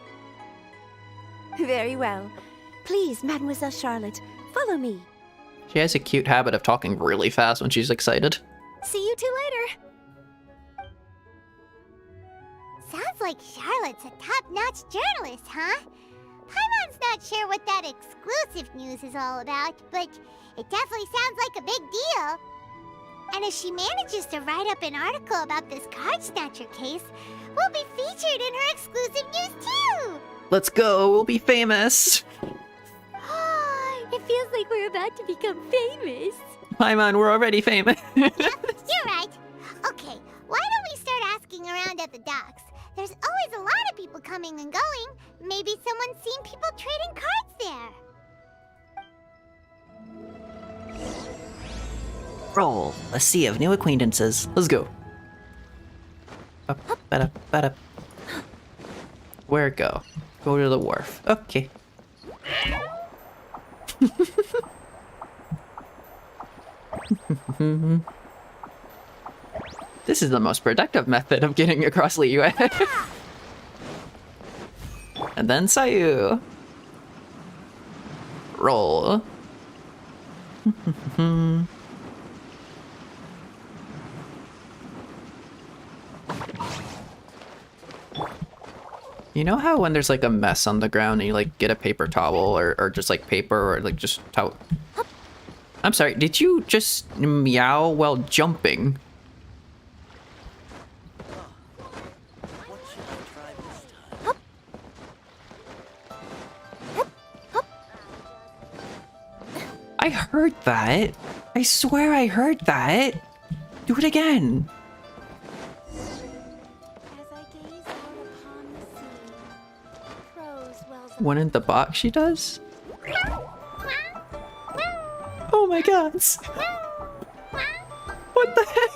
Very well. Please, Mademoiselle Charlotte, follow me. She has a cute habit of talking really fast when she's excited. See you two later. Sounds like Charlotte's a top-notch journalist, huh? Paimon's not sure what that exclusive news is all about, but it definitely sounds like a big deal. And if she manages to write up an article about this card snatcher case, we'll be featured in her exclusive news too! Let's go, we'll be famous! If feels like we're about to become famous. Paimon, we're already famous. You're right. Okay, why don't we start asking around at the docks? There's always a lot of people coming and going. Maybe someone's seen people trading cards there. Roll a sea of new acquaintances. Let's go. Up, ba-da, ba-da. Where go? Go to the wharf. Okay. This is the most productive method of getting across Liyue. And then Sayu. Roll. You know how when there's like a mess on the ground and you like get a paper towel or just like paper or like just towel? I'm sorry, did you just meow while jumping? I heard that. I swear I heard that. Do it again. One in the box she does? Oh my god. What the heck?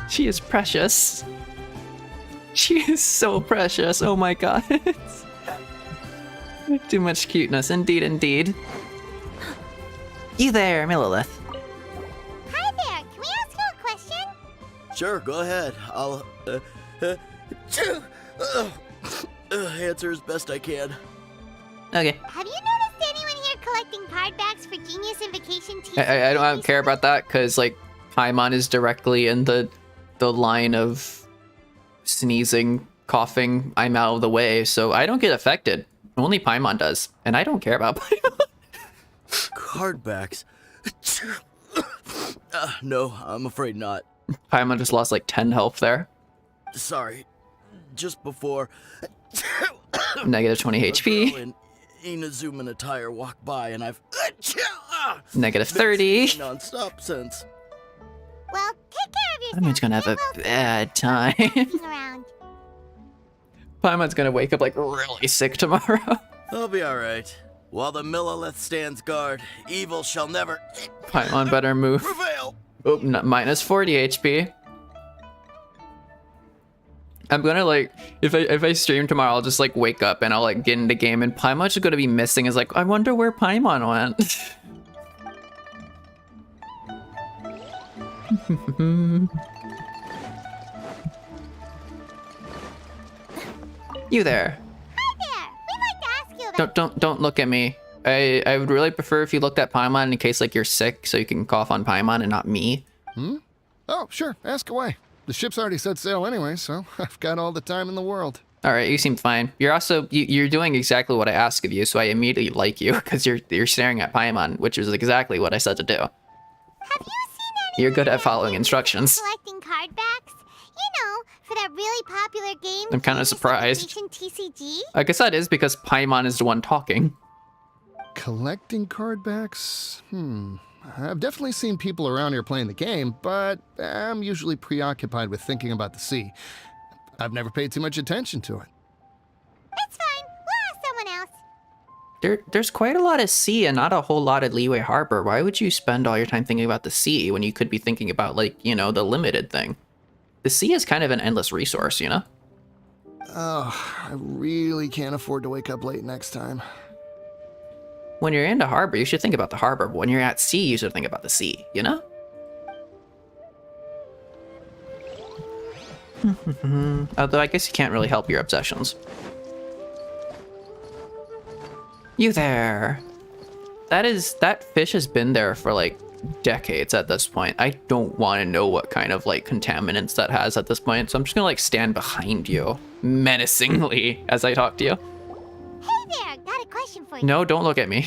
She is precious. She is so precious. Oh my god. Too much cuteness. Indeed, indeed. You there, Millilith. Hi there, can we ask you a question? Sure, go ahead. I'll answer as best I can. Okay. Have you noticed anyone here collecting card backs for Genius Invocation TCG? I don't care about that because like Paimon is directly in the line of sneezing, coughing. I'm out of the way, so I don't get affected. Only Paimon does, and I don't care about Paimon. Card backs? No, I'm afraid not. Paimon just lost like 10 health there. Sorry. Just before Negative 20 HP. in Inazuman attire walked by and I've Negative 30. non-stop since. Well, take care of yourself. Paimon's gonna have a bad time. Around. Paimon's gonna wake up like really sick tomorrow. I'll be alright. While the Millilith stands guard, evil shall never Paimon better move. prevail. Oh, minus 40 HP. I'm gonna like, if I stream tomorrow, I'll just like wake up and I'll like get into game and Paimon's just gonna be missing. Is like, I wonder where Paimon went. You there. Hi there. We'd like to ask you about... Don't look at me. I would really prefer if you looked at Paimon in case like you're sick, so you can cough on Paimon and not me. Oh, sure. Ask away. The ship's already set sail anyway, so I've got all the time in the world. All right, you seem fine. You're also you're doing exactly what I asked of you, so I immediately like you because you're staring at Paimon, which is exactly what I said to do. Have you seen any... You're good at following instructions. collecting card backs? You know, for that really popular game... I'm kind of surprised. TCG? I guess that is because Paimon is the one talking. Collecting card backs? I've definitely seen people around here playing the game, but I'm usually preoccupied with thinking about the sea. I've never paid too much attention to it. That's fine. We'll ask someone else. There's quite a lot of sea and not a whole lot at Liyue Harbor. Why would you spend all your time thinking about the sea when you could be thinking about, like, you know, the limited thing? The sea is kind of an endless resource, you know? Oh, I really can't afford to wake up late next time. When you're in the harbor, you should think about the harbor, but when you're at sea, you should think about the sea, you know? Although I guess you can't really help your obsessions. You there. That fish has been there for like decades at this point. I don't want to know what kind of like contaminants that has at this point, so I'm just gonna like stand behind you menacingly as I talk to you. Hey there, got a question for you. No, don't look at me.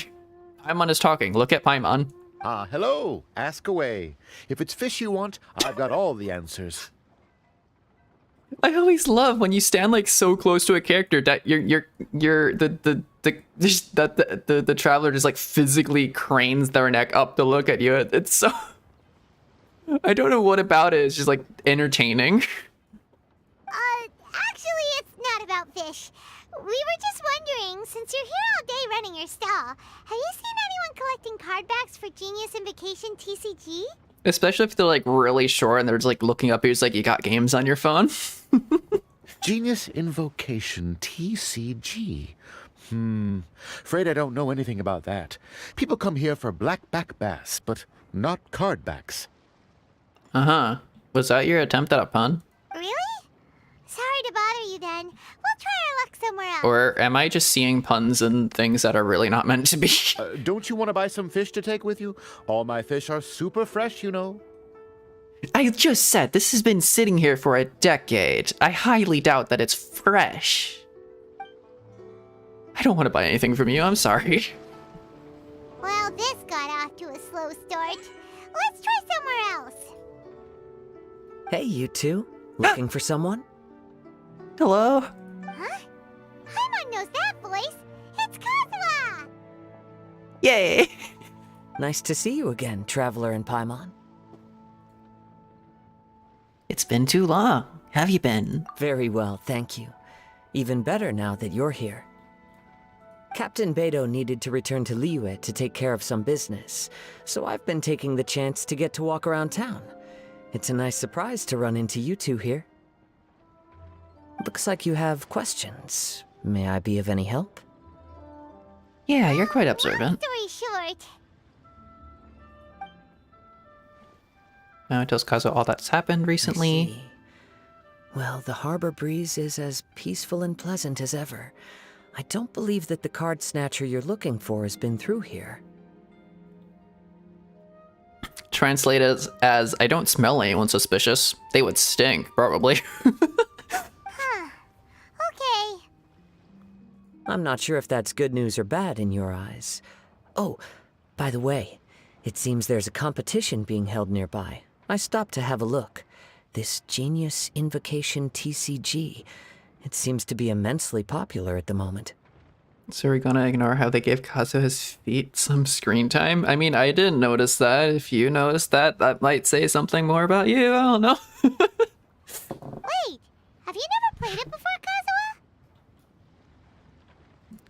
Paimon is talking. Look at Paimon. Ah, hello. Ask away. If it's fish you want, I've got all the answers. I always love when you stand like so close to a character that the traveler just like physically cranes their neck up to look at you. It's so I don't know what about it. It's just like entertaining. Actually, it's not about fish. We were just wondering, since you're here all day running your stall, have you seen anyone collecting card backs for Genius Invocation TCG? Especially if they're like really short and they're just like looking up. It's like you got games on your phone. Genius Invocation TCG. Afraid I don't know anything about that. People come here for blackback bass, but not card backs. Uh-huh. Was that your attempt at a pun? Really? Sorry to bother you then. We'll try our luck somewhere else. Or am I just seeing puns and things that are really not meant to be? Don't you want to buy some fish to take with you? All my fish are super fresh, you know. I just said this has been sitting here for a decade. I highly doubt that it's fresh. I don't want to buy anything from you, I'm sorry. Well, this got off to a slow start. Let's try somewhere else. Hey, you two. Looking for someone? Hello? Huh? Paimon knows that voice. It's Kazuha! Yay! Nice to see you again, Traveler and Paimon. It's been too long. Have you been? Very well, thank you. Even better now that you're here. Captain Beidou needed to return to Liyue to take care of some business, so I've been taking the chance to get to walk around town. It's a nice surprise to run into you two here. Looks like you have questions. May I be of any help? Yeah, you're quite observant. Story short. Now it tells Kazuo all that's happened recently. I see. Well, the harbor breeze is as peaceful and pleasant as ever. I don't believe that the card snatcher you're looking for has been through here. Translated as I don't smell anyone suspicious. They would stink, probably. Huh. Okay. I'm not sure if that's good news or bad in your eyes. Oh, by the way, it seems there's a competition being held nearby. I stopped to have a look. This Genius Invocation TCG. It seems to be immensely popular at the moment. So we're gonna ignore how they gave Kazuo his feet some screen time? I mean, I didn't notice that. If you noticed that, that might say something more about you. I don't know. Wait, have you never played it before,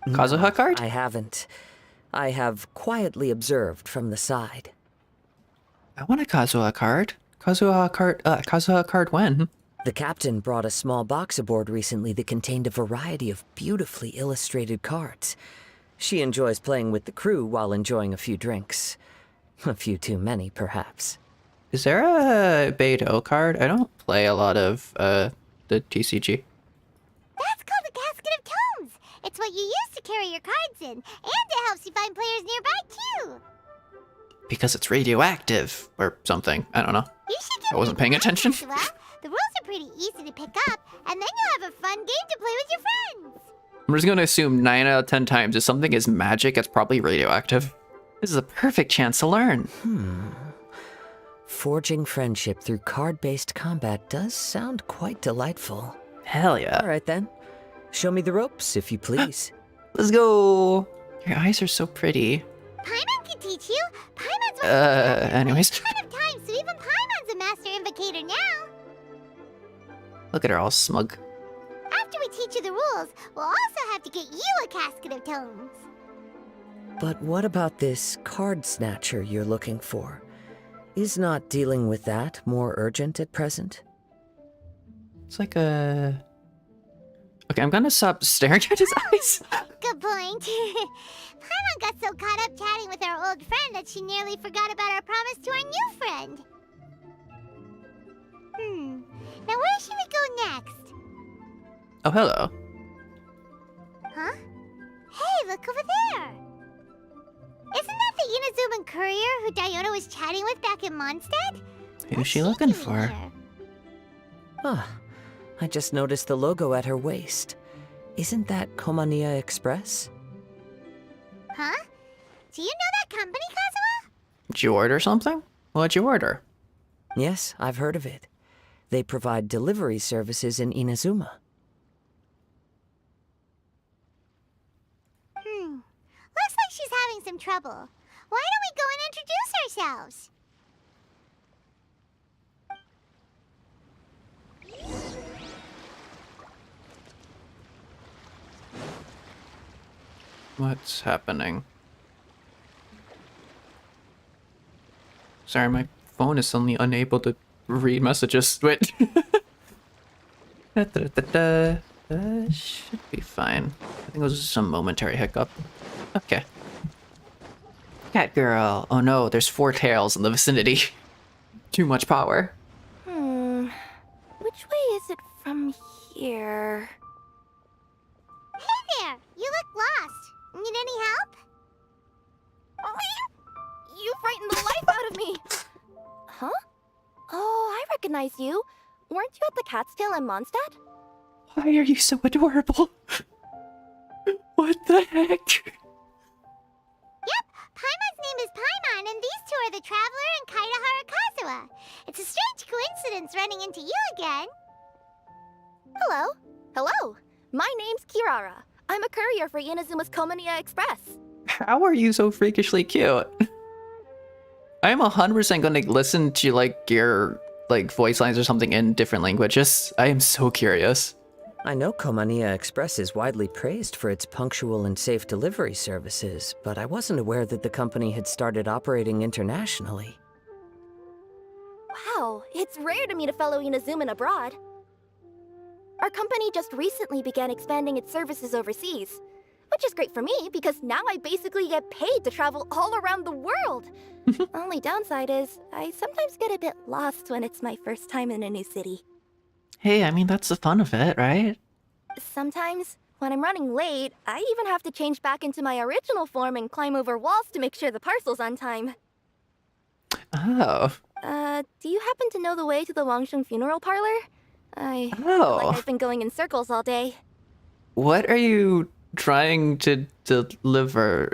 Kazuha? Kazuha card? I haven't. I have quietly observed from the side. I want a Kazuha card. Kazuha card when? The captain brought a small box aboard recently that contained a variety of beautifully illustrated cards. She enjoys playing with the crew while enjoying a few drinks. A few too many, perhaps. Is there a Beidou card? I don't play a lot of the TCG. That's called the Casket of Tomes. It's what you use to carry your cards in, and it helps you find players nearby, too. Because it's radioactive or something. I don't know. You should I wasn't paying attention. Kazuha. The rules are pretty easy to pick up, and then you'll have a fun game to play with your friends. I'm just going to assume 9 out of 10 times if something is magic, it's probably radioactive. This is a perfect chance to learn. Forging friendship through card-based combat does sound quite delightful. Hell yeah. All right then. Show me the ropes, if you please. Let's go. Your eyes are so pretty. Paimon can teach you. Paimon's Anyways. a ton of time, so even Paimon's a master invocator now. Look at her all smug. After we teach you the rules, we'll also have to get you a Casket of Tomes. But what about this card snatcher you're looking for? Is not dealing with that more urgent at present? It's like a... Okay, I'm gonna stop staring at his eyes. Good point. Paimon got so caught up chatting with our old friend that she nearly forgot about our promise to our new friend. Now where should we go next? Oh, hello. Huh? Hey, look over there! Isn't that the Inazuman courier who Diona was chatting with back in Mondstadt? Who's she looking for? Ah, I just noticed the logo at her waist. Isn't that Komania Express? Huh? Do you know that company, Kazuha? Did you order something? What'd you order? Yes, I've heard of it. They provide delivery services in Inazuma. Looks like she's having some trouble. Why don't we go and introduce ourselves? What's happening? Sorry, my phone is suddenly unable to read messages. Wait. Should be fine. I think it was just some momentary hiccup. Okay. Catgirl. Oh no, there's 4 tails in the vicinity. Too much power. Which way is it from here? Hey there! You look lost. Need any help? You frightened the life out of me! Huh? Oh, I recognize you. Weren't you at the Cat's Tail in Mondstadt? Why are you so adorable? What the heck? Yep, Paimon's name is Paimon, and these two are the Traveler and Kaida Harakazawa. It's a strange coincidence running into you again. Hello. Hello. My name's Kirara. I'm a courier for Inazuma's Komaniya Express. How are you so freakishly cute? I'm 100% gonna listen to like your voice lines or something in different languages. I am so curious. I know Komaniya Express is widely praised for its punctual and safe delivery services, but I wasn't aware that the company had started operating internationally. Wow, it's rare to meet a fellow Inazuman abroad. Our company just recently began expanding its services overseas, which is great for me because now I basically get paid to travel all around the world. Only downside is I sometimes get a bit lost when it's my first time in a new city. Hey, I mean, that's the fun of it, right? Sometimes, when I'm running late, I even have to change back into my original form and climb over walls to make sure the parcel's on time. Oh. Do you happen to know the way to the Wangsheng funeral parlor? I feel like I've been going in circles all day. What are you trying to deliver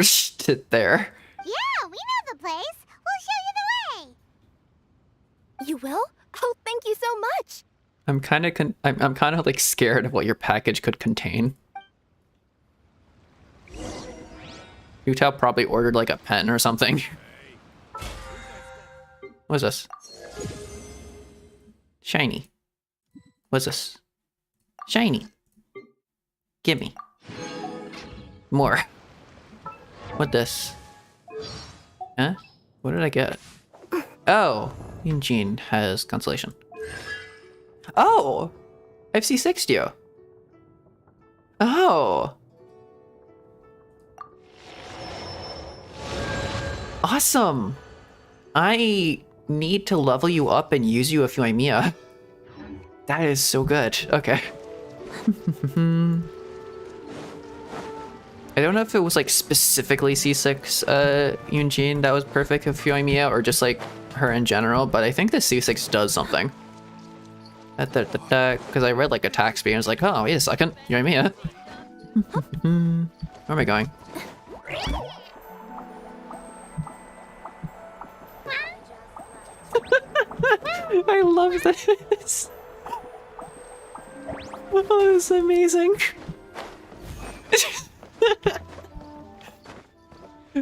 there? Yeah, we know the place. We'll show you the way. You will? Oh, thank you so much. I'm kind of like scared of what your package could contain. Utah probably ordered like a pen or something. What's this? Shiny. What's this? Shiny. Gimme. More. What this? Huh? What did I get? Oh, Eugene has consolation. Oh! I've C6'd you. Oh! Awesome! I need to level you up and use you a MEOWMEOW. That is so good. Okay. I don't know if it was like specifically C6 Eugene that was perfect with MEOWMEOW or just like her in general, but I think the C6 does something. Because I read like attack speed and I was like, oh, wait a second, MEOWMEOW. Where am I going? I love this. Oh, this is amazing.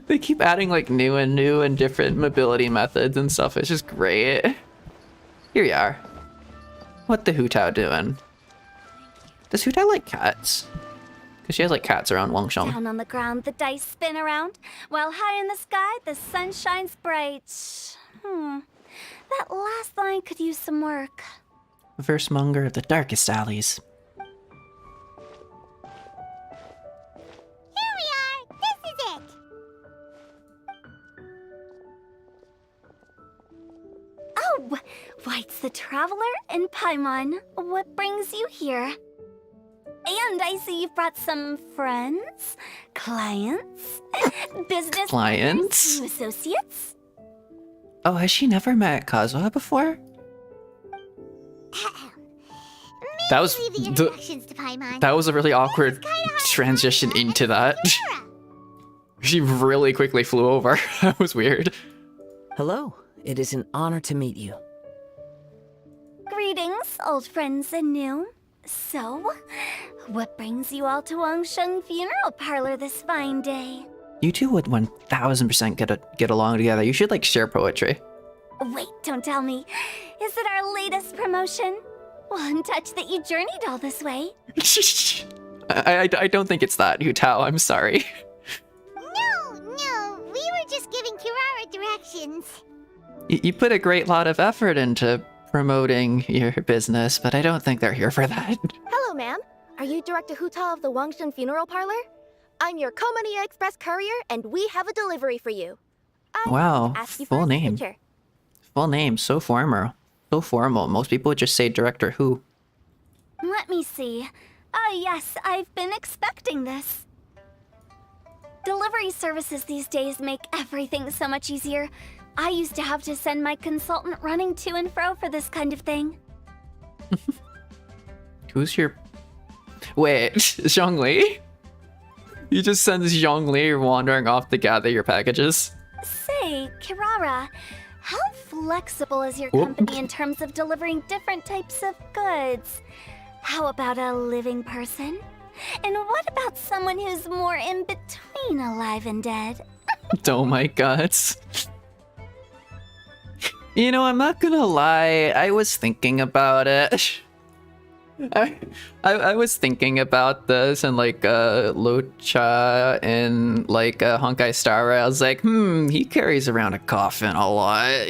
They keep adding like new and different mobility methods and stuff. It's just great. Here we are. What the Hutao doing? Does Hutao like cats? Because she has like cats around Wangsheng. Down on the ground, the dice spin around, while high in the sky, the sun shines bright. That last line could use some work. Versemonger of the darkest alleys. Here we are. This is it. Oh, why, it's the Traveler and Paimon. What brings you here? And I see you've brought some friends, clients, business Clients? partners, new associates. Oh, has she never met Kazuha before? That was Leave the introductions to Paimon. that was a really awkward transition into that. She really quickly flew over. That was weird. Hello. It is an honor to meet you. Greetings, old friends and new. So, what brings you all to Wangsheng Funeral Parlor this fine day? You two would 1000% get along together. You should like share poetry. Wait, don't tell me. Is it our latest promotion? Well, I'm touched that you journeyed all this way. I don't think it's that, Hutao. I'm sorry. No, we were just giving Kirara directions. You put a great lot of effort into promoting your business, but I don't think they're here for that. Hello, ma'am. Are you Director Huta of the Wangsheng Funeral Parlor? I'm your Komania Express courier, and we have a delivery for you. Wow, Ask you full for a name. signature. Full name, so formal. So formal. Most people would just say Director Who. Let me see. Yes, I've been expecting this. Delivery services these days make everything so much easier. I used to have to send my consultant running to and fro for this kind of thing. Who's your... Wait, Zhongli? You just send Zhongli wandering off to gather your packages? Say, Kirara, how flexible is your Whoop. company in terms of delivering different types of goods? How about a living person? And what about someone who's more in between alive and dead? Oh my god. You know, I'm not gonna lie, I was thinking about it. I was thinking about this and like Lucha and like Honkai Star Rail. I was like, he carries around a coffin a lot.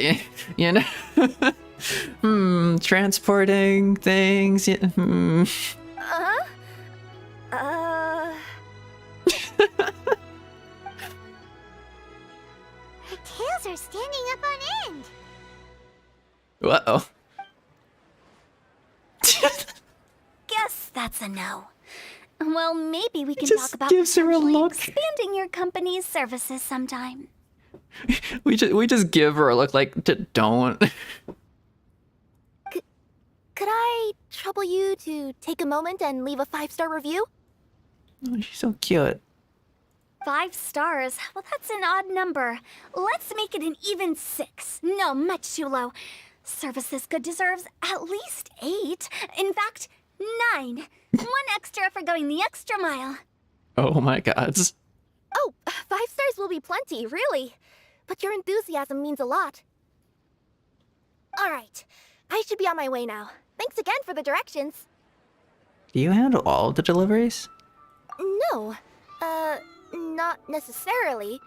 You know? Transporting things. Her tails are standing up on end. Uh-oh. Guess that's a no. Well, maybe we can Just talk about gives her a potentially look. expanding your company's services sometime. We just give her a look like, don't. Could I trouble you to take a moment and leave a 5-star review? Oh, she's so cute. 5 stars? Well, that's an odd number. Let's make it an even 6. No, much too low. Service this good deserves at least 8. In fact, 9. 1 extra for going the extra mile. Oh my god. Oh, 5 stars will be plenty, really. But your enthusiasm means a lot. All right, I should be on my way now. Thanks again for the directions. Do you handle all the deliveries? No, not necessarily.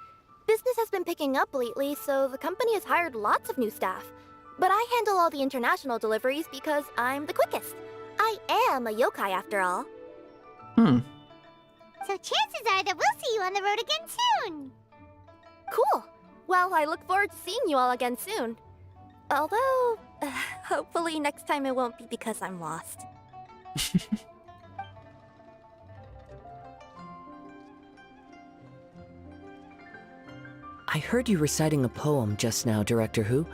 Business has been picking up lately, so the company has hired lots of new staff. But I handle all the international deliveries because I'm the quickest. I am a yokai after all. So chances are that we'll see you on the road again soon. Cool. Well, I look forward to seeing you all again soon. Although, hopefully next time it won't be because I'm lost. I heard you reciting a poem just now, Director Who.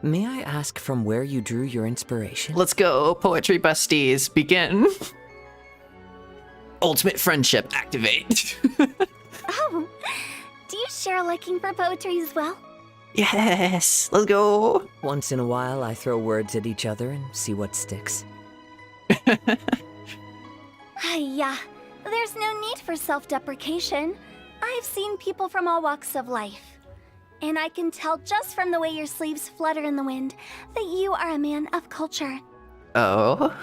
May I ask from where you drew your inspiration? Let's go, poetry besties, begin. Ultimate friendship, activate. Oh, do you share a liking for poetry as well? Yes, let's go. Once in a while, I throw words at each other and see what sticks. Yeah, there's no need for self-deprecation. I've seen people from all walks of life. And I can tell just from the way your sleeves flutter in the wind that you are a man of culture. Oh?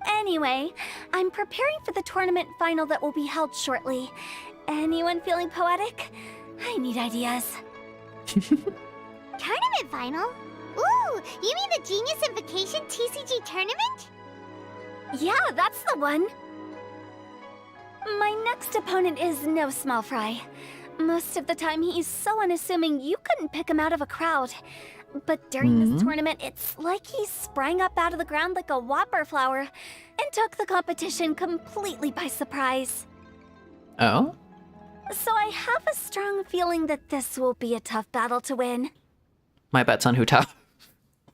Anyway, I'm preparing for the tournament final that will be held shortly. Anyone feeling poetic? I need ideas. Tournament final? Ooh, you mean the Genius Invocation TCG tournament? Yeah, that's the one. My next opponent is no small fry. Most of the time, he's so unassuming you couldn't pick him out of a crowd. But during this tournament, it's like he sprang up out of the ground like a whopper flower and took the competition completely by surprise. Oh? So I have a strong feeling that this will be a tough battle to win. My bet's on Hutao.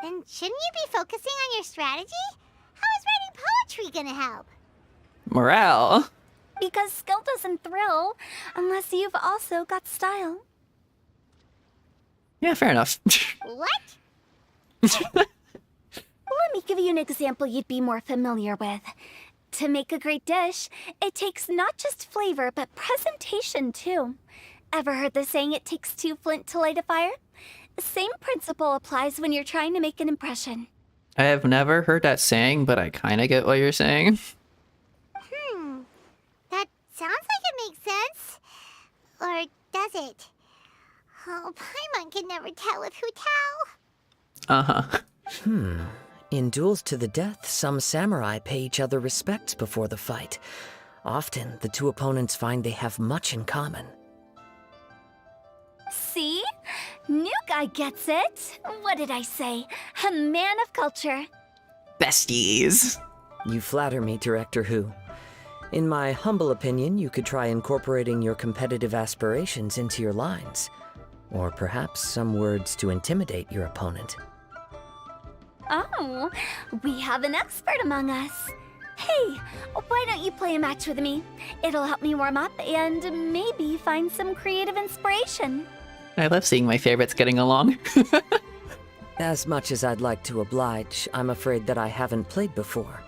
Then shouldn't you be focusing on your strategy? How is writing poetry gonna help? Morale. Because skill doesn't thrill unless you've also got style. Yeah, fair enough. What? Let me give you an example you'd be more familiar with. To make a great dish, it takes not just flavor, but presentation too. Ever heard the saying, it takes two flint to light a fire? The same principle applies when you're trying to make an impression. I have never heard that saying, but I kind of get what you're saying. That sounds like it makes sense. Or does it? Oh, Paimon can never tell with Hu Tao. Uh-huh. In duels to the death, some samurai pay each other respects before the fight. Often, the two opponents find they have much in common. See? New guy gets it. What did I say? A man of culture. Besties. You flatter me, Director Hu. In my humble opinion, you could try incorporating your competitive aspirations into your lines. Or perhaps some words to intimidate your opponent. Oh, we have an expert among us. Hey, why don't you play a match with me? It'll help me warm up and maybe find some creative inspiration. I love seeing my favorites getting along. As much as I'd like to oblige, I'm afraid that I haven't played before.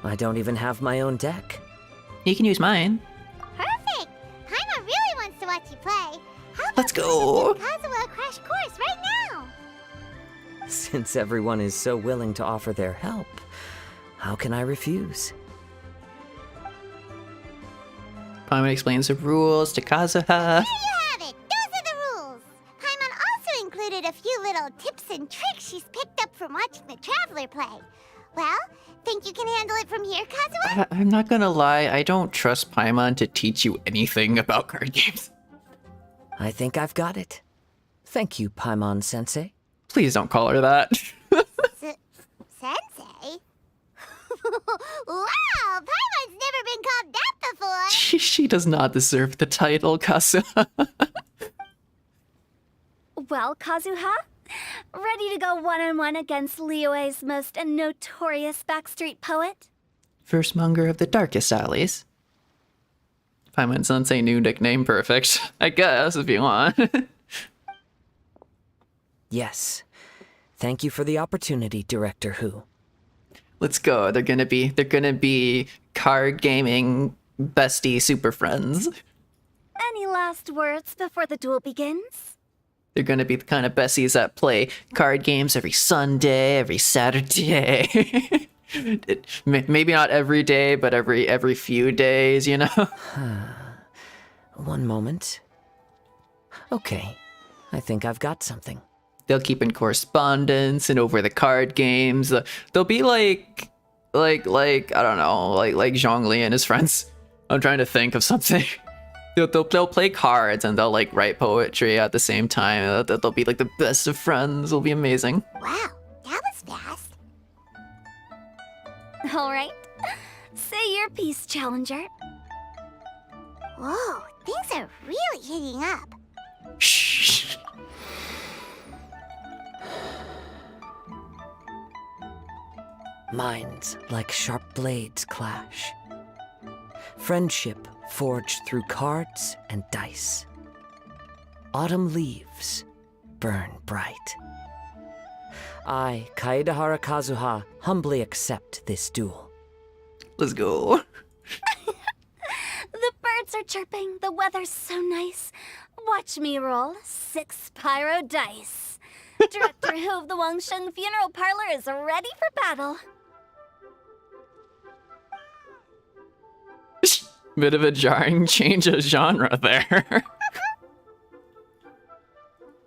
I don't even have my own deck. You can use mine. Perfect! Paimon really wants to watch you play. Let's go! Kazuha a crash course right now! Since everyone is so willing to offer their help, how can I refuse? Paimon explains the rules to Kazuha. There you have it! Those are the rules! Paimon also included a few little tips and tricks she's picked up from watching the Traveler play. Well, think you can handle it from here, Kazuha? I'm not gonna lie, I don't trust Paimon to teach you anything about card games. I think I've got it. Thank you, Paimon-sensei. Please don't call her that. Sensei? Wow! Paimon's never been called that before! She does not deserve the title, Kazuha. Well, Kazuha, ready to go one-on-one against Liyue's most notorious backstreet poet? First monger of the darkest alleys. Paimon-sensei new nickname, perfect. I guess, if you want. Yes. Thank you for the opportunity, Director Hu. Let's go. They're gonna be card gaming bestie super friends. Any last words before the duel begins? They're gonna be the kind of besties that play card games every Sunday, every Saturday. Maybe not every day, but every few days, you know? One moment. Okay, I think I've got something. They'll keep in correspondence and over the card games. They'll be like I don't know, like Zhongli and his friends. I'm trying to think of something. They'll play cards and they'll like write poetry at the same time. They'll be like the best of friends. It'll be amazing. Wow, that was fast. All right. Say your piece, Challenger. Whoa, things are really heating up. Shh. Minds like sharp blades clash. Friendship forged through cards and dice. Autumn leaves burn bright. I, Kaedahara Kazuha, humbly accept this duel. Let's go. The birds are chirping, the weather's so nice. Watch me roll 6 pyro dice. Director Hu of the Wangsheng Funeral Parlor is ready for battle. Bit of a jarring change of genre there.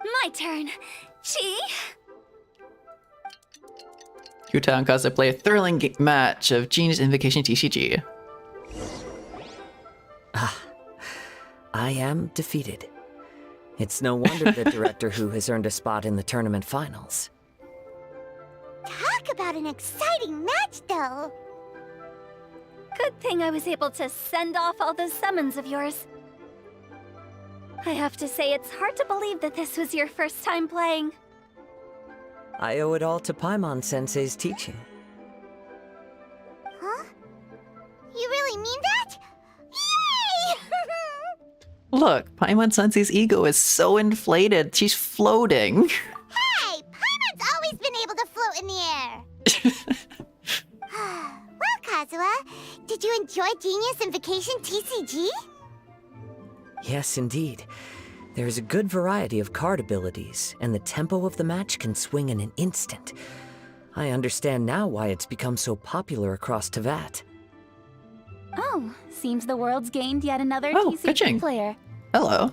My turn. Chi? Yuta and Kazuha play a thrilling match of Genius Invocation TCG. I am defeated. It's no wonder that Director Hu has earned a spot in the tournament finals. Talk about an exciting match, though. Good thing I was able to send off all those summons of yours. I have to say, it's hard to believe that this was your first time playing. I owe it all to Paimon-sensei's teaching. Huh? You really mean that? Yay! Look, Paimon Sensei's ego is so inflated, she's floating. Hey, Paimon's always been able to float in the air. Well, Kazuha, did you enjoy Genius Invocation TCG? Yes, indeed. There's a good variety of card abilities, and the tempo of the match can swing in an instant. I understand now why it's become so popular across Tevat. Oh, seems the world's gained yet another Oh, TCG Kuching. player. Hello.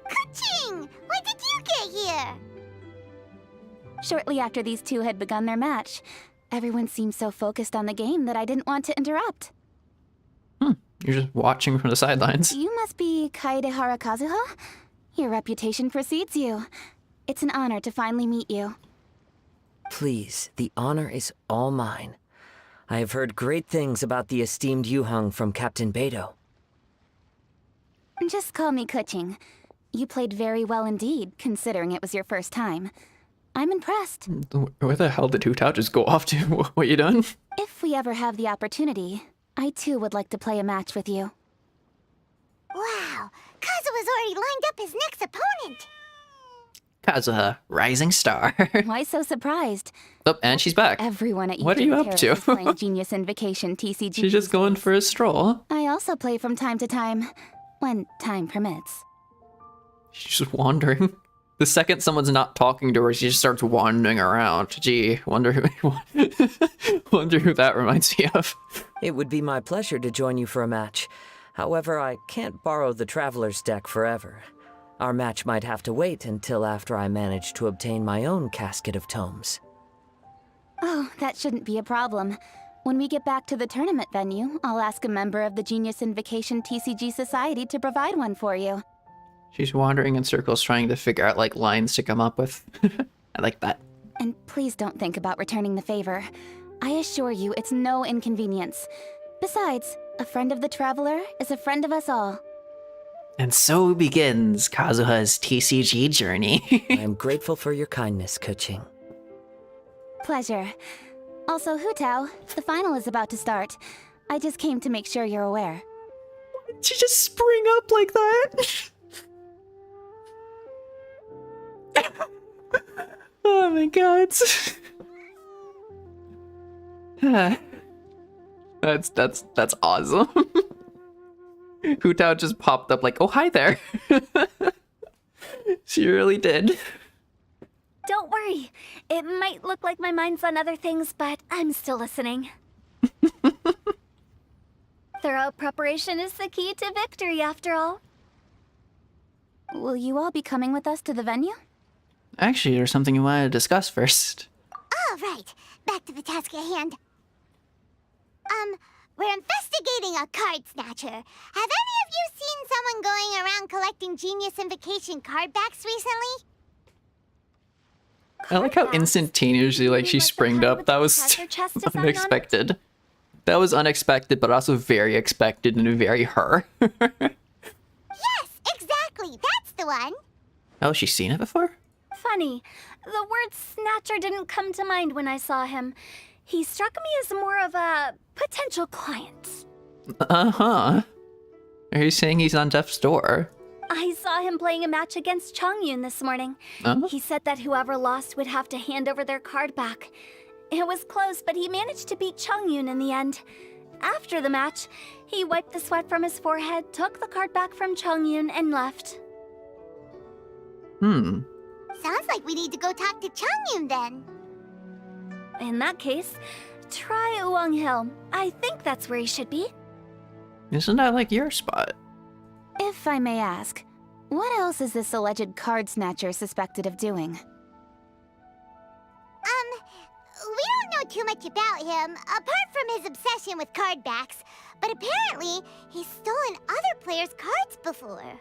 Kuching! When did you get here? Shortly after these two had begun their match, everyone seemed so focused on the game that I didn't want to interrupt. You're just watching from the sidelines. You must be Kaedehara Kazuha? Your reputation precedes you. It's an honor to finally meet you. Please, the honor is all mine. I have heard great things about the esteemed Yuheng from Captain Beidou. Just call me Kuching. You played very well indeed, considering it was your first time. I'm impressed. Where the hell did Hu Tao just go off to? What you done? If we ever have the opportunity, I too would like to play a match with you. Wow, Kazuha's already lined up his next opponent. Kazuha, rising star. Why so surprised? Oh, and she's back. Everyone at What are you up Paris to? is playing Genius Invocation TCG. She's just going for a stroll. I also play from time to time, when time permits. She's just wandering. The second someone's not talking to her, she just starts wandering around. Gee, wonder who that reminds me of. It would be my pleasure to join you for a match. However, I can't borrow the Traveler's deck forever. Our match might have to wait until after I manage to obtain my own casket of tomes. Oh, that shouldn't be a problem. When we get back to the tournament venue, I'll ask a member of the Genius Invocation TCG Society to provide one for you. She's wandering in circles trying to figure out, like, lines to come up with. I like that. And please don't think about returning the favor. I assure you it's no inconvenience. Besides, a friend of the Traveler is a friend of us all. And so begins Kazuha's TCG journey. I am grateful for your kindness, Kuching. Pleasure. Also, Hu Tao, the final is about to start. I just came to make sure you're aware. She just spring up like that? Oh my god. That's awesome. Hu Tao just popped up like, oh, hi there. She really did. Don't worry. It might look like my mind's on other things, but I'm still listening. Thorough preparation is the key to victory, after all. Will you all be coming with us to the venue? Actually, there's something you wanted to discuss first. All right, back to the task at hand. We're investigating a card snatcher. Have any of you seen someone going around collecting Genius Invocation card backs recently? I like how instantaneously, like, she springed up. That was unexpected. That was unexpected, but also very expected and very her. Yes, exactly. That's the one. Oh, she's seen it before? Funny, the word snatcher didn't come to mind when I saw him. He struck me as more of a potential client. Uh-huh. Are you saying he's on death's door? I saw him playing a match against Chongyun this morning. He said that whoever lost would have to hand over their card back. It was close, but he managed to beat Chongyun in the end. After the match, he wiped the sweat from his forehead, took the card back from Chongyun, and left. Sounds like we need to go talk to Chongyun then. In that case, try Uwang Hill. I think that's where he should be. Isn't that like your spot? If I may ask, what else is this alleged card snatcher suspected of doing? We don't know too much about him, apart from his obsession with card backs. But apparently, he's stolen other players' cards before.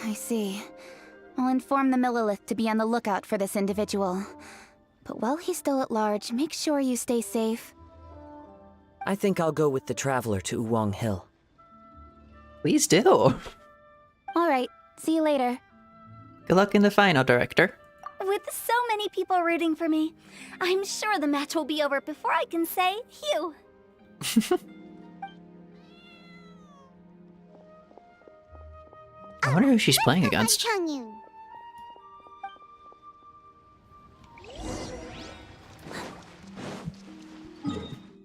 I see. I'll inform the Millilith to be on the lookout for this individual. But while he's still at large, make sure you stay safe. I think I'll go with the Traveler to Uwang Hill. Please do. All right, see you later. Good luck in the final, Director. With so many people rooting for me, I'm sure the match will be over before I can say phew. I wonder who she's playing against. Changyun.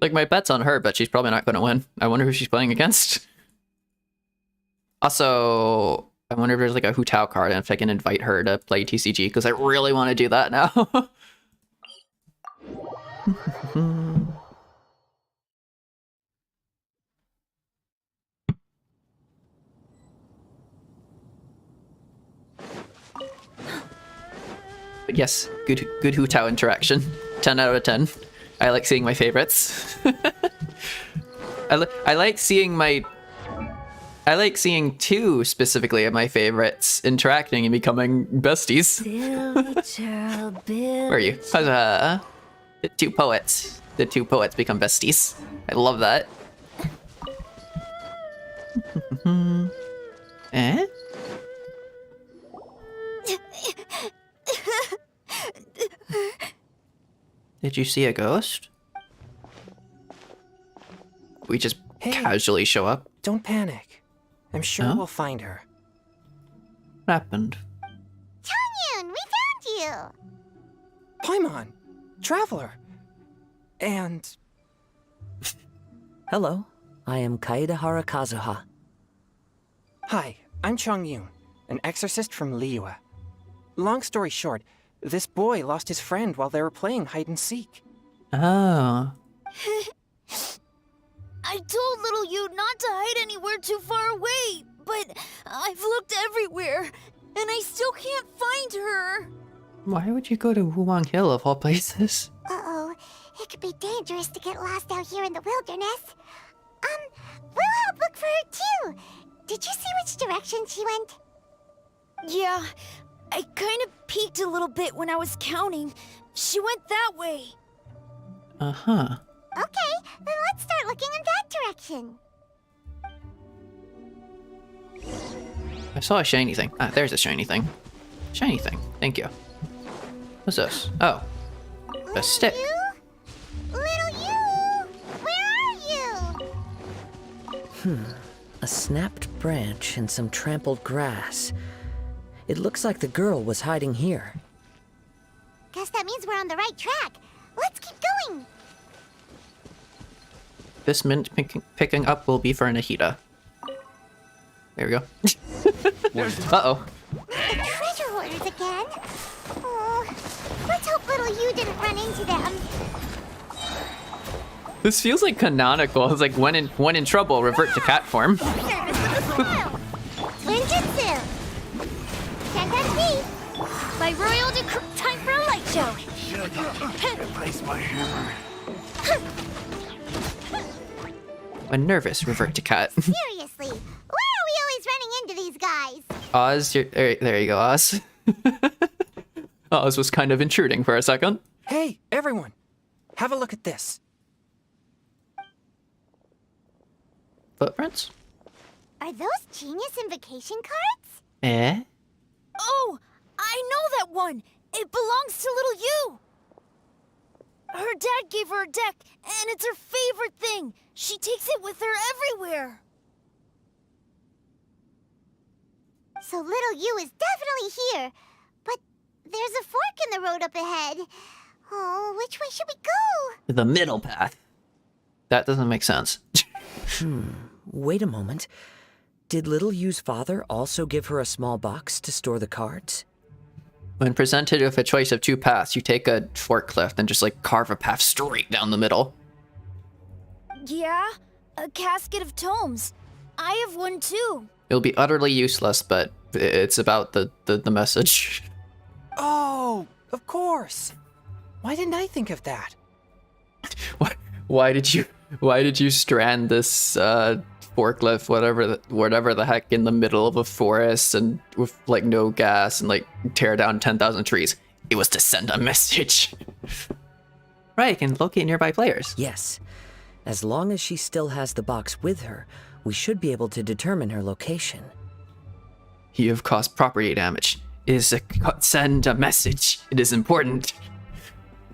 Like, my bet's on her, but she's probably not going to win. I wonder who she's playing against. Also, I wonder if there's like a Hu Tao card and if I can invite her to play TCG, because I really want to do that now. But yes, good Hu Tao interaction. 10 out of 10. I like seeing my favorites. I like seeing two specifically of my favorites interacting and becoming besties. Where are you? Huzzah. The two poets. The two poets become besties. I love that. Eh? Did you see a ghost? We just casually show up. Don't panic. I'm sure we'll find her. What happened? Changyun, we found you! Paimon, Traveler, and... Hello, I am Kaedahara Kazuha. Hi, I'm Changyun, an exorcist from Liyue. Long story short, this boy lost his friend while they were playing hide-and-seek. Oh. I told little you not to hide anywhere too far away, but I've looked everywhere, and I still can't find her. Why would you go to Wuwang Hill of all places? Uh-oh. It could be dangerous to get lost out here in the wilderness. We'll help look for her too. Did you see which direction she went? Yeah, I kind of peeked a little bit when I was counting. She went that way. Uh-huh. Okay, then let's start looking in that direction. I saw a shiny thing. Ah, there's a shiny thing. Shiny thing. Thank you. What's this? Oh. A stick. Little you! Where are you? A snapped branch and some trampled grass. It looks like the girl was hiding here. Guess that means we're on the right track. Let's keep going. This mint picking up will be for Nahida. There we go. Uh-oh. Treasure hoarders again? Oh, let's hope little you didn't run into them. This feels like canonical. It's like when in trouble, revert to cat form. Service with a smile. Twinjutsu. Can't touch me. By royal decree, time for a light show. Replace my hammer. When nervous, revert to cat. Seriously, why are we always running into these guys? Oz, there you go, Oz. Oz was kind of intruding for a second. Hey, everyone! Have a look at this. Footprints? Are those genius invocation cards? Eh? Oh, I know that one. It belongs to little you. Her dad gave her a deck, and it's her favorite thing. She takes it with her everywhere. So little you is definitely here. But there's a fork in the road up ahead. Oh, which way should we go? The middle path. That doesn't make sense. Wait a moment. Did Little Yu's father also give her a small box to store the cards? When presented with a choice of two paths, you take a forklift and just like carve a path straight down the middle. Yeah, a casket of tomes. I have one too. It'll be utterly useless, but it's about the message. Oh, of course. Why didn't I think of that? Why did you strand this forklift, whatever the heck, in the middle of a forest and with like no gas and like tear down 10,000 trees? It was to send a message. Right, you can locate nearby players. Yes. As long as she still has the box with her, we should be able to determine her location. You have caused property damage. Send a message. It is important.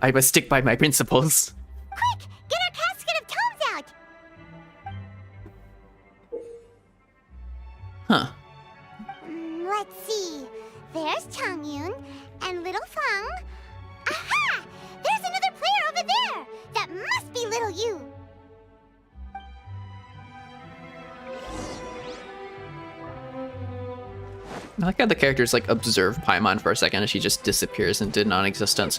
I must stick by my principles. Quick, get our casket of tomes out. Huh. Let's see. There's Changyun and Little Fang. Aha! There's another player over there! That must be Little You. I like how the characters like observe Paimon for a second and she just disappears into non-existence.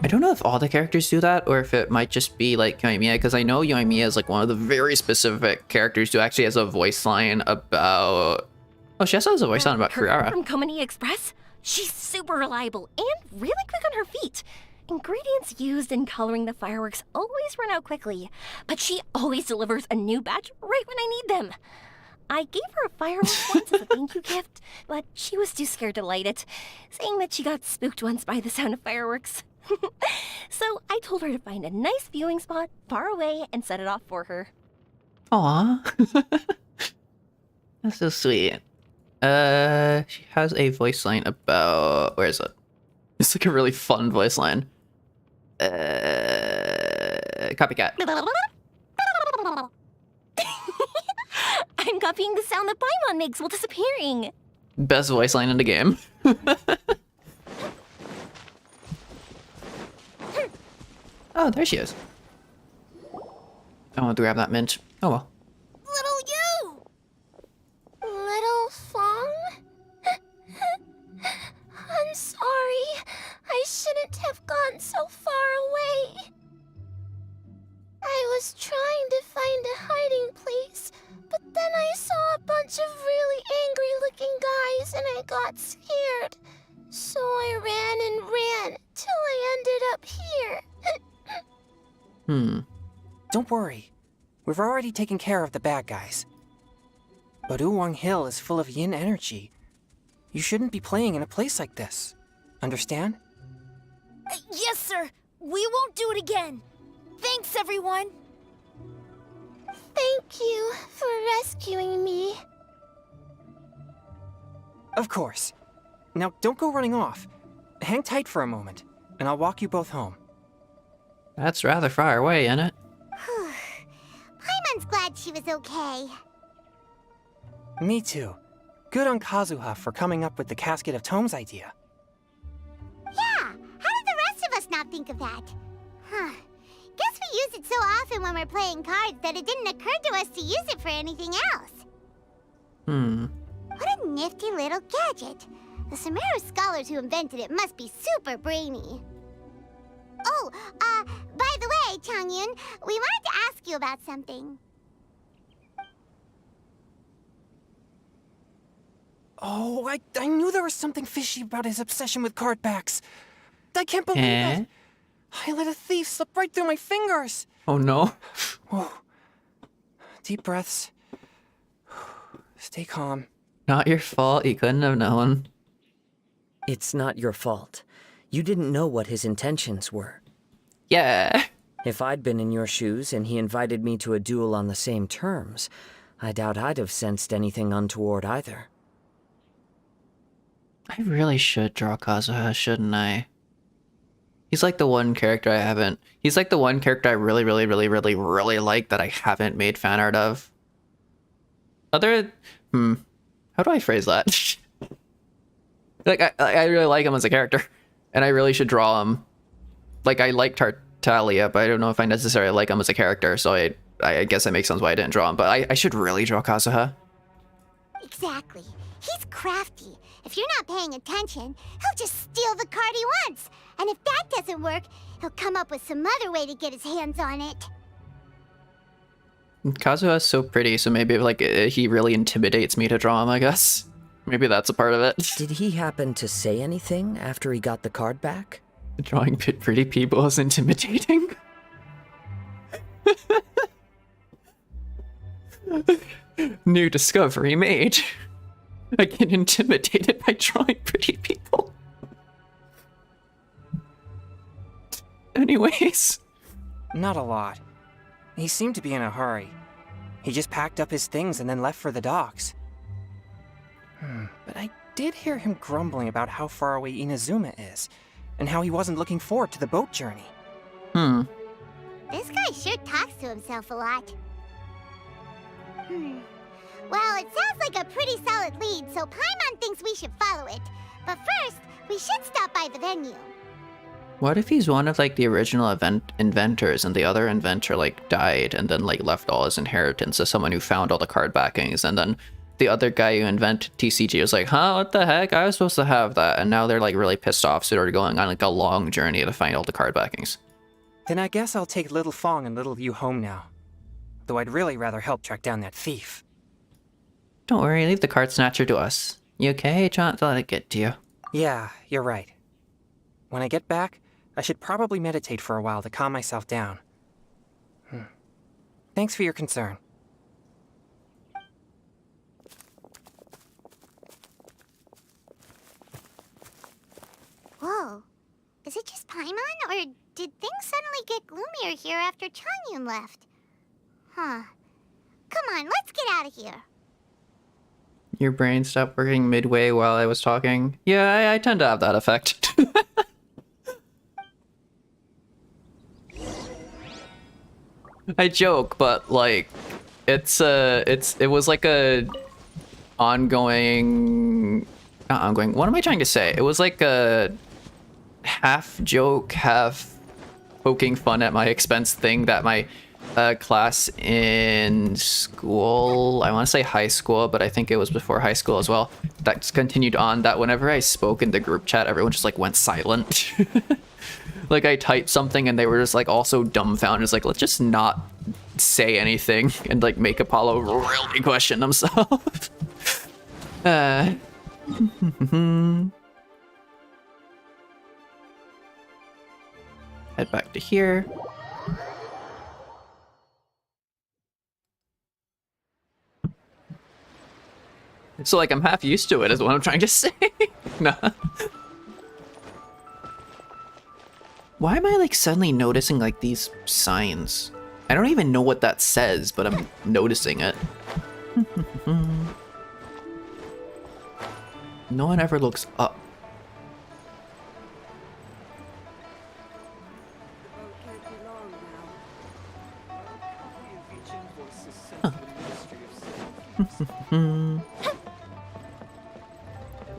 I don't know if all the characters do that or if it might just be like Yoimiya, because I know Yoimiya is like one of the very specific characters who actually has a voice line about... Oh, she also has a voice line about Kirara. From Komani Express? She's super reliable and really quick on her feet. Ingredients used in coloring the fireworks always run out quickly, but she always delivers a new batch right when I need them. I gave her a firework once as a thank you gift, but she was too scared to light it, saying that she got spooked once by the sound of fireworks. So I told her to find a nice viewing spot far away and set it off for her. Aww. That's so sweet. She has a voice line about... Where is it? It's like a really fun voice line. Copycat. I'm copying the sound that Paimon makes while disappearing. Best voice line in the game. Oh, there she is. I want to grab that mint. Oh well. Little You! Little Fang? I'm sorry. I shouldn't have gone so far away. I was trying to find a hiding place, but then I saw a bunch of really angry-looking guys and I got scared. So I ran till I ended up here. Don't worry. We've already taken care of the bad guys. But Uwang Hill is full of yin energy. You shouldn't be playing in a place like this. Understand? Yes, sir. We won't do it again. Thanks, everyone. Thank you for rescuing me. Of course. Now, don't go running off. Hang tight for a moment, and I'll walk you both home. That's rather far away, isn't it? Paimon's glad she was okay. Me too. Good on Kazuha for coming up with the Casket of Tomes idea. Yeah, how did the rest of us not think of that? Huh. Guess we use it so often when we're playing cards that it didn't occur to us to use it for anything else. What a nifty little gadget. The Sumeru scholars who invented it must be super brainy. Oh, by the way, Changyun, we wanted to ask you about something. Oh, I knew there was something fishy about his obsession with card backs. I can't believe it. I let a thief slip right through my fingers. Oh no. Oh. Deep breaths. Stay calm. Not your fault, you couldn't have known. It's not your fault. You didn't know what his intentions were. Yeah. If I'd been in your shoes and he invited me to a duel on the same terms, I doubt I'd have sensed anything untoward either. I really should draw Kazuha, shouldn't I? He's like the one character I haven't... He's like the one character I really like that I haven't made fan art of. Other... How do I phrase that? Like, I really like him as a character. And I really should draw him. Like, I like Tartaglia, but I don't know if I necessarily like him as a character, so I guess that makes sense why I didn't draw him. But I should really draw Kazuha. Exactly. He's crafty. If you're not paying attention, he'll just steal the card he wants. And if that doesn't work, he'll come up with some other way to get his hands on it. Kazuha's so pretty, so maybe like he really intimidates me to draw him, I guess. Maybe that's a part of it. Did he happen to say anything after he got the card back? Drawing pretty people is intimidating. New discovery made. I get intimidated by drawing pretty people. Anyways. Not a lot. He seemed to be in a hurry. He just packed up his things and then left for the docks. But I did hear him grumbling about how far away Inazuma is, and how he wasn't looking forward to the boat journey. This guy sure talks to himself a lot. Well, Well, it sounds like a pretty solid lead, so Paimon thinks we should follow it. But first, we should stop by the venue. What if he's one of like the original inventors and the other inventor like died and then like left all his inheritance to someone who found all the card backings, and then the other guy who invented TCG was like, huh, what the heck? I was supposed to have that. And now they're like really pissed off, so they're going on like a long journey to find all the card backings. Then I guess I'll take Little Fong and Little You home now. Though I'd really rather help track down that thief. Don't worry, leave the card snatcher to us. You okay? Try not to let it get to you. Yeah, you're right. When I get back, I should probably meditate for a while to calm myself down. Thanks for your concern. Whoa. Is it just Paimon, or did things suddenly get gloomier here after Changyun left? Huh. Come on, let's get out of here. Your brain stopped working midway while I was talking. Yeah, I tend to have that effect. I joke, but like, it was like a ongoing, not ongoing. What am I trying to say? It was like a half joke, half poking fun at my expense thing that my class in school, I want to say high school, but I think it was before high school as well, that's continued on, that whenever I spoke in the group chat, everyone just like went silent. Like I typed something and they were just like also dumbfounded. It's like, let's just not say anything and like make Apollo really question himself. Head back to here. So like I'm half used to it is what I'm trying to say. Nah. Why am I like suddenly noticing like these signs? I don't even know what that says, but I'm noticing it. No one ever looks up. Huh.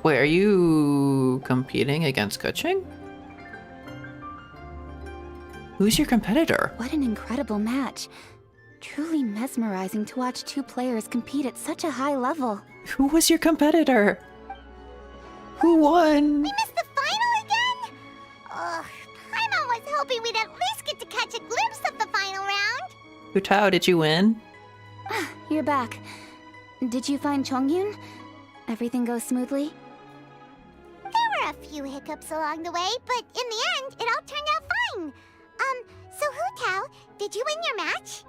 Wait, are you competing against Kuching? Who's your competitor? What an incredible match. Truly mesmerizing to watch two players compete at such a high level. Who was your competitor? Who won? We missed the final again? Ugh, Paimon was hoping we'd at least get to catch a glimpse of the final round. Hutao, did you win? You're back. Did you find Chongyun? Everything go smoothly? There were a few hiccups along the way, but in the end, it all turned out fine. So Hutao, did you win your match?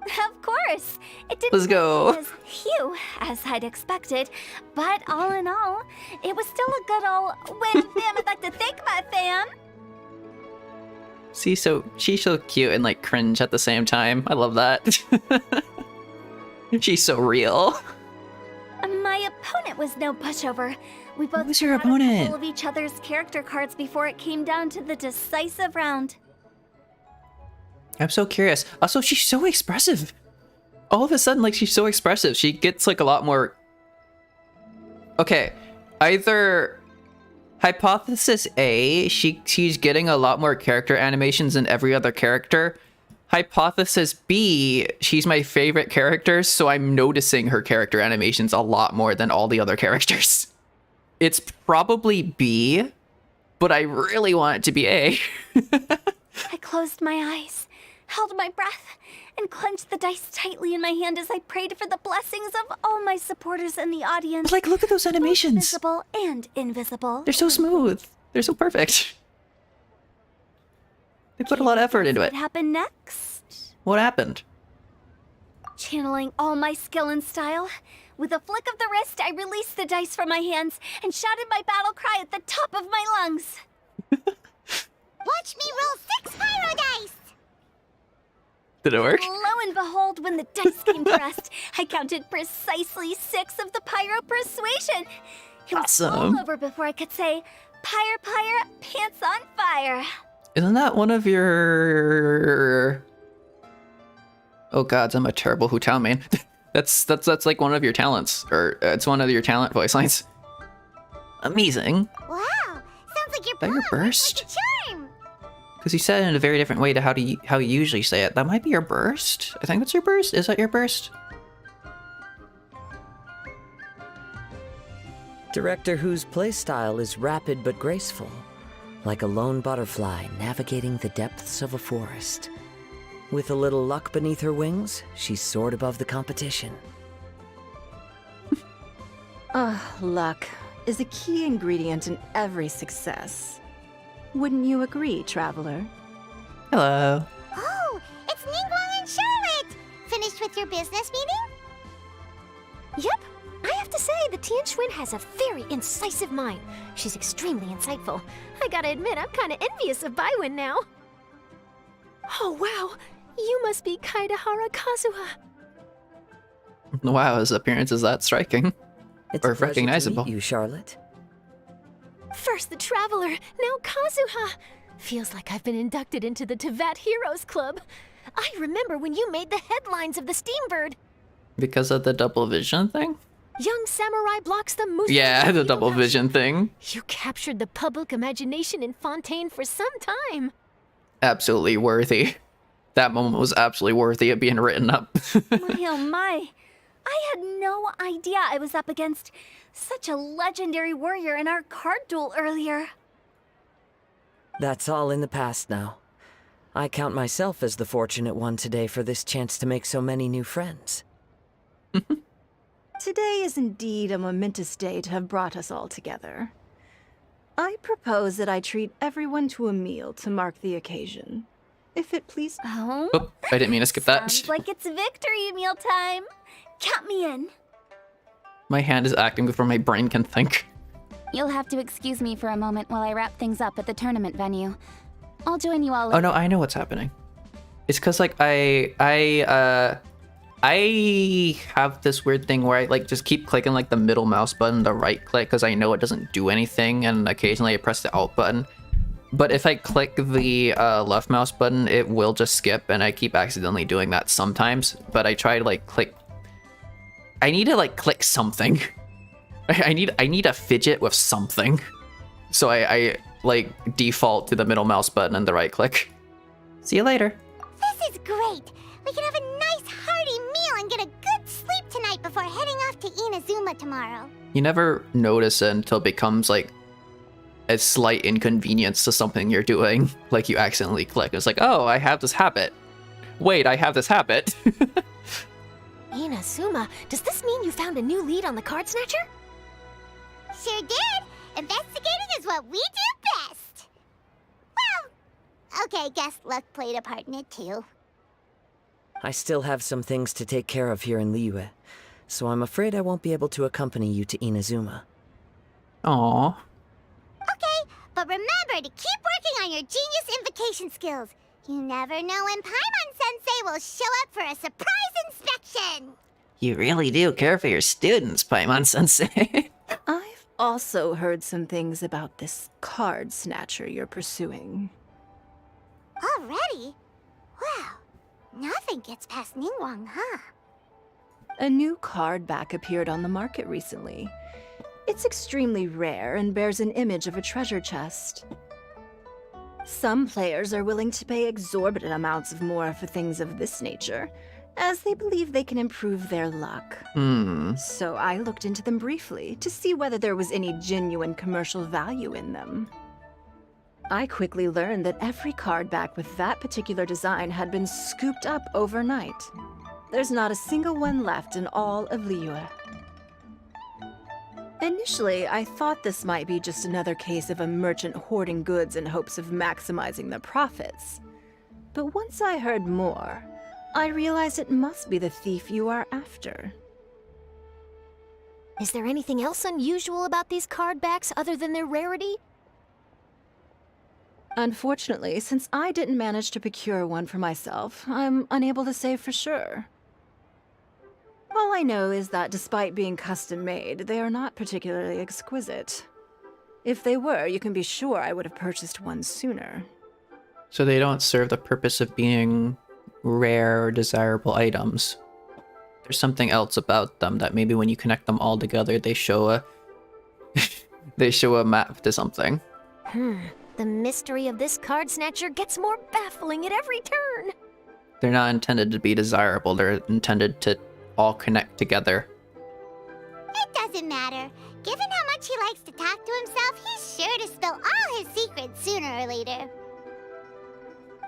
Of course. It didn't Let's go. go as Hugh as I'd expected, but all in all, it was still a good old win. Fam, I'd like to thank my fam. See, so she's so cute and like cringe at the same time. I love that. She's so real. My opponent was no pushover. We both Who's your got a couple opponent? of each other's character cards before it came down to the decisive round. I'm so curious. Also, she's so expressive. All of a sudden, like, she's so expressive. She gets, like, a lot more... Okay, either... Hypothesis A, she's getting a lot more character animations than every other character. Hypothesis B, she's my favorite character, so I'm noticing her character animations a lot more than all the other characters. It's probably B, but I really want it to be A. I closed my eyes, held my breath, and clenched the dice tightly in my hand as I prayed for the blessings of all my supporters in the audience. Like, look at those animations. Both visible and invisible. They're so smooth. They're so perfect. They put a lot of effort into it. What happened next? What happened? Channeling all my skill and style, with a flick of the wrist, I released the dice from my hands and shouted my battle cry at the top of my lungs. Watch me roll 6 pyro dice! Did it work? Lo and behold, when the dice came to rest, I counted precisely 6 of the pyro persuasion. It was all over before I could say, Pyre, pants on fire. Isn't that one of your... Oh gods, I'm a terrible Hutao main. That's like one of your talents, or it's one of your talent voice lines. Amazing. Wow, sounds like your Is that your burst? charm. Because you said it in a very different way to how you usually say it. That might be your burst. I think that's your burst. Is that your burst? Director whose playstyle is rapid but graceful, like a lone butterfly navigating the depths of a forest. With a little luck beneath her wings, she soared above the competition. Luck is a key ingredient in every success. Wouldn't you agree, Traveler? Hello. Oh, it's Ningguang and Charlotte. Finished with your business meeting? Yep. I have to say, the Tianquan has a very incisive mind. She's extremely insightful. I gotta admit, I'm kinda envious of Baiwen now. Oh, wow. You must be Kaidahara Kazuha. Wow, his appearance is that striking. It's or a pleasure recognizable. to meet you, Charlotte. First the Traveler, now Kazuha. Feels like I've been inducted into the Tevat Heroes Club. I remember when you made the headlines of the Steambird. Because of the double vision thing? Young samurai blocks the moose. Yeah, the double vision thing. You captured the public imagination in Fontaine for some time. Absolutely worthy. That moment was absolutely worthy of being written up. My oh my. I had no idea I was up against such a legendary warrior in our card duel earlier. That's all in the past now. I count myself as the fortunate one today for this chance to make so many new friends. Today is indeed a momentous day to have brought us all together. I propose that I treat everyone to a meal to mark the occasion. If it please... Oh? Oh, I didn't mean to skip that. Sounds like it's victory meal time. Count me in. My hand is acting before my brain can think. You'll have to excuse me for a moment while I wrap things up at the tournament venue. I'll join you all. Oh no, I know what's happening. It's because like I have this weird thing where I like just keep clicking like the middle mouse button, the right click, because I know it doesn't do anything, and occasionally I press the alt button. But if I click the left mouse button, it will just skip, and I keep accidentally doing that sometimes. But I try to like click. I need to like click something. I need a fidget with something. So I like default to the middle mouse button and the right click. See you later. This is great. We can have a nice hearty meal and get a good sleep tonight before heading off to Inazuma tomorrow. You never notice it until it becomes like a slight inconvenience to something you're doing. Like you accidentally click. It's like, oh, I have this habit. Wait, I have this habit. Inazuma, does this mean you found a new lead on the Card Snatcher? Sure did. Investigating is what we do best. Well, okay, guess luck played a part in it too. I still have some things to take care of here in Liyue, so I'm afraid I won't be able to accompany you to Inazuma. Aww. Okay, but remember to keep working on your genius invocation skills. You never know when Paimon-sensei will show up for a surprise inspection. You really do care for your students, Paimon-sensei. I've also heard some things about this card snatcher you're pursuing. Already? Wow, nothing gets past Ningguang, huh? A new card back appeared on the market recently. It's extremely rare and bears an image of a treasure chest. Some players are willing to pay exorbitant amounts of more for things of this nature, as they believe they can improve their luck. So I looked into them briefly to see whether there was any genuine commercial value in them. I quickly learned that every card back with that particular design had been scooped up overnight. There's not a single one left in all of Liyue. Initially, I thought this might be just another case of a merchant hoarding goods in hopes of maximizing the profits. But once I heard more, I realized it must be the thief you are after. Is there anything else unusual about these card backs other than their rarity? Unfortunately, since I didn't manage to procure one for myself, I'm unable to say for sure. All I know is that despite being custom-made, they are not particularly exquisite. If they were, you can be sure I would have purchased one sooner. So they don't serve the purpose of being rare or desirable items. there's something else about them that maybe when you connect them all together, they show a they show a map to something. The mystery of this card snatcher gets more baffling at every turn. They're not intended to be desirable. They're intended to all connect together. It doesn't matter. Given how much he likes to talk to himself, he's sure to spill all his secrets sooner or later.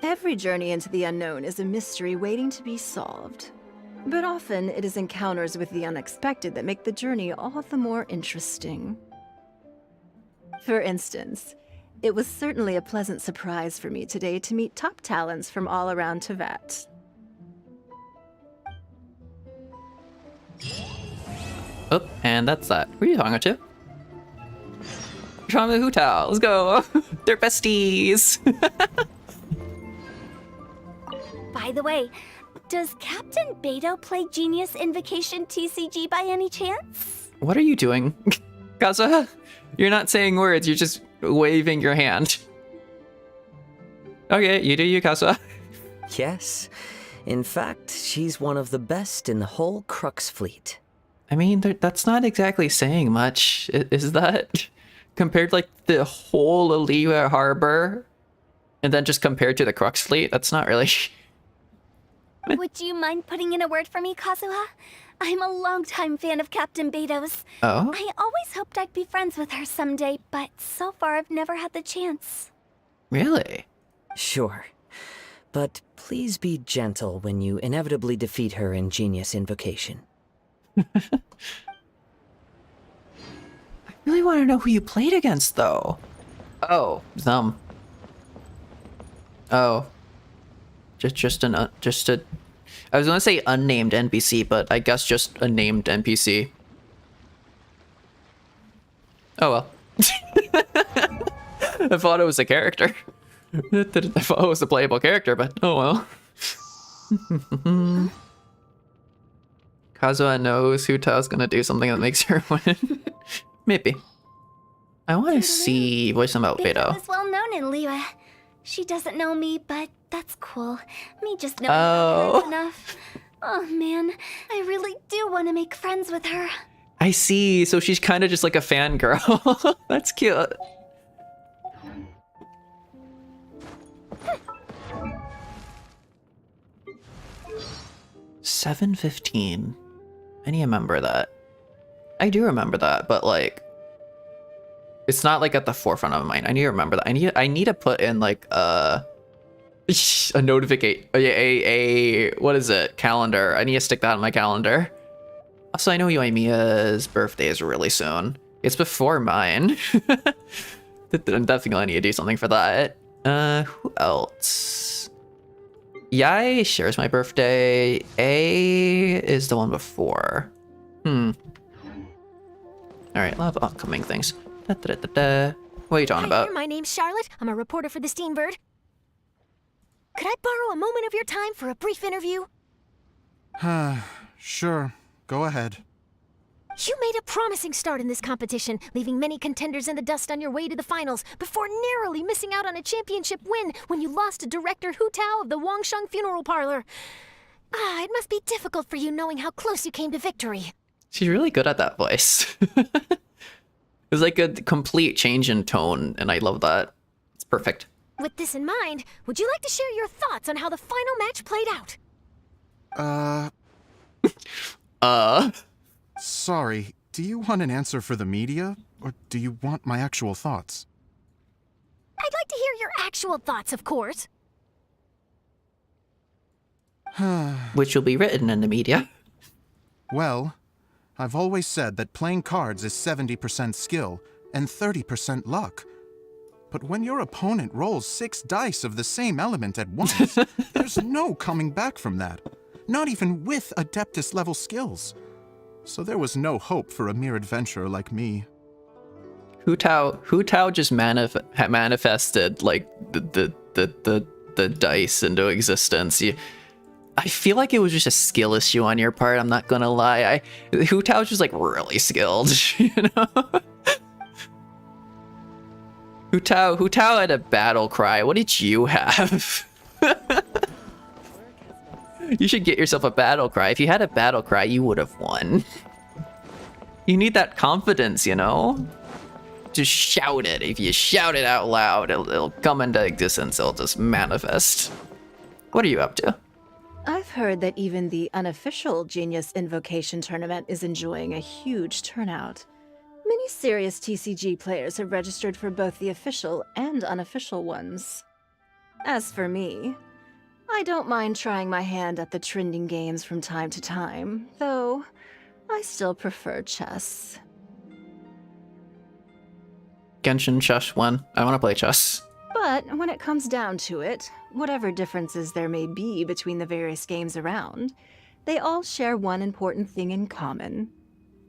Every journey into the unknown is a mystery waiting to be solved. But often it is encounters with the unexpected that make the journey all the more interesting. For instance, it was certainly a pleasant surprise for me today to meet top talents from all around Tevat. Oh, and that's that. Who are you talking to? You're talking to Hu Tao. Let's go. They're besties. By the way, does Captain Beto play Genius Invocation TCG by any chance? What are you doing? Kazuha? You're not saying words, you're just waving your hand. Okay, you do you, Kazuha. Yes. In fact, she's one of the best in the whole Crux fleet. I mean, that's not exactly saying much, is that? Compared to, like, the whole Aliwa Harbor, and then just compared to the Crux fleet, that's not really... Would you mind putting in a word for me, Kazuha? I'm a longtime fan of Captain Beto's. Oh? I always hoped I'd be friends with her someday, but so far I've never had the chance. Really? Sure. But please be gentle when you inevitably defeat her in Genius Invocation. I really want to know who you played against, though. Oh, them. Oh. Just a... I was gonna say unnamed NPC, but I guess just a named NPC. Oh well. I thought it was a character. I thought it was a playable character, but oh well. Kazuha knows Hu Tao's gonna do something that makes her win. Maybe. I want to see what's about Beto. is well known in Liyue. She doesn't know me, but that's cool. Me just knowing her is enough. Oh man, I really do want to make friends with her. I see. So she's kind of just like a fangirl. That's cute. $7.15. I need to remember that. I do remember that, but like, it's not like at the forefront of my mind. I need to remember that. I need to put in like a notification, what is it? Calendar. I need to stick that on my calendar. Also, I know MEOWMEOW's birthday is really soon. It's before mine. I'm definitely gonna need to do something for that. Who else? Yai shares my birthday. A is the one before. Alright, a lot of upcoming things. What are you talking about? My name's Charlotte. I'm a reporter for the Steenbird. Could I borrow a moment of your time for a brief interview? Sure. Go ahead. You made a promising start in this competition, leaving many contenders in the dust on your way to the finals, before narrowly missing out on a championship win when you lost to director Hu Tao of the Wangsheng Funeral Parlor. It must be difficult for you knowing how close you came to victory. She's really good at that voice. It was like a complete change in tone, and I love that. It's perfect. With this in mind, would you like to share your thoughts on how the final match played out? Sorry, do you want an answer for the media, or do you want my actual thoughts? I'd like to hear your actual thoughts, of course. Which will be written in the media. Well, I've always said that playing cards is 70% skill and 30% luck. But when your opponent rolls 6 dice of the same element at once, there's no coming back from that. Not even with Adeptus-level skills. So there was no hope for a mere adventurer like me. Hu Tao just manifested like the dice into existence. I feel like it was just a skill issue on your part. I'm not gonna lie. Hu Tao's just like really skilled, you know. Hu Tao had a battle cry. What did you have? You should get yourself a battle cry. If you had a battle cry, you would have won. You need that confidence, you know? Just shout it. If you shout it out loud, it'll come into existence. It'll just manifest. What are you up to? I've heard that even the unofficial Genius Invocation Tournament is enjoying a huge turnout. Many serious TCG players have registered for both the official and unofficial ones. As for me, I don't mind trying my hand at the trending games from time to time, though I still prefer chess. Genshin chess 1. I want to play chess. But when it comes down to it, whatever differences there may be between the various games around, they all share one important thing in common.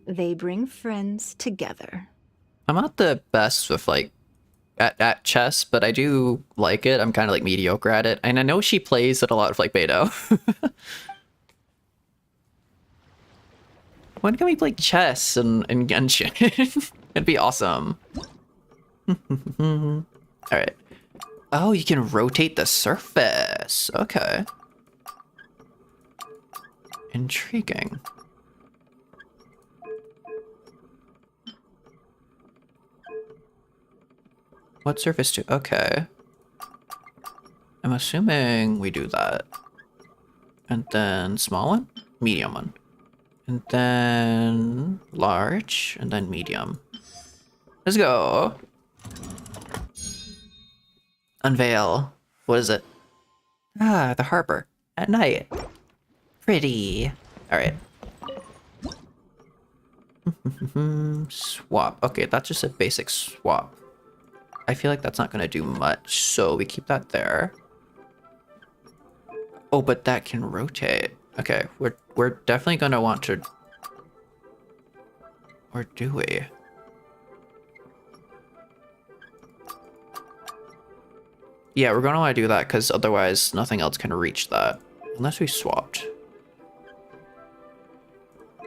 They bring friends together. I'm not the best with like at chess, but I do like it. I'm kind of like mediocre at it. And I know she plays it a lot of like Beto. When can we play chess in Genshin? It'd be awesome. Alright. Oh, you can rotate the surface. Okay. Intriguing. What surface do? Okay. I'm assuming we do that. And then small one, medium one. And then large, and then medium. Let's go. Unveil. What is it? Ah, the harbor. At night. Pretty. Alright. Swap. Okay, that's just a basic swap. I feel like that's not gonna do much, so we keep that there. Oh, but that can rotate. Okay, we're definitely gonna want to... Or do we? Yeah, we're gonna want to do that because otherwise nothing else can reach that. Unless we swapped.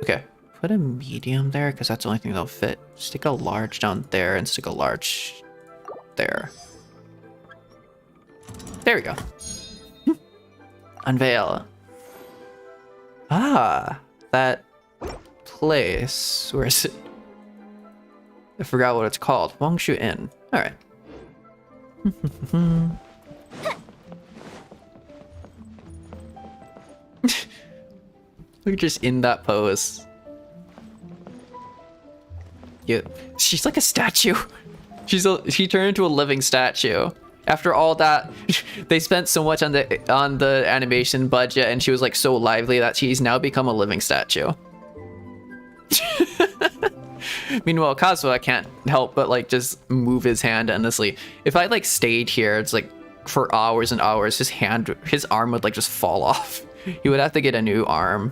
Okay, put a medium there because that's the only thing that'll fit. Stick a large down there and stick a large there. There we go. Unveil. Ah, that place. Where is it? I forgot what it's called. Wongshu Inn. All right. We're just in that pose. Yeah, she's like a statue. She turned into a living statue. After all that, they spent so much on the animation budget, and she was like so lively that she's now become a living statue. Meanwhile, Kazuha can't help but like just move his hand endlessly. If I like stayed here, it's like for hours and hours, his arm would like just fall off. He would have to get a new arm.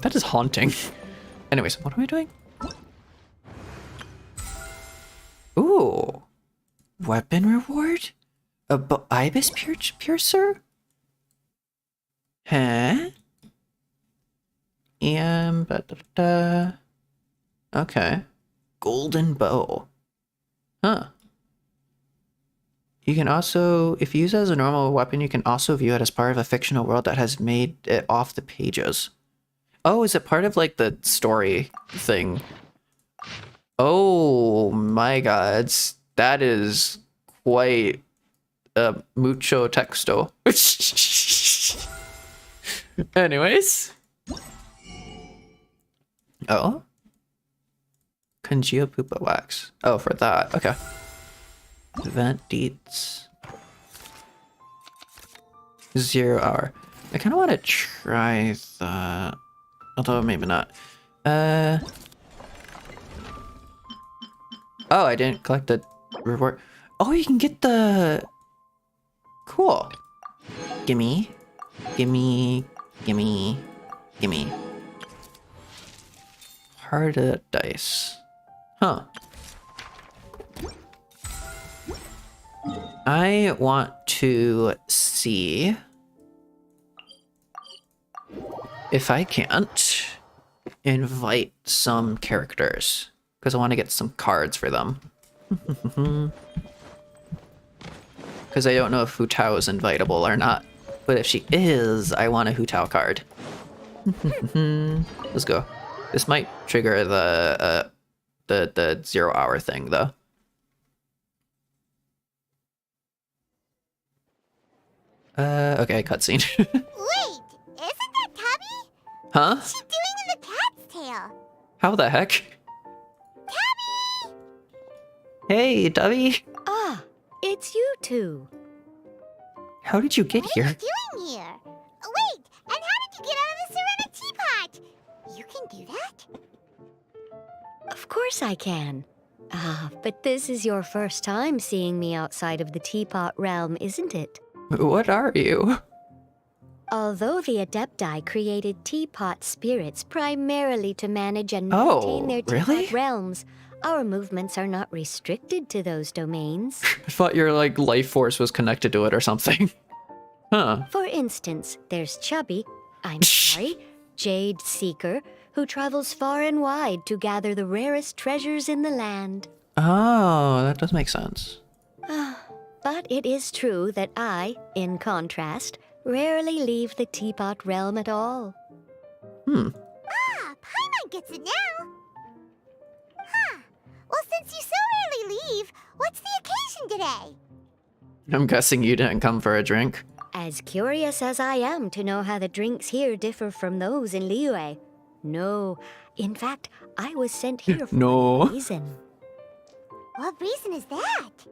That is haunting. Anyways, what are we doing? Ooh. Weapon reward? A ibis piercer? Huh? Okay. Golden bow. Huh. You can also, if used as a normal weapon, you can also view it as part of a fictional world that has made it off the pages. Oh, is it part of like the story thing? Oh my god, that is quite mucho texto. Anyways. Oh? Congeal Pupa Wax. Oh, for that. Okay. Event deets. 0 hour. I kind of want to try that. Although maybe not. Oh, I didn't collect the reward. Oh, you can get the... Cool. Gimme. Gimme. Gimme. Gimme. Heart of dice. Huh. I want to see if I can't invite some characters, because I want to get some cards for them. Because I don't know if Fu Tao is invitable or not. But if she is, I want a Hu Tao card. Let's go. This might trigger the 0 hour thing though. Okay, cutscene. Wait, isn't that Tubby? Huh? What's she doing in the cat's tail? How the heck? Tubby! Hey, Dubby. Ah, it's you two. How did you get here? What are you doing here? Wait, and how did you get out of the ceramic teapot? You can do that? Of course I can. Ah, but this is your first time seeing me outside of the teapot realm, isn't it? What are you? Although the Adepti created teapot spirits primarily to manage and maintain their teapot realms, our movements are not restricted to those domains. I thought your like life force was connected to it or something. Huh. For instance, there's Chubby, I'm sorry, Jade Seeker, who travels far and wide to gather the rarest treasures in the land. Oh, that does make sense. But it is true that I, in contrast, rarely leave the teapot realm at all. Ah, Paimon gets it now. Huh. Well, since you so rarely leave, what's the occasion today? I'm guessing you didn't come for a drink. As curious as I am to know how the drinks here differ from those in Liyue. No, in fact, I was sent here for a reason. What reason is that?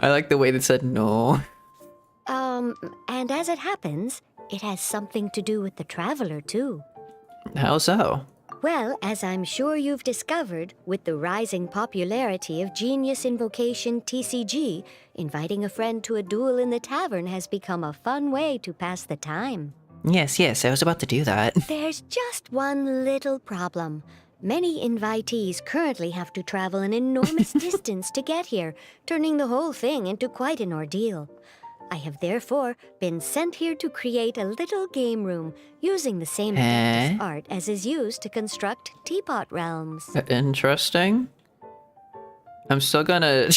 I like the way they said no. And as it happens, it has something to do with the Traveler, too. How so? Well, as I'm sure you've discovered, with the rising popularity of Genius Invocation TCG, inviting a friend to a duel in the tavern has become a fun way to pass the time. Yes, I was about to do that. There's just one little problem. Many invitees currently have to travel an enormous distance to get here, turning the whole thing into quite an ordeal. I have therefore been sent here to create a little game room using the same art as is used to construct teapot realms. Interesting. I'm still gonna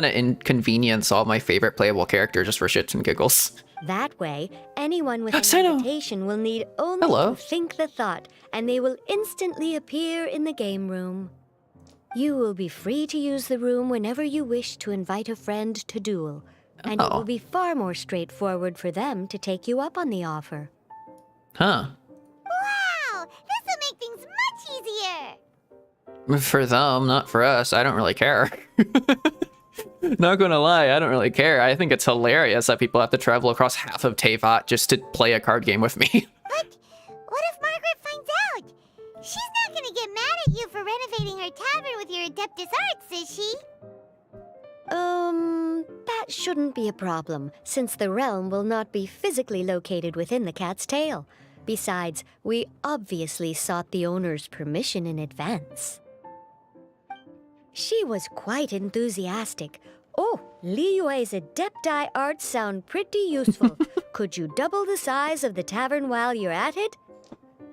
inconvenience all my favorite playable characters just for shits and giggles. That way, anyone with an invitation will need only to think the thought, and they will instantly appear in the game room. You will be free to use the room whenever you wish to invite a friend to duel, and it will be far more straightforward for them to take you up on the offer. Huh. Wow, this will make things much easier. For them, not for us. I don't really care. Not gonna lie, I don't really care. I think it's hilarious that people have to travel across half of Teyvat just to play a card game with me. But what if Margaret finds out? She's not gonna get mad at you for renovating her tavern with your Adeptus arts, is she? That shouldn't be a problem, since the realm will not be physically located within the cat's tail. Besides, we obviously sought the owner's permission in advance. She was quite enthusiastic. Oh, Liyue's Adepti arts sound pretty useful. Could you double the size of the tavern while you're at it?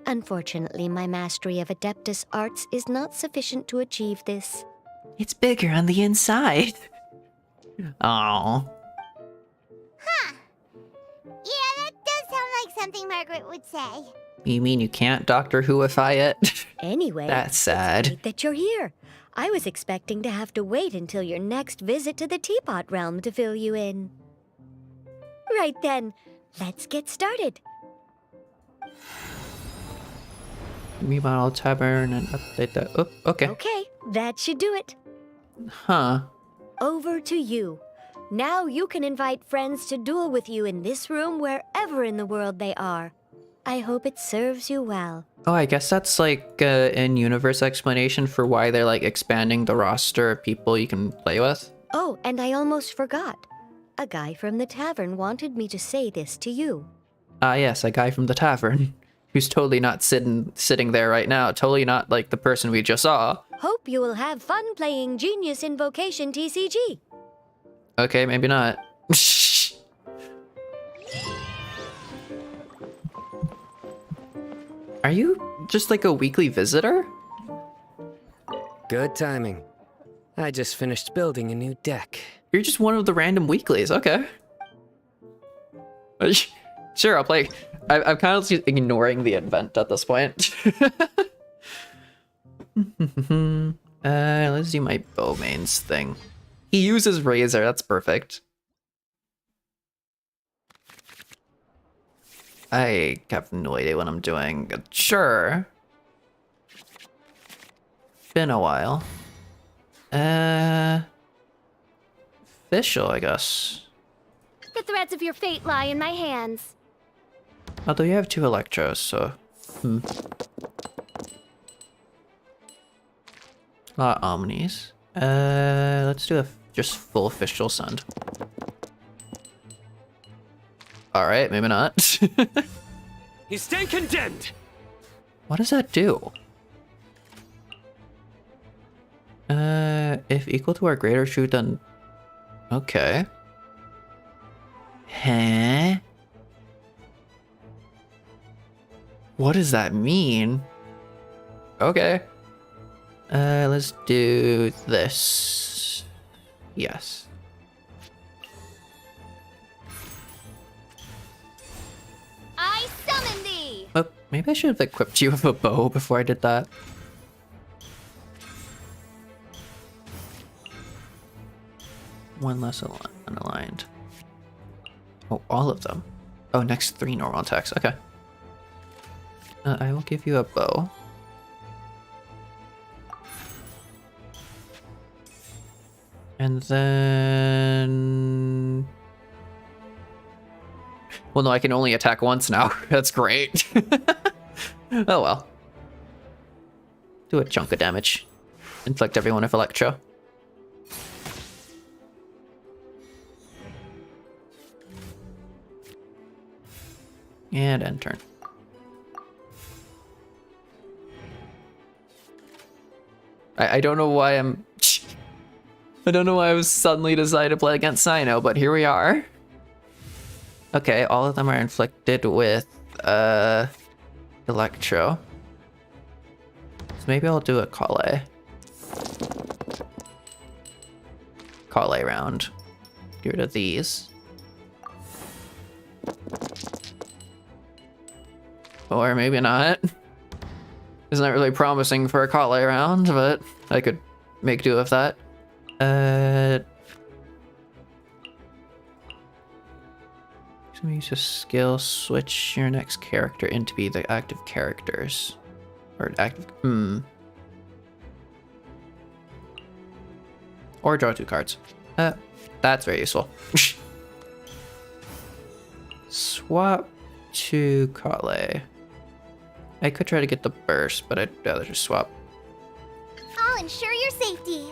Unfortunately, my mastery of Adeptus arts is not sufficient to achieve this. It's bigger on the inside. Oh. Huh. Yeah, that does sound like something Margaret would say. You mean you can't Doctor Whoify it? Anyway, that's sad. It's great that you're here. I was expecting to have to wait until your next visit to the Teapot Realm to fill you in. Right then, let's get started. Remodel tavern and update that. Oh, okay. Okay, that should do it. Huh. Over to you. Now you can invite friends to duel with you in this room wherever in the world they are. I hope it serves you well. Oh, I guess that's like an in-universe explanation for why they're like expanding the roster of people you can play with. Oh, and I almost forgot. A guy from the tavern wanted me to say this to you. Yes, a guy from the tavern. Who's totally not sitting there right now. Totally not like the person we just saw. Hope you will have fun playing Genius Invocation TCG. Okay, maybe not. Are you just like a weekly visitor? Good timing. I just finished building a new deck. You're just one of the random weeklies, okay. Sure, I'll play. I'm kind of just ignoring the event at this point. Let's do my bow mains thing. He uses Razor, that's perfect. I have no idea what I'm doing. Sure. Been a while. Official, I guess. The threads of your fate lie in my hands. Although you have 2 Electros, so... A lot of Omnis. Let's do a just full official send. Alright, maybe not. You stand condemned! What does that do? If equal to or greater true, then... Okay. Huh? What does that mean? Okay. Let's do this. Yes. I summon thee! Oh, maybe I should have equipped you with a bow before I did that. One less unaligned. Oh, all of them. Oh, next 3 normal attacks. Okay. I will give you a bow. And then... Well, no, I can only attack once now. That's great. Oh well. Do a chunk of damage. Inflict everyone with Electro. And end turn. I don't know why I'm... I don't know why I was suddenly decided to play against Sino, but here we are. Okay, all of them are inflicted with Electro. So maybe I'll do a Kale. Kale round. Get rid of these. Or maybe not. It's not really promising for a Kale round, but I could make do with that. So use a skill, switch your next character into be the active characters. Or active, Or draw 2 cards. That's very useful. Swap to Kale. I could try to get the burst, but I'd rather just swap. I'll ensure your safety.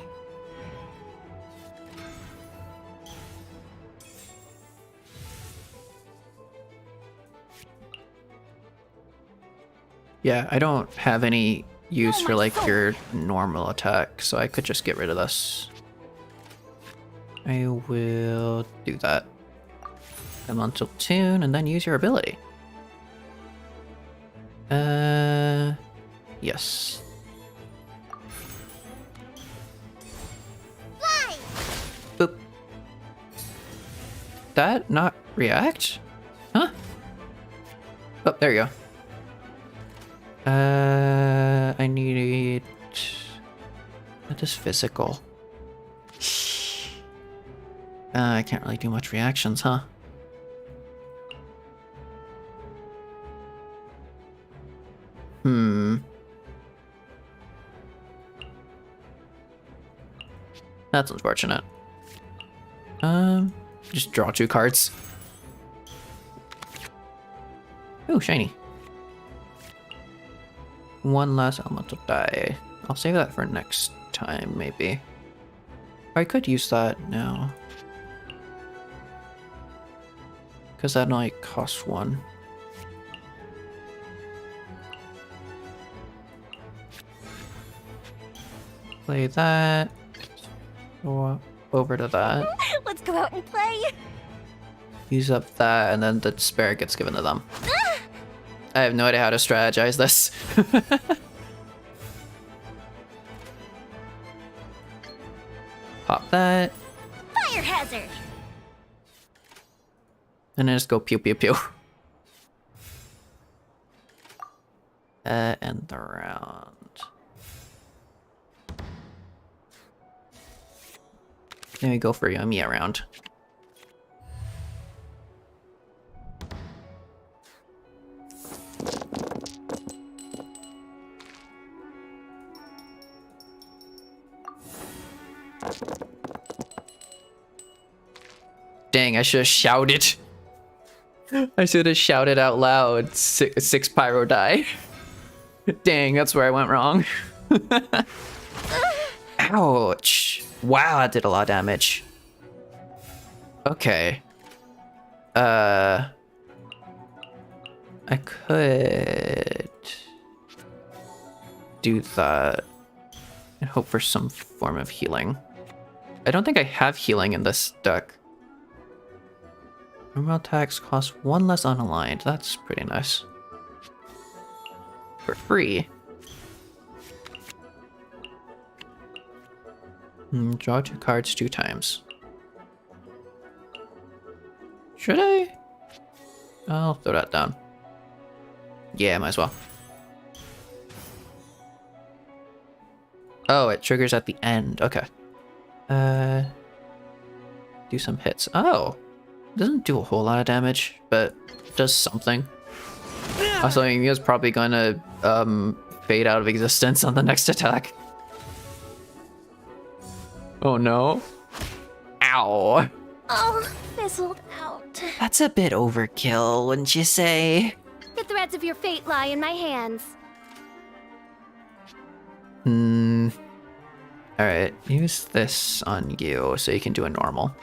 Yeah, I don't have any use for like your normal attack, so I could just get rid of this. I will do that. Elemental Tune, and then use your ability. Yes. Fly! Boop. That not react? Huh? Oh, there you go. I need... That is physical. I can't really do much reactions, huh? That's unfortunate. Just draw 2 cards. Ooh, shiny. 1 last elemental die. I'll save that for next time, maybe. I could use that now. Because that only costs 1. Play that. Go over to that. Let's go out and play. Use up that, and then the spare gets given to them. I have no idea how to strategize this. Pop that. Fire hazard. And then just go pew pew pew. End the round. Then we go for a MEOWMEOW round. Dang, I should have shouted. I should have shouted out loud, six pyro die. Dang, that's where I went wrong. Ouch. Wow, that did a lot of damage. Okay. I could do that and hope for some form of healing. I don't think I have healing in this deck. Normal attacks cost 1 less unaligned. That's pretty nice. For free. Draw 2 cards 2 times. Should I? I'll throw that down. Yeah, might as well. Oh, it triggers at the end. Okay. Do some hits. Oh. Doesn't do a whole lot of damage, but does something. Also, MEOWMEOW's probably gonna fade out of existence on the next attack. Oh no. Ow. Oh, fizzled out. That's a bit overkill, wouldn't you say? The threads of your fate lie in my hands. Alright, use this on you so you can do a normal.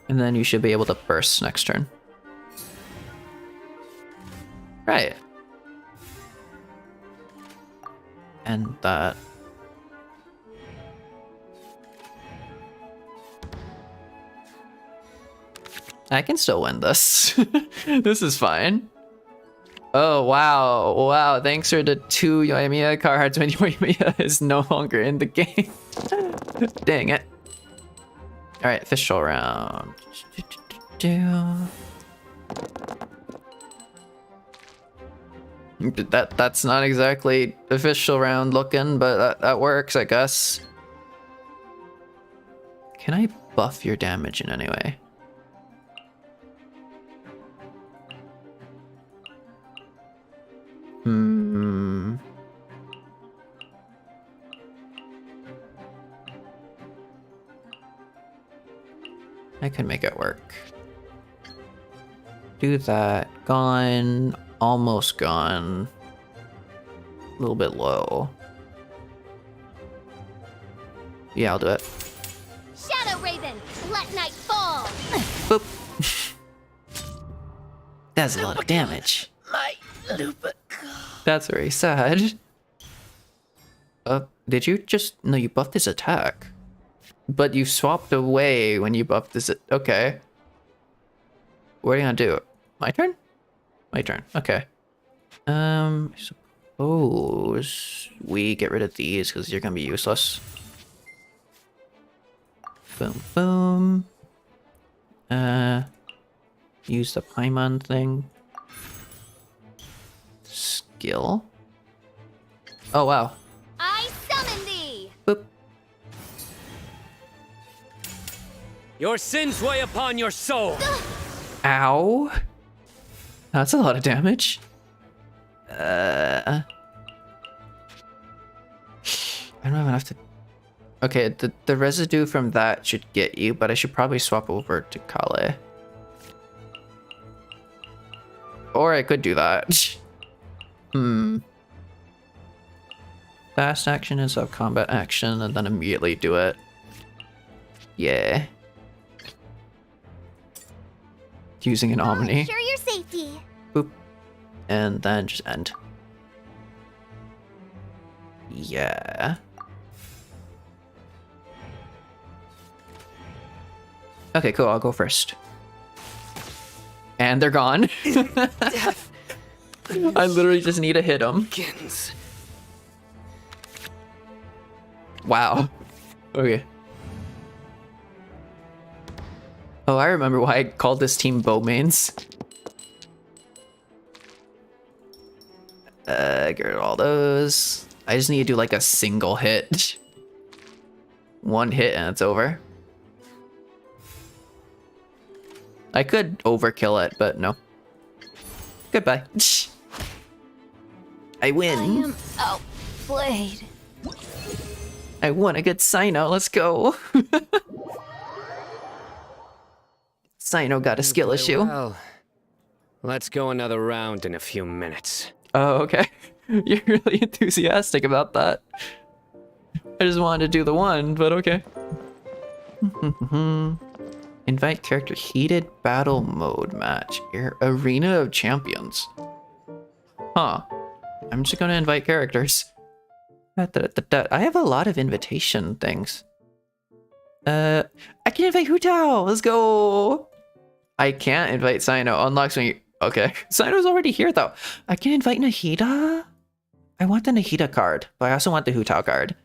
And then you should be able to burst next turn. Right. And that. I can still win this. This is fine. Oh, wow. Wow, thanks for the 2 MEOWMEOW cards when MEOWMEOW is no longer in the game. Dang it. Alright, official round. That's not exactly official round looking, but that works, I guess. Can I buff your damage in any way? I could make it work. Do that. Gone. Almost gone. A little bit low. Yeah, I'll do it. Shadow Raven, let night fall. Boop. That's a lot of damage. My Lupa. That's very sad. Did you just... No, you buffed his attack. But you swapped away when you buffed this... Okay. What are you gonna do? My turn? My turn. Okay. I suppose we get rid of these because you're gonna be useless. Boom, boom. Use the Paimon thing. Skill. Oh, wow. I summon thee. Boop. Your sins weigh upon your soul. Ow. That's a lot of damage. I don't have enough to... Okay, the residue from that should get you, but I should probably swap over to Kale. Or I could do that. Fast action is a combat action, and then immediately do it. Yeah. Using an Omni. Ensure your safety. Boop. And then just end. Yeah. Okay, cool. I'll go first. And they're gone. I literally just need to hit them. Wow. Okay. Oh, I remember why I called this team bow mains. Get rid of all those. I just need to do like a single hit. One hit and it's over. I could overkill it, but no. Goodbye. I win. I am outplayed. I won a good Sino. Let's go. Sino got a skill issue. Well, let's go another round in a few minutes. Oh, okay. You're really enthusiastic about that. I just wanted to do the one, but okay. Invite character heated battle mode match. Arena of Champions. Huh. I'm just gonna invite characters. I have a lot of invitation things. I can invite Hu Tao. Let's go. I can't invite Sino. Unlocks when you... Okay. Sino's already here, though. I can invite Nahida? I want the Nahida card, but I also want the Hu Tao card.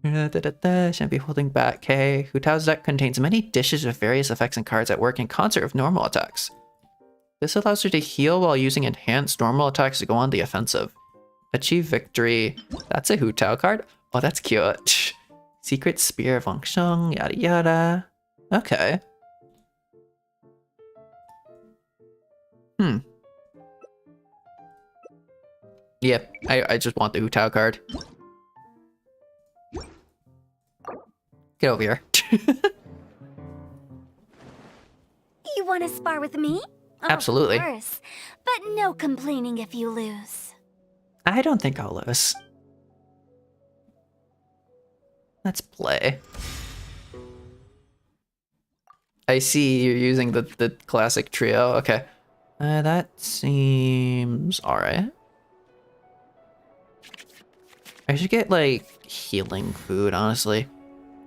Shouldn't be holding back. Okay. Hu Tao's deck contains many dishes with various effects and cards that work in concert with normal attacks. This allows her to heal while using enhanced normal attacks to go on the offensive. Achieve victory. That's a Hu Tao card? Oh, that's cute. Secret Spear of Wang Sheng, yada yada. Okay. Yep, I just want the Hu Tao card. Get over here. You want to spar with me? Absolutely. Of course. But no complaining if you lose. I don't think I'll lose. Let's play. I see you're using the classic trio. Okay. That seems alright. I should get, like, healing food, honestly.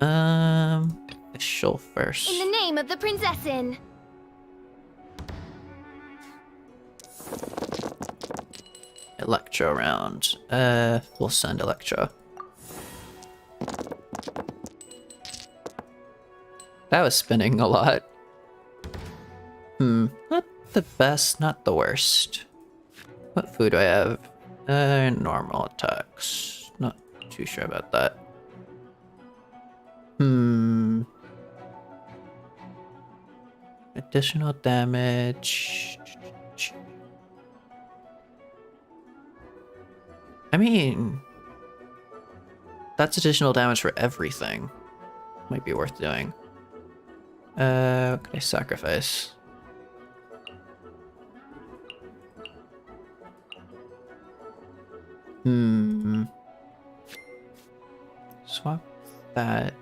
Official first. In the name of the Prinzessin. Electro round. We'll send Electro. That was spinning a lot. Not the best, not the worst. What food do I have? Normal attacks. Not too sure about that. Additional damage. I mean, that's additional damage for everything. Might be worth doing. What can I sacrifice? Swap that.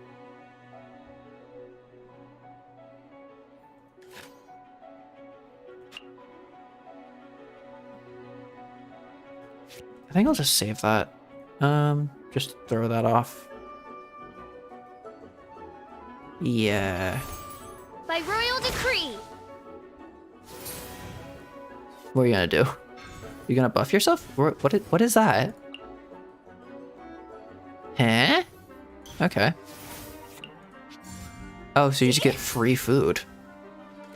I think I'll just save that. Just throw that off. Yeah. By royal decree. What are you gonna do? You gonna buff yourself? What is that? Huh? Okay. Oh, so you just get free food.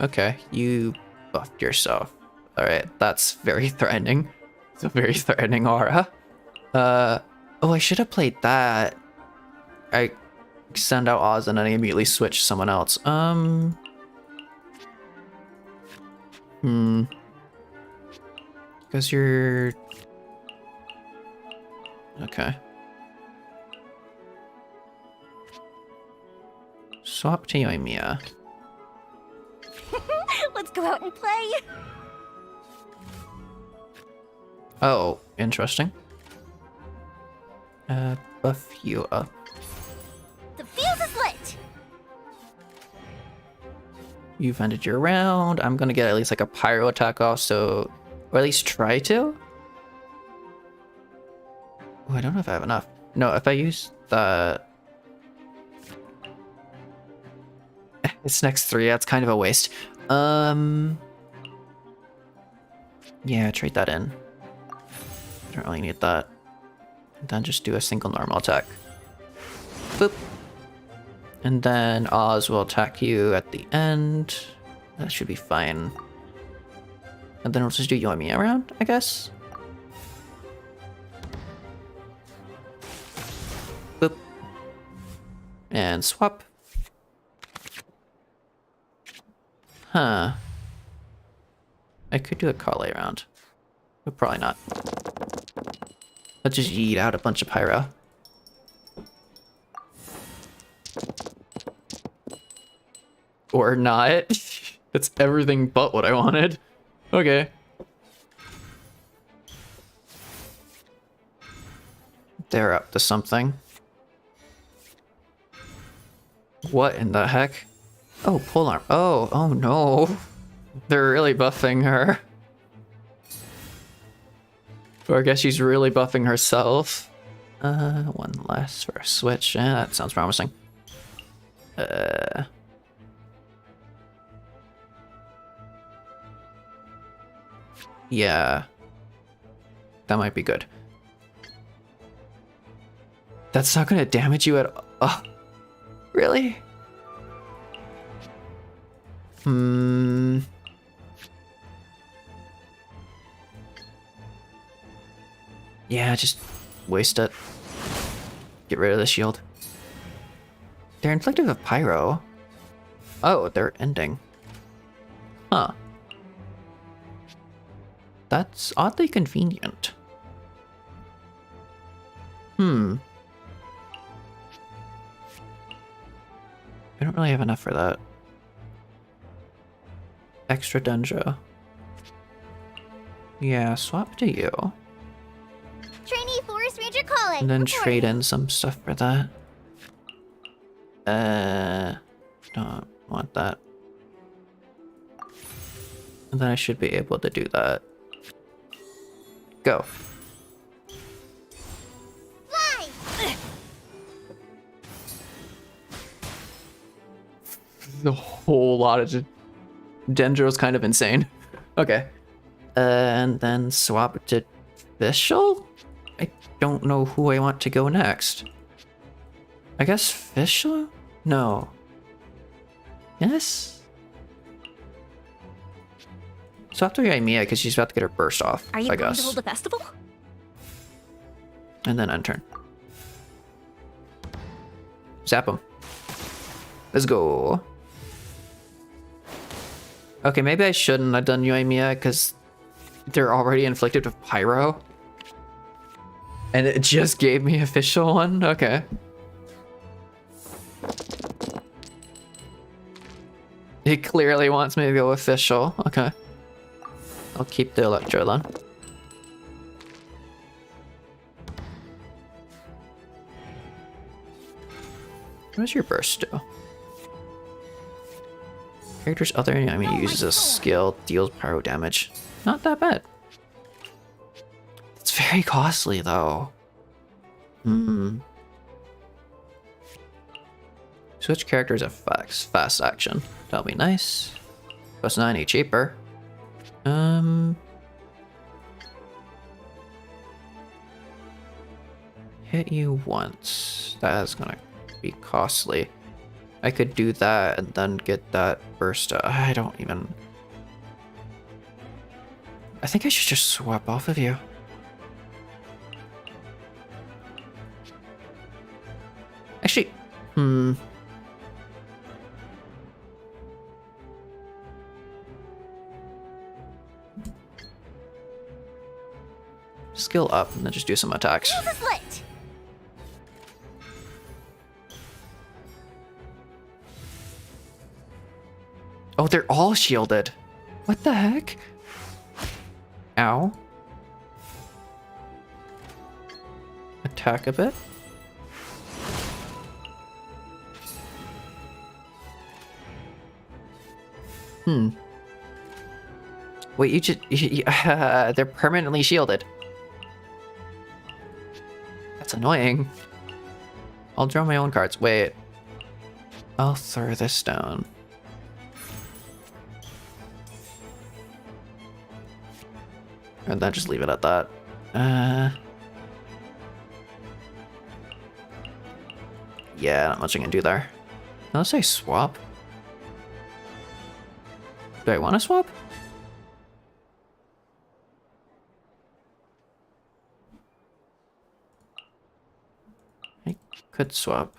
Okay, you buffed yourself. Alright, that's very threatening. It's a very threatening aura. Oh, I should have played that. I send out Oz and then I immediately switch someone else. Because you're... Okay. Swap to MEOWMEOW. Let's go out and play. Oh, interesting. Buff you up. The fuse is lit. You've ended your round. I'm gonna get at least like a pyro attack off, so... Or at least try to? Oh, I don't know if I have enough. No, if I use the... It's next 3, that's kind of a waste. Yeah, trade that in. I don't really need that. And then just do a single normal attack. Boop. And then Oz will attack you at the end. That should be fine. And then we'll just do Yoimi around, I guess. Boop. And swap. Huh. I could do a Kale round. But probably not. Let's just yeet out a bunch of pyro. Or not. That's everything but what I wanted. Okay. They're up to something. What in the heck? Oh, polearm. Oh no. They're really buffing her. Or I guess she's really buffing herself. One less for a switch. That sounds promising. Yeah. That might be good. That's not gonna damage you at all. Oh, really? Yeah, just waste it. Get rid of the shield. They're inflictive of pyro. Oh, they're ending. Huh. That's oddly convenient. I don't really have enough for that. Extra Dendro. Yeah, swap to you. Trainee Forest Ranger calling. And then trade in some stuff for that. Don't want that. And then I should be able to do that. Go. Fly! The whole lot of Dendro's kind of insane. Okay. And then swap to Fischl? I don't know who I want to go next. I guess Fischl? No. Yes? Swap to MEOWMEOW because she's about to get her burst off, Are you I going guess. to hold a festival? And then end turn. Zap him. Let's go. Okay, maybe I shouldn't have done MEOWMEOW because they're already inflicted with pyro. And it just gave me a official one? Okay. It clearly wants me to go official. Okay. I'll keep the Electro then. What does your burst do? Characters other than enemy uses a skill, deals pyro damage. Not that bad. It's very costly though. Switch characters effects, fast action. That'll be nice. Plus 90 cheaper. Hit you once. That is gonna be costly. I could do that and then get that burst. I don't even... I think I should just swap off of you. Actually, skill up and then just do some attacks. Oh, they're all shielded. What the heck? Ow. Attack a bit. Wait, you just... they're permanently shielded. That's annoying. I'll draw my own cards. Wait. I'll throw this down. And then just leave it at that. Yeah, not much I can do there. Unless I swap. Do I want to swap? I could swap.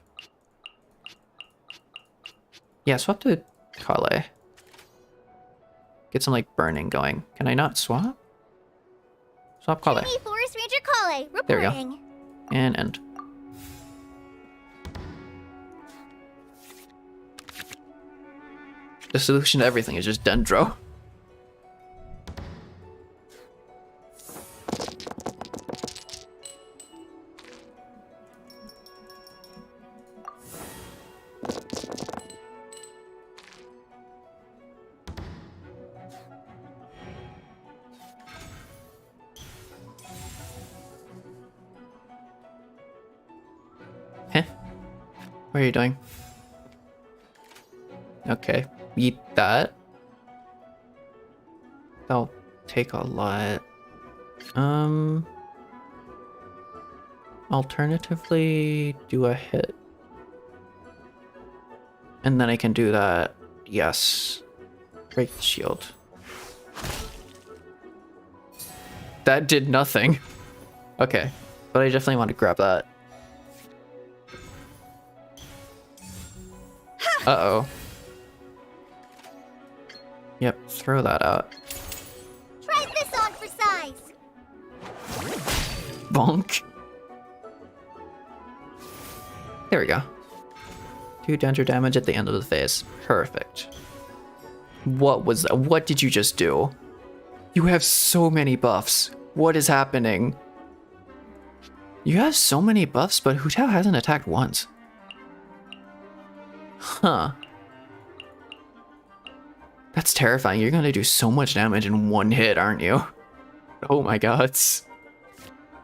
Yeah, swap to Kale. Get some like burning going. Can I not swap? Swap Kale. Hey, Forest Ranger Kale, reporting. There we go. And end. The solution to everything is just Dendro. Heh. What are you doing? Okay. Eat that. That'll take a lot. Alternatively, do a hit. And then I can do that. Yes. Break the shield. That did nothing. Okay. But I definitely want to grab that. Uh-oh. Yep, throw that out. Try this on for size. Bonk. There we go. 2 danger damage at the end of the phase. Perfect. What was that? What did you just do? You have so many buffs. What is happening? You have so many buffs, but Hu Tao hasn't attacked once. Huh. That's terrifying. You're gonna do so much damage in one hit, aren't you? Oh my god.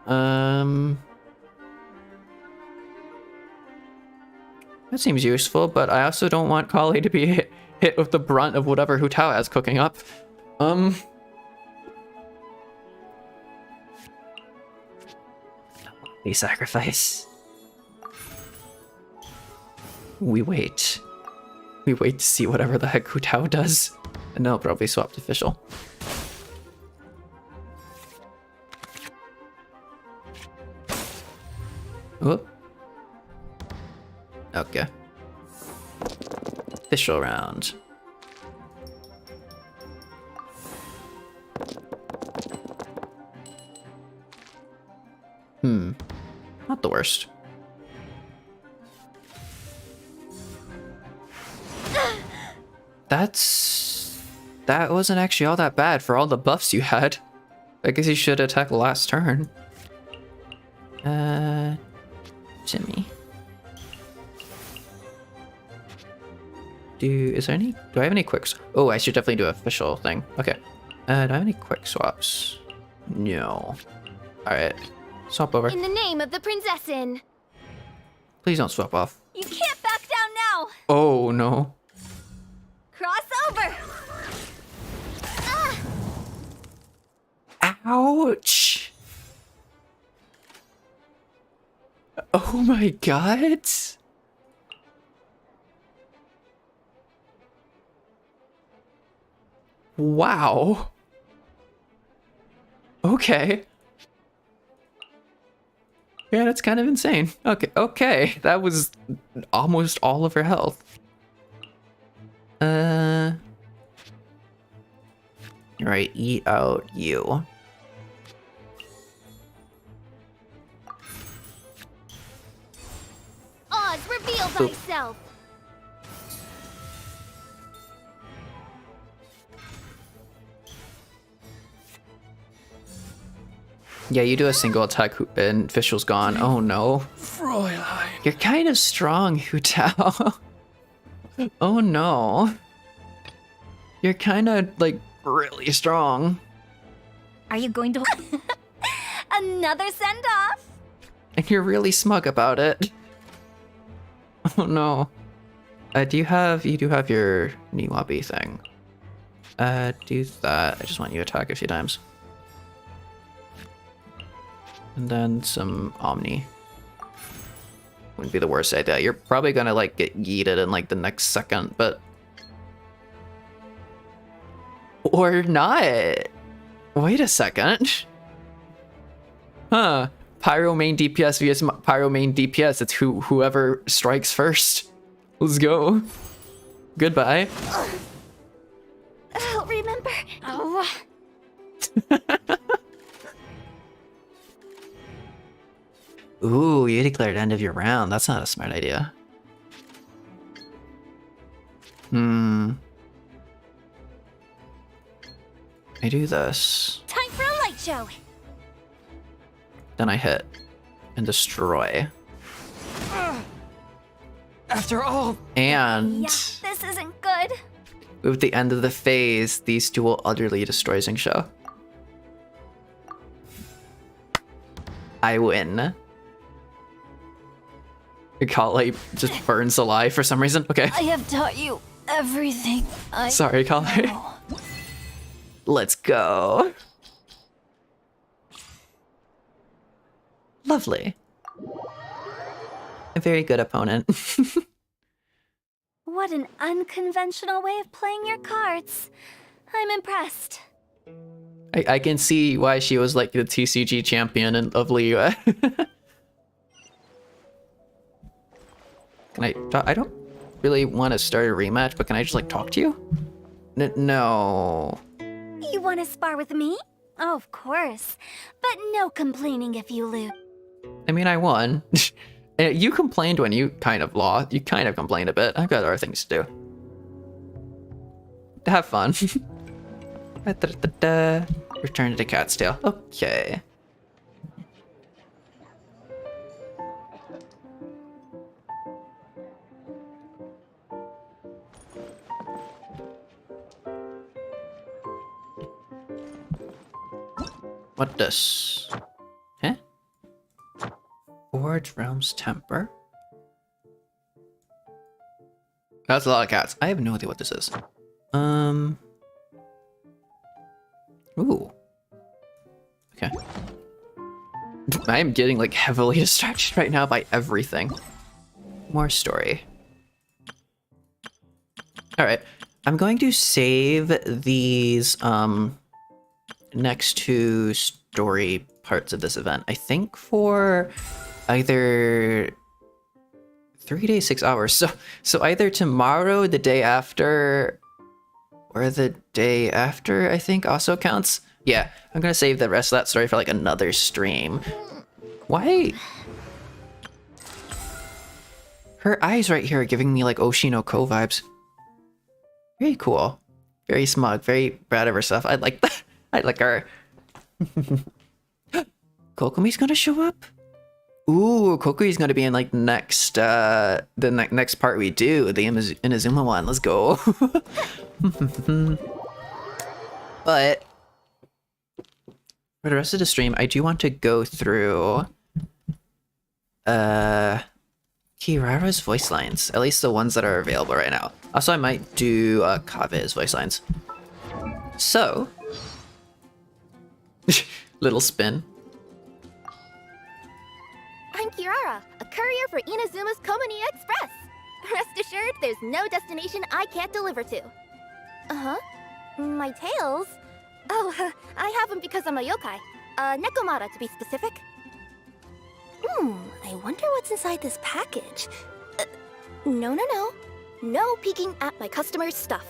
That seems useful, but I also don't want Kali to be hit with the brunt of whatever Hu Tao has cooking up. A sacrifice. We wait. We wait to see whatever the heck Hu Tao does. And then I'll probably swap to official. Whoop. Okay. Official round. Not the worst. That wasn't actually all that bad for all the buffs you had. I guess you should attack last turn. Jimmy. Do I have any quicks? Oh, I should definitely do an official thing. Okay. Do I have any quick swaps? No. Alright. Swap over. In the name of the Prinzessin. Please don't swap off. You can't back down now. Oh no. Cross over. Ouch. Oh my god. Wow. Okay. Yeah, that's kind of insane. Okay. That was almost all of her health. Right, eat out you. Oz, reveal thyself. Yeah, you do a single attack and official's gone. Oh no. Fräulein. You're kind of strong, Hu Tao. Oh no. You're kind of like really strong. Are you going to... Another send-off? And you're really smug about it. Oh no. You do have your Niwabi thing. Do that. I just want you to attack a few times. And then some Omni. wouldn't be the worst idea. You're probably gonna like get yeeted in like the next second, but or not. Wait a second. Huh. Pyro main DPS vs Pyro main DPS. It's whoever strikes first. Let's go. Goodbye. I'll remember. Oh. Ooh, you declared end of your round. That's not a smart idea. I do this. Time for a light show. Then I hit and destroy. After all. And Yeah, this isn't good. with the end of the phase, these two will utterly destroy Xingqiu. I win. Kale just burns alive for some reason. Okay. I have taught you everything I Sorry, Kale. know. Let's go. Lovely. A very good opponent. What an unconventional way of playing your cards. I'm impressed. I can see why she was like the TCG champion of Liyue. Can I don't really want to start a rematch, but can I just like talk to you? No. You want to spar with me? Oh, of course. But no complaining if you lose. I mean, I won. You complained when you kind of lost. You kind of complained a bit. I've got other things to do. Have fun. Return to the cat's tail. Okay. What this? Huh? Forge Realm's Temper? That's a lot of cats. I have no idea what this is. Ooh. Okay. I am getting like heavily distracted right now by everything. More story. Alright. I'm going to save these next two story parts of this event. I think for either 3 days, 6 hours. So either tomorrow, the day after, or the day after, I think also counts. Yeah, I'm gonna save the rest of that story for like another stream. Why? Her eyes right here are giving me like Oshinoko vibes. Very cool. Very smug, very proud of herself. I like that. I like her. Kokomi's gonna show up? Ooh, Kokomi's gonna be in like next, next part we do, the Inazuma one. Let's go. But for the rest of the stream, I do want to go through Kirara's voice lines, at least the ones that are available right now. Also, I might do Kave's voice lines. So, little spin. I'm Kirara, a courier for Inazuma's Komani Express. Rest assured, there's no destination I can't deliver to. Uh-huh. My tails? Oh, I have them because I'm a yokai. Nekomata, to be specific. I wonder what's inside this package. No. No peeking at my customers' stuff.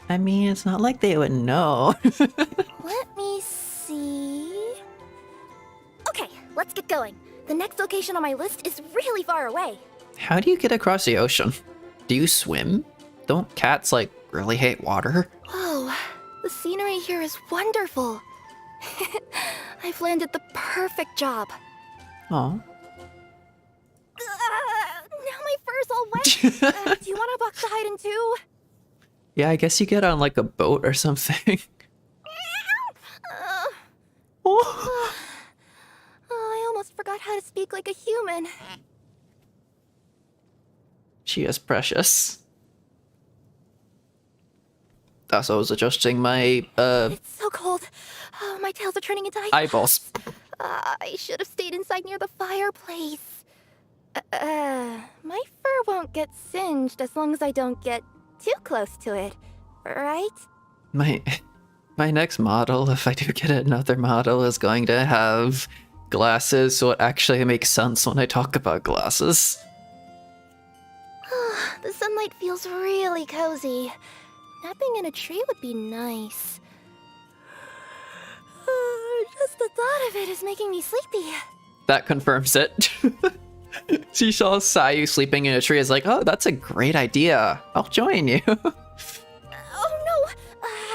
I mean, it's not like they would know. Let me see... Okay, let's get going. The next location on my list is really far away. How do you get across the ocean? Do you swim? Don't cats, like, really hate water? Oh, the scenery here is wonderful. I've landed the perfect job. Aw. Now my fur's all wet. Do you want a box to hide in too? Yeah, I guess you get on like a boat or something. I almost forgot how to speak like a human. She is precious. That's I was adjusting my It's so cold. Oh, my tails are turning into ice. eyeballs. I should have stayed inside near the fireplace. My fur won't get singed as long as I don't get too close to it, right? My next model, if I do get another model, is going to have glasses, so it actually makes sense when I talk about glasses. The sunlight feels really cozy. Napping in a tree would be nice. Just the thought of it is making me sleepy. That confirms it. She saw Sayu sleeping in a tree, is like, oh, that's a great idea. I'll join you. Oh no!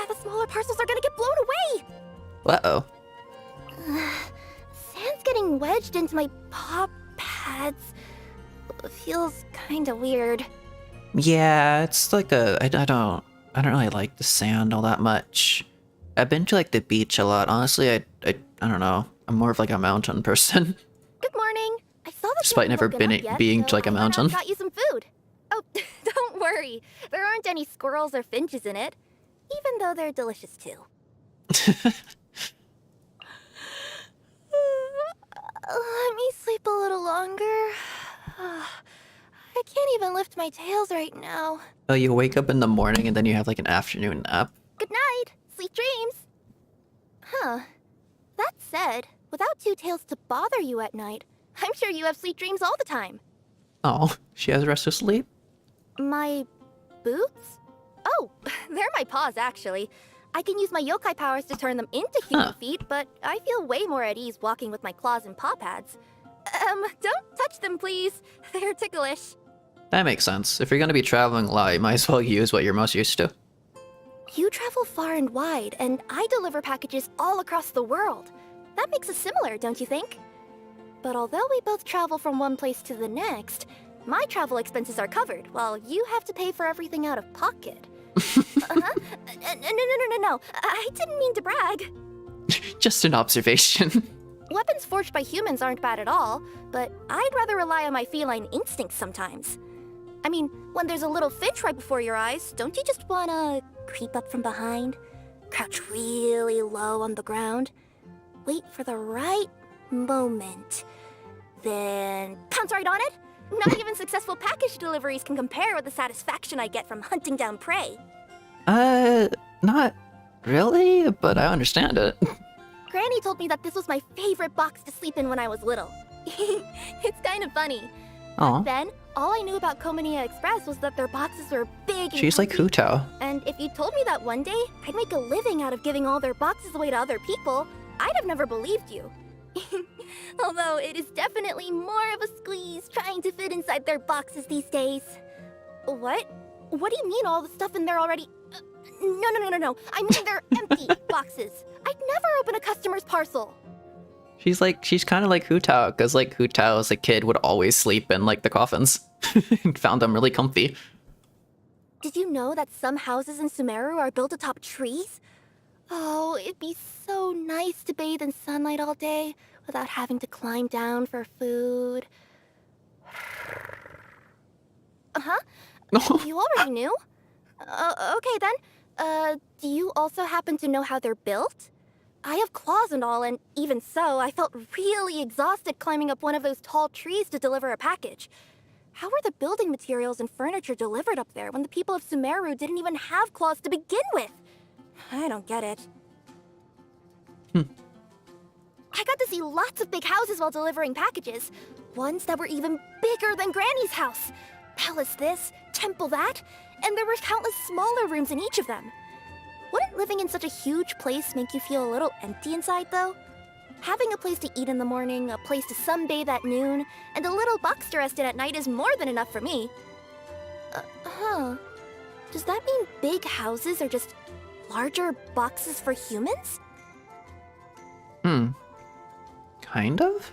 The smaller parcels are gonna get blown away! Uh-oh. Sand's getting wedged into my paw pads. Feels kinda weird. Yeah, it's like I don't really like the sand all that much. I've been to like the beach a lot. Honestly, I don't know. I'm more of like a mountain person. Good morning. I saw that Despite never being to like a mountain. I got you some food. Oh, don't worry. There aren't any squirrels or finches in it, even though they're delicious too. Let me sleep a little longer. I can't even lift my tails right now. Oh, you wake up in the morning and then you have like an afternoon nap. Good night. Sweet dreams. Huh. That said, without two tails to bother you at night, I'm sure you have sweet dreams all the time. Oh, she has rest of sleep? My boots? Oh, they're my paws, actually. I can use my yokai powers to turn them into human feet, but I feel way more at ease walking with my claws and paw pads. Don't touch them, please. They're ticklish. That makes sense. If you're gonna be traveling a lot, you might as well use what you're most used to. You travel far and wide, and I deliver packages all across the world. That makes us similar, don't you think? But although we both travel from one place to the next, my travel expenses are covered, while you have to pay for everything out of pocket. No. I didn't mean to brag. Just an observation. Weapons forged by humans aren't bad at all, but I'd rather rely on my feline instincts sometimes. I mean, when there's a little finch right before your eyes, don't you just wanna creep up from behind, crouch really low on the ground, wait for the right moment, then pounce right on it? Not even successful package deliveries can compare with the satisfaction I get from hunting down prey. Not really, but I understand it. Granny told me that this was my favorite box to sleep in when I was little. It's kind of funny. Aw. Back then, all I knew about Komania Express was that their boxes were big and She's like heavy. Hutao. And if you told me that one day I'd make a living out of giving all their boxes away to other people, I'd have never believed you. Although it is definitely more of a squeeze trying to fit inside their boxes these days. What? What do you mean all the stuff in there already? No. I mean they're empty boxes. I'd never open a customer's parcel. She's kind of like Hutao, because like Hutao as a kid would always sleep in like the coffins and found them really comfy. Did you know that some houses in Sumeru are built atop trees? Oh, it'd be so nice to bathe in sunlight all day without having to climb down for food. You already knew? Okay then. Do you also happen to know how they're built? I have claws and all, and even so, I felt really exhausted climbing up one of those tall trees to deliver a package. How were the building materials and furniture delivered up there when the people of Sumeru didn't even have claws to begin with? I don't get it. I got to see lots of big houses while delivering packages. Ones that were even bigger than Granny's house. Palace this, temple that, and there were countless smaller rooms in each of them. Wouldn't living in such a huge place make you feel a little empty inside, though? Having a place to eat in the morning, a place to sunbathe at noon, and a little box to rest in at night is more than enough for me. Does that mean big houses are just larger boxes for humans? Kind of?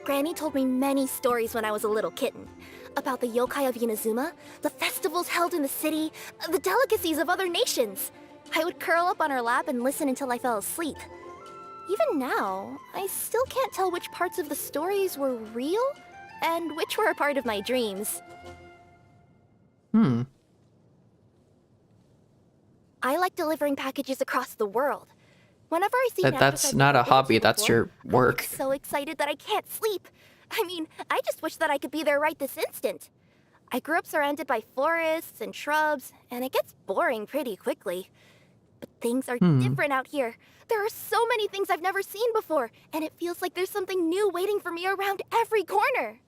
Granny told me many stories when I was a little kitten. About the yokai of Inazuma, the festivals held in the city, the delicacies of other nations. I would curl up on her lap and listen until I fell asleep. Even now, I still can't tell which parts of the stories were real and which were a part of my dreams. I like delivering packages across the world. Whenever I see That's not a hobby, that's your work. I'm so excited that I can't sleep. I mean, I just wish that I could be there right this instant. I grew up surrounded by forests and shrubs, and it gets boring pretty quickly. But things are different out here. There are so many things I've never seen before, and it feels like there's something new waiting for me around every corner.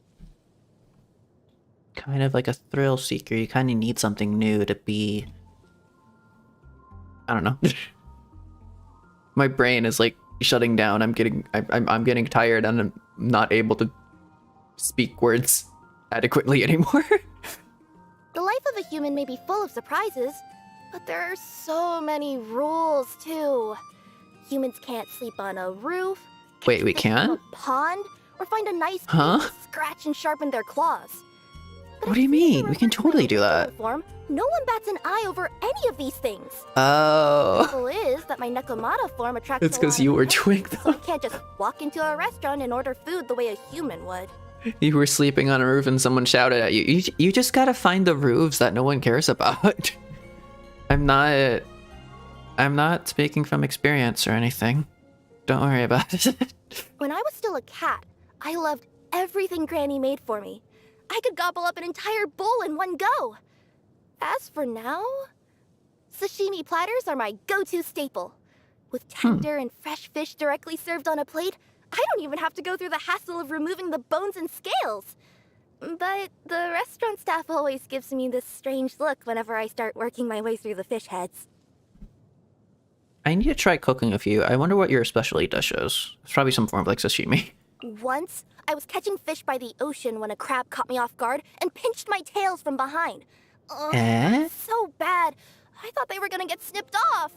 Kind of like a thrill seeker. You kind of need something new to be... I don't know. My brain is like shutting down. I'm getting tired and I'm not able to speak words adequately anymore. The life of a human may be full of surprises, but there are so many rules too. Humans can't sleep on a roof. Wait, we can't? A pond, or find a nice place to scratch and sharpen their claws. What do you mean? We can totally do that. Form, no one bats an eye over any of these things. Oh. The trouble is that my Nekomata form attracts It's because you were twink, so I can't just walk into a restaurant and order food the way a human would. You were sleeping on a roof and someone shouted at you. You just gotta find the roofs that no one cares about. I'm not speaking from experience or anything. Don't worry about it. When I was still a cat, I loved everything Granny made for me. I could gobble up an entire bowl in one go. As for now, sashimi platters are my go-to staple. With tender and fresh fish directly served on a plate, I don't even have to go through the hassle of removing the bones and scales. But the restaurant staff always gives me this strange look whenever I start working my way through the fish heads. I need to try cooking a few. I wonder what your specialty dish is. It's probably some form of like sashimi. Once, I was catching fish by the ocean when a crab caught me off guard and pinched my tails from behind. Ugh, so bad. I thought they were gonna get snipped off.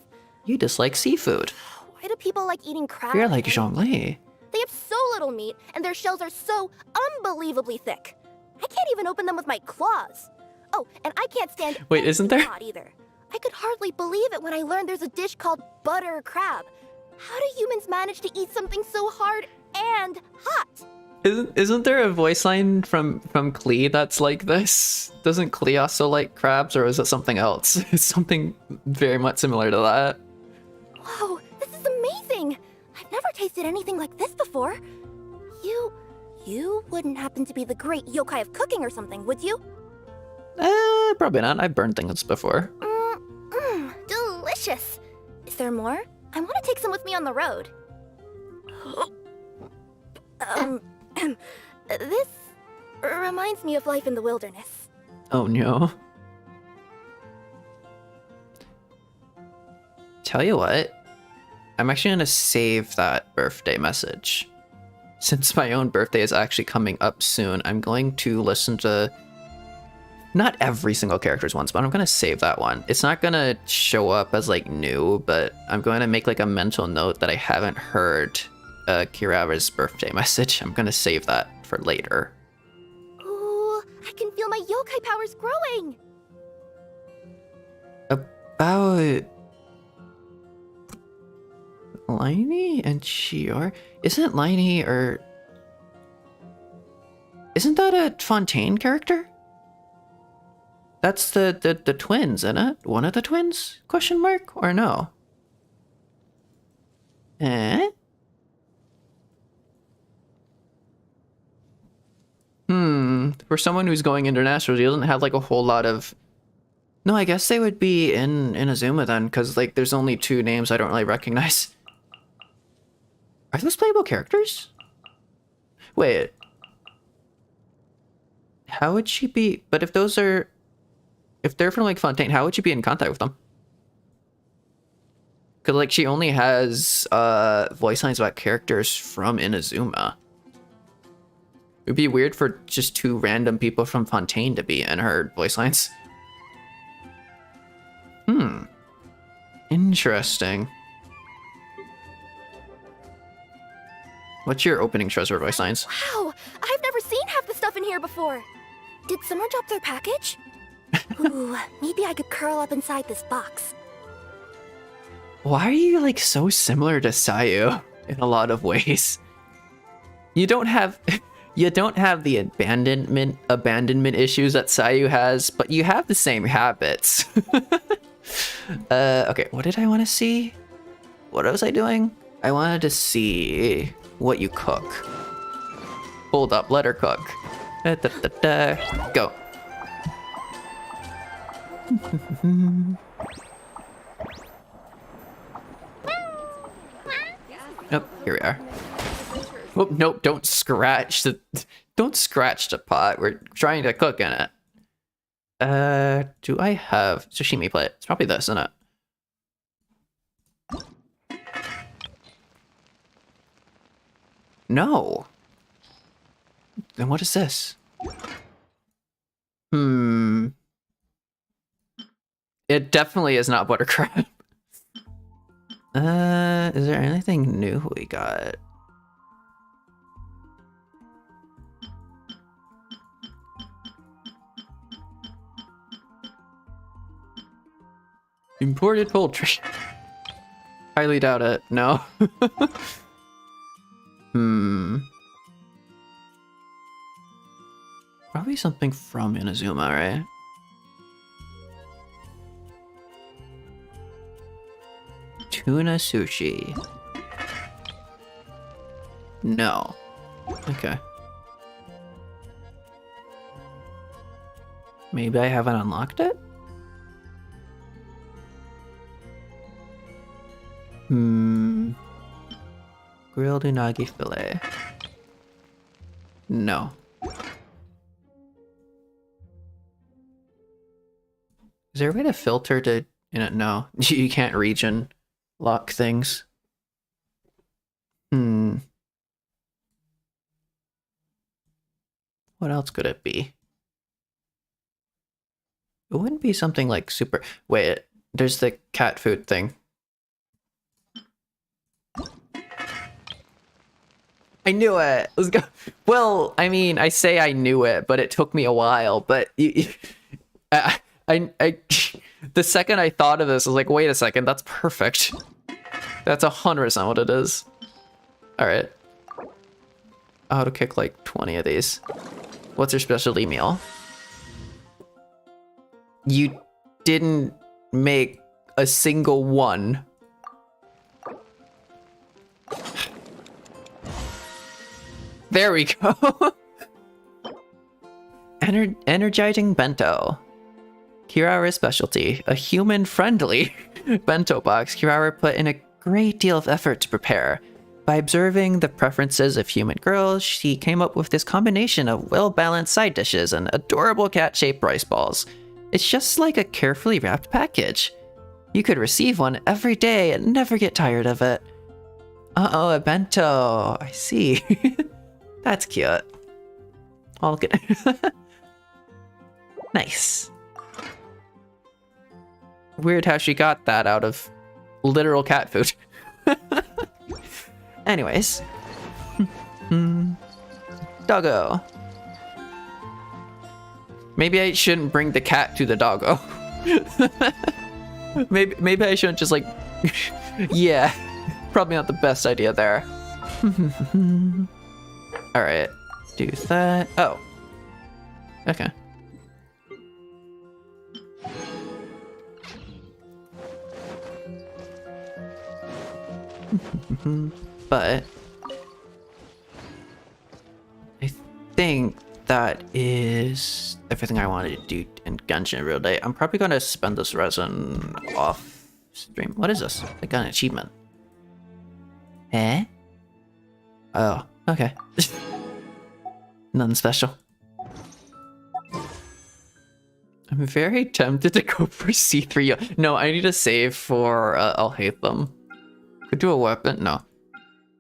You dislike seafood. Why do people like eating crabs? You're like Zhongli. They have so little meat, and their shells are so unbelievably thick. I can't even open them with my claws. Oh, and I can't stand Wait, isn't there? hot either. I could hardly believe it when I learned there's a dish called butter crab. How do humans manage to eat something so hard and hot? Isn't there a voice line from Klee that's like this? Doesn't Klee also like crabs, or is it something else? It's something very much similar to that. Whoa, this is amazing! I've never tasted anything like this before. You wouldn't happen to be the great yokai of cooking or something, would you? Probably not. I've burned things before. Delicious! Is there more? I want to take some with me on the road. This reminds me of life in the wilderness. Oh no. Tell you what, I'm actually gonna save that birthday message. Since my own birthday is actually coming up soon, I'm going to listen to not every single character's ones, but I'm gonna save that one. It's not gonna show up as like new, but I'm going to make like a mental note that I haven't heard Kirara's birthday message. I'm gonna save that for later. Ooh, I can feel my yokai powers growing! About Liney and Chior? Isn't Liney or... Isn't that a Fontaine character? That's the twins, isn't it? One of the twins? Question mark? Or no? Eh? For someone who's going international, he doesn't have like a whole lot of... No, I guess they would be in Azuma then, because like there's only two names I don't really recognize. Are those playable characters? Wait. How would she be... But if those are... If they're from like Fontaine, how would she be in contact with them? Because like she only has voice lines about characters from Inazuma. It would be weird for just two random people from Fontaine to be in her voice lines. Interesting. What's your opening treasure voice lines? Wow, I've never seen half the stuff in here before. Did someone drop their package? Ooh, maybe I could curl up inside this box. Why are you like so similar to Sayu in a lot of ways? You don't have the abandonment issues that Sayu has, but you have the same habits. Okay, what did I want to see? What was I doing? I wanted to see what you cook. Hold up, let her cook. Da, da, da, da. Go. Oh, here we are. Oh, nope, don't scratch the pot. We're trying to cook in it. Do I have sashimi plate? It's probably this, isn't it? No. Then what is this? It definitely is not buttercream. Is there anything new we got? Imported poultry. Highly doubt it. No. Probably something from Inazuma, right? Tuna sushi. No. Okay. Maybe I haven't unlocked it? Grilled unagi fillet. No. Is there a way to filter to... No. You can't region lock things. What else could it be? It wouldn't be something like super... Wait, there's the cat food thing. I knew it. Let's go. Well, I mean, I say I knew it, but it took me a while. But the second I thought of this, I was like, wait a second, that's perfect. That's 100% what it is. All right. How to kick like 20 of these. What's your specialty meal? You didn't make a single one. There we go. Energizing bento. Kirara's specialty, a human-friendly bento box Kirara put in a great deal of effort to prepare. By observing the preferences of human girls, she came up with this combination of well-balanced side dishes and adorable cat-shaped rice balls. It's just like a carefully wrapped package. You could receive one every day and never get tired of it. Uh-oh, a bento. I see. That's cute. I'll get Nice. Weird how she got that out of literal cat food. Anyways. Doggo. Maybe I shouldn't bring the cat to the doggo. maybe I shouldn't just like... Yeah. Probably not the best idea there. Alright. Do that. Oh. Okay. But I think that is everything I wanted to do in Genshin real day. I'm probably gonna spend this resin off stream. What is this? I got an achievement. Eh? Oh, okay. Nothing special. I'm very tempted to go for C3. No, I need to save for I'll hate them. Could do a weapon? No.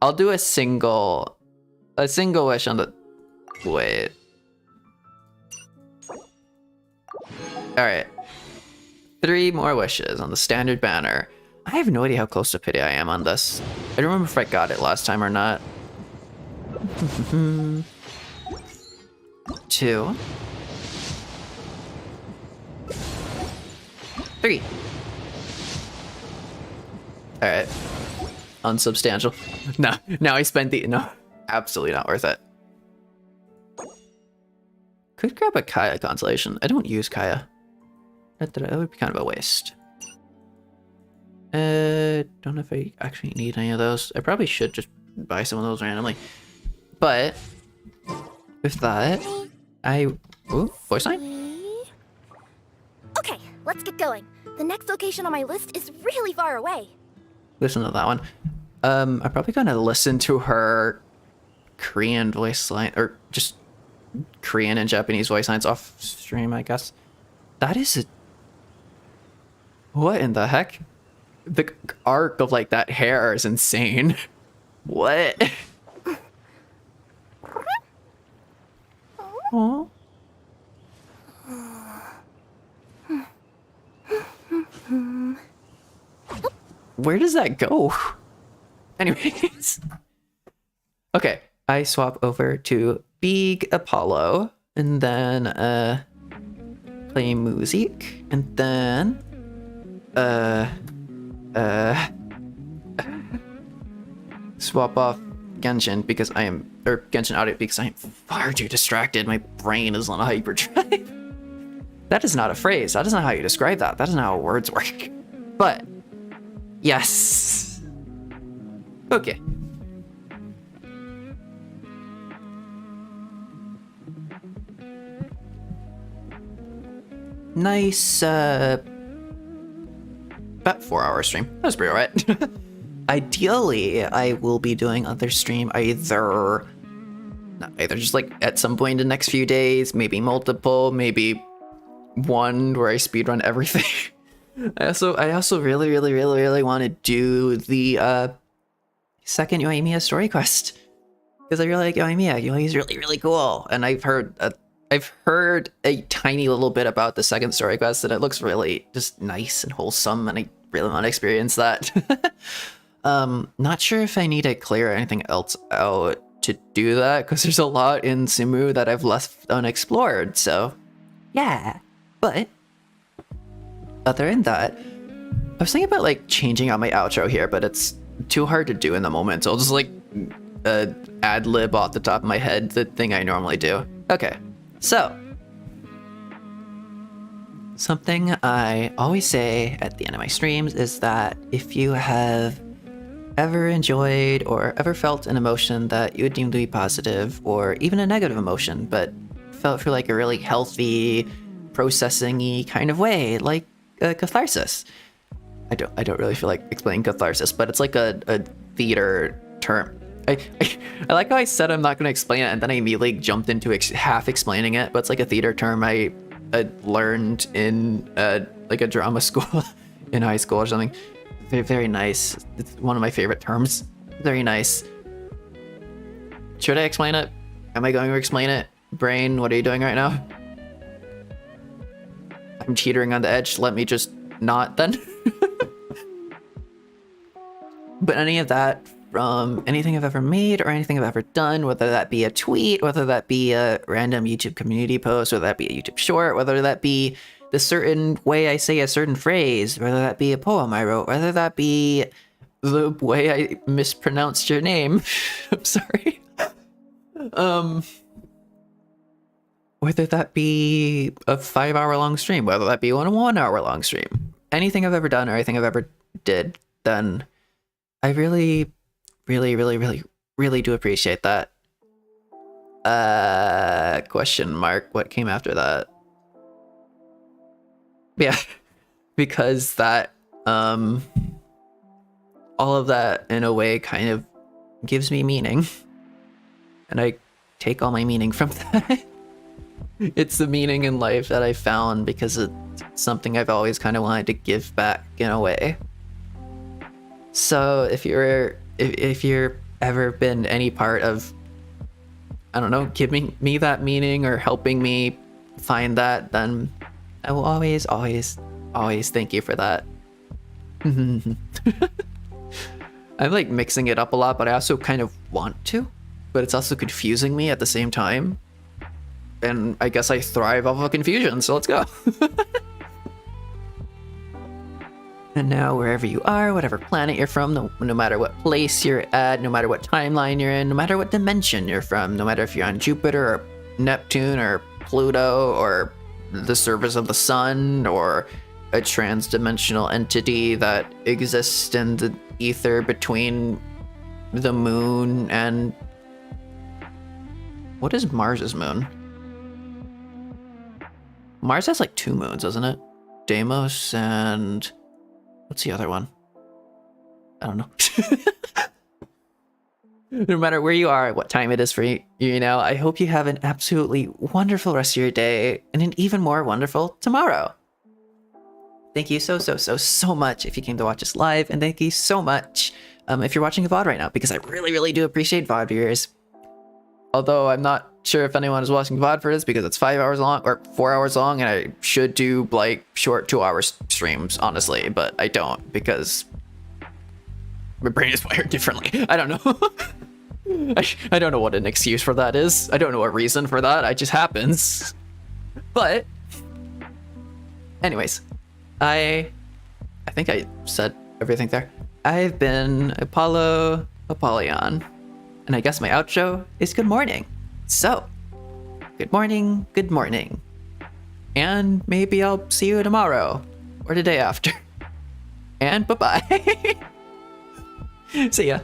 I'll do a single wish on the... Wait. Alright. 3 more wishes on the standard banner. I have no idea how close to pity I am on this. I don't remember if I got it last time or not. 2. 3. Alright. Unsubstantial. No, now I spent the... No, absolutely not worth it. Could grab a Kaya constellation. I don't use Kaya. That would be kind of a waste. Don't know if I actually need any of those. I probably should just buy some of those randomly. But with that, voice line? Okay, let's get going. The next location on my list is really far away. Listen to that one. I'm probably gonna listen to her Korean voice line, or just Korean and Japanese voice lines off stream, I guess. That is a... What in the heck? The arc of like that hair is insane. What? Aww. Where does that go? Anyways. Okay, I swap over to Big Apollo and then play music and then swap off Genshin because I am, or Genshin Audio because I am far too distracted. My brain is on a hyperdrive. That is not a phrase. That is not how you describe that. That is not how words work. But yes. Okay. Nice, about 4-hour stream. That was pretty alright. Ideally, I will be doing other stream either just like at some point in the next few days, maybe multiple, maybe one where I speedrun everything. I also really want to do the second MEOWMEOW story quest because I really like MEOWMEOW. He's really cool, and I've heard a tiny little bit about the second story quest, and it looks really just nice and wholesome, and I really want to experience that. Not sure if I need to clear anything else out to do that, because there's a lot in Sumu that I've left unexplored, so yeah. But other than that, I was thinking about like changing out my outro here, but it's too hard to do in the moment, so I'll just like ad-lib off the top of my head the thing I normally do. Okay, so something I always say at the end of my streams is that if you have ever enjoyed or ever felt an emotion that you would deem to be positive, or even a negative emotion, but felt through like a really healthy, processing-y kind of way, like catharsis. I don't really feel like explaining catharsis, but it's like a theater term. I like how I said I'm not going to explain it, and then I immediately jumped into half explaining it, but it's like a theater term I learned in like a drama school in high school or something. Very nice. It's one of my favorite terms. Very nice. Should I explain it? Am I going to explain it? Brain, what are you doing right now? I'm teetering on the edge. Let me just not then. But any of that from anything I've ever made or anything I've ever done, whether that be a tweet, whether that be a random YouTube community post, whether that be a YouTube short, whether that be the certain way I say a certain phrase, whether that be a poem I wrote, whether that be the way I mispronounced your name. I'm sorry. Whether that be a 5-hour-long stream, whether that be a 1-hour-long stream, anything I've ever done or anything I've ever did, then I really do appreciate that. Question mark, what came after that? Yeah, because that, all of that in a way kind of gives me meaning. And I take all my meaning from that. It's the meaning in life that I found because it's something I've always kind of wanted to give back in a way. So if you're ever been any part of, I don't know, giving me that meaning or helping me find that, then I will always thank you for that. I'm like mixing it up a lot, but I also kind of want to, but it's also confusing me at the same time. And I guess I thrive off of confusion, so let's go. And now wherever you are, whatever planet you're from, no matter what place you're at, no matter what timeline you're in, no matter what dimension you're from, no matter if you're on Jupiter or Neptune or Pluto or the surface of the sun or a trans-dimensional entity that exists in the ether between the moon and What is Mars's moon? Mars has like 2 moons, doesn't it? Deimos and... what's the other one? I don't know. No matter where you are, what time it is for you, I hope you have an absolutely wonderful rest of your day and an even more wonderful tomorrow. Thank you so much if you came to watch us live, and thank you so much if you're watching a VOD right now, because I really do appreciate VOD viewers. Although I'm not sure if anyone is watching VOD for this because it's 5 hours long or 4 hours long, and I should do like short 2-hour streams, honestly, but I don't because my brain is wired differently. I don't know. I don't know what an excuse for that is. I don't know a reason for that. It just happens. But anyways, I think I said everything there. I've been Apollo Apollyon, and I guess my outro is good morning. So, good morning, and maybe I'll see you tomorrow or the day after. And bye-bye. See ya.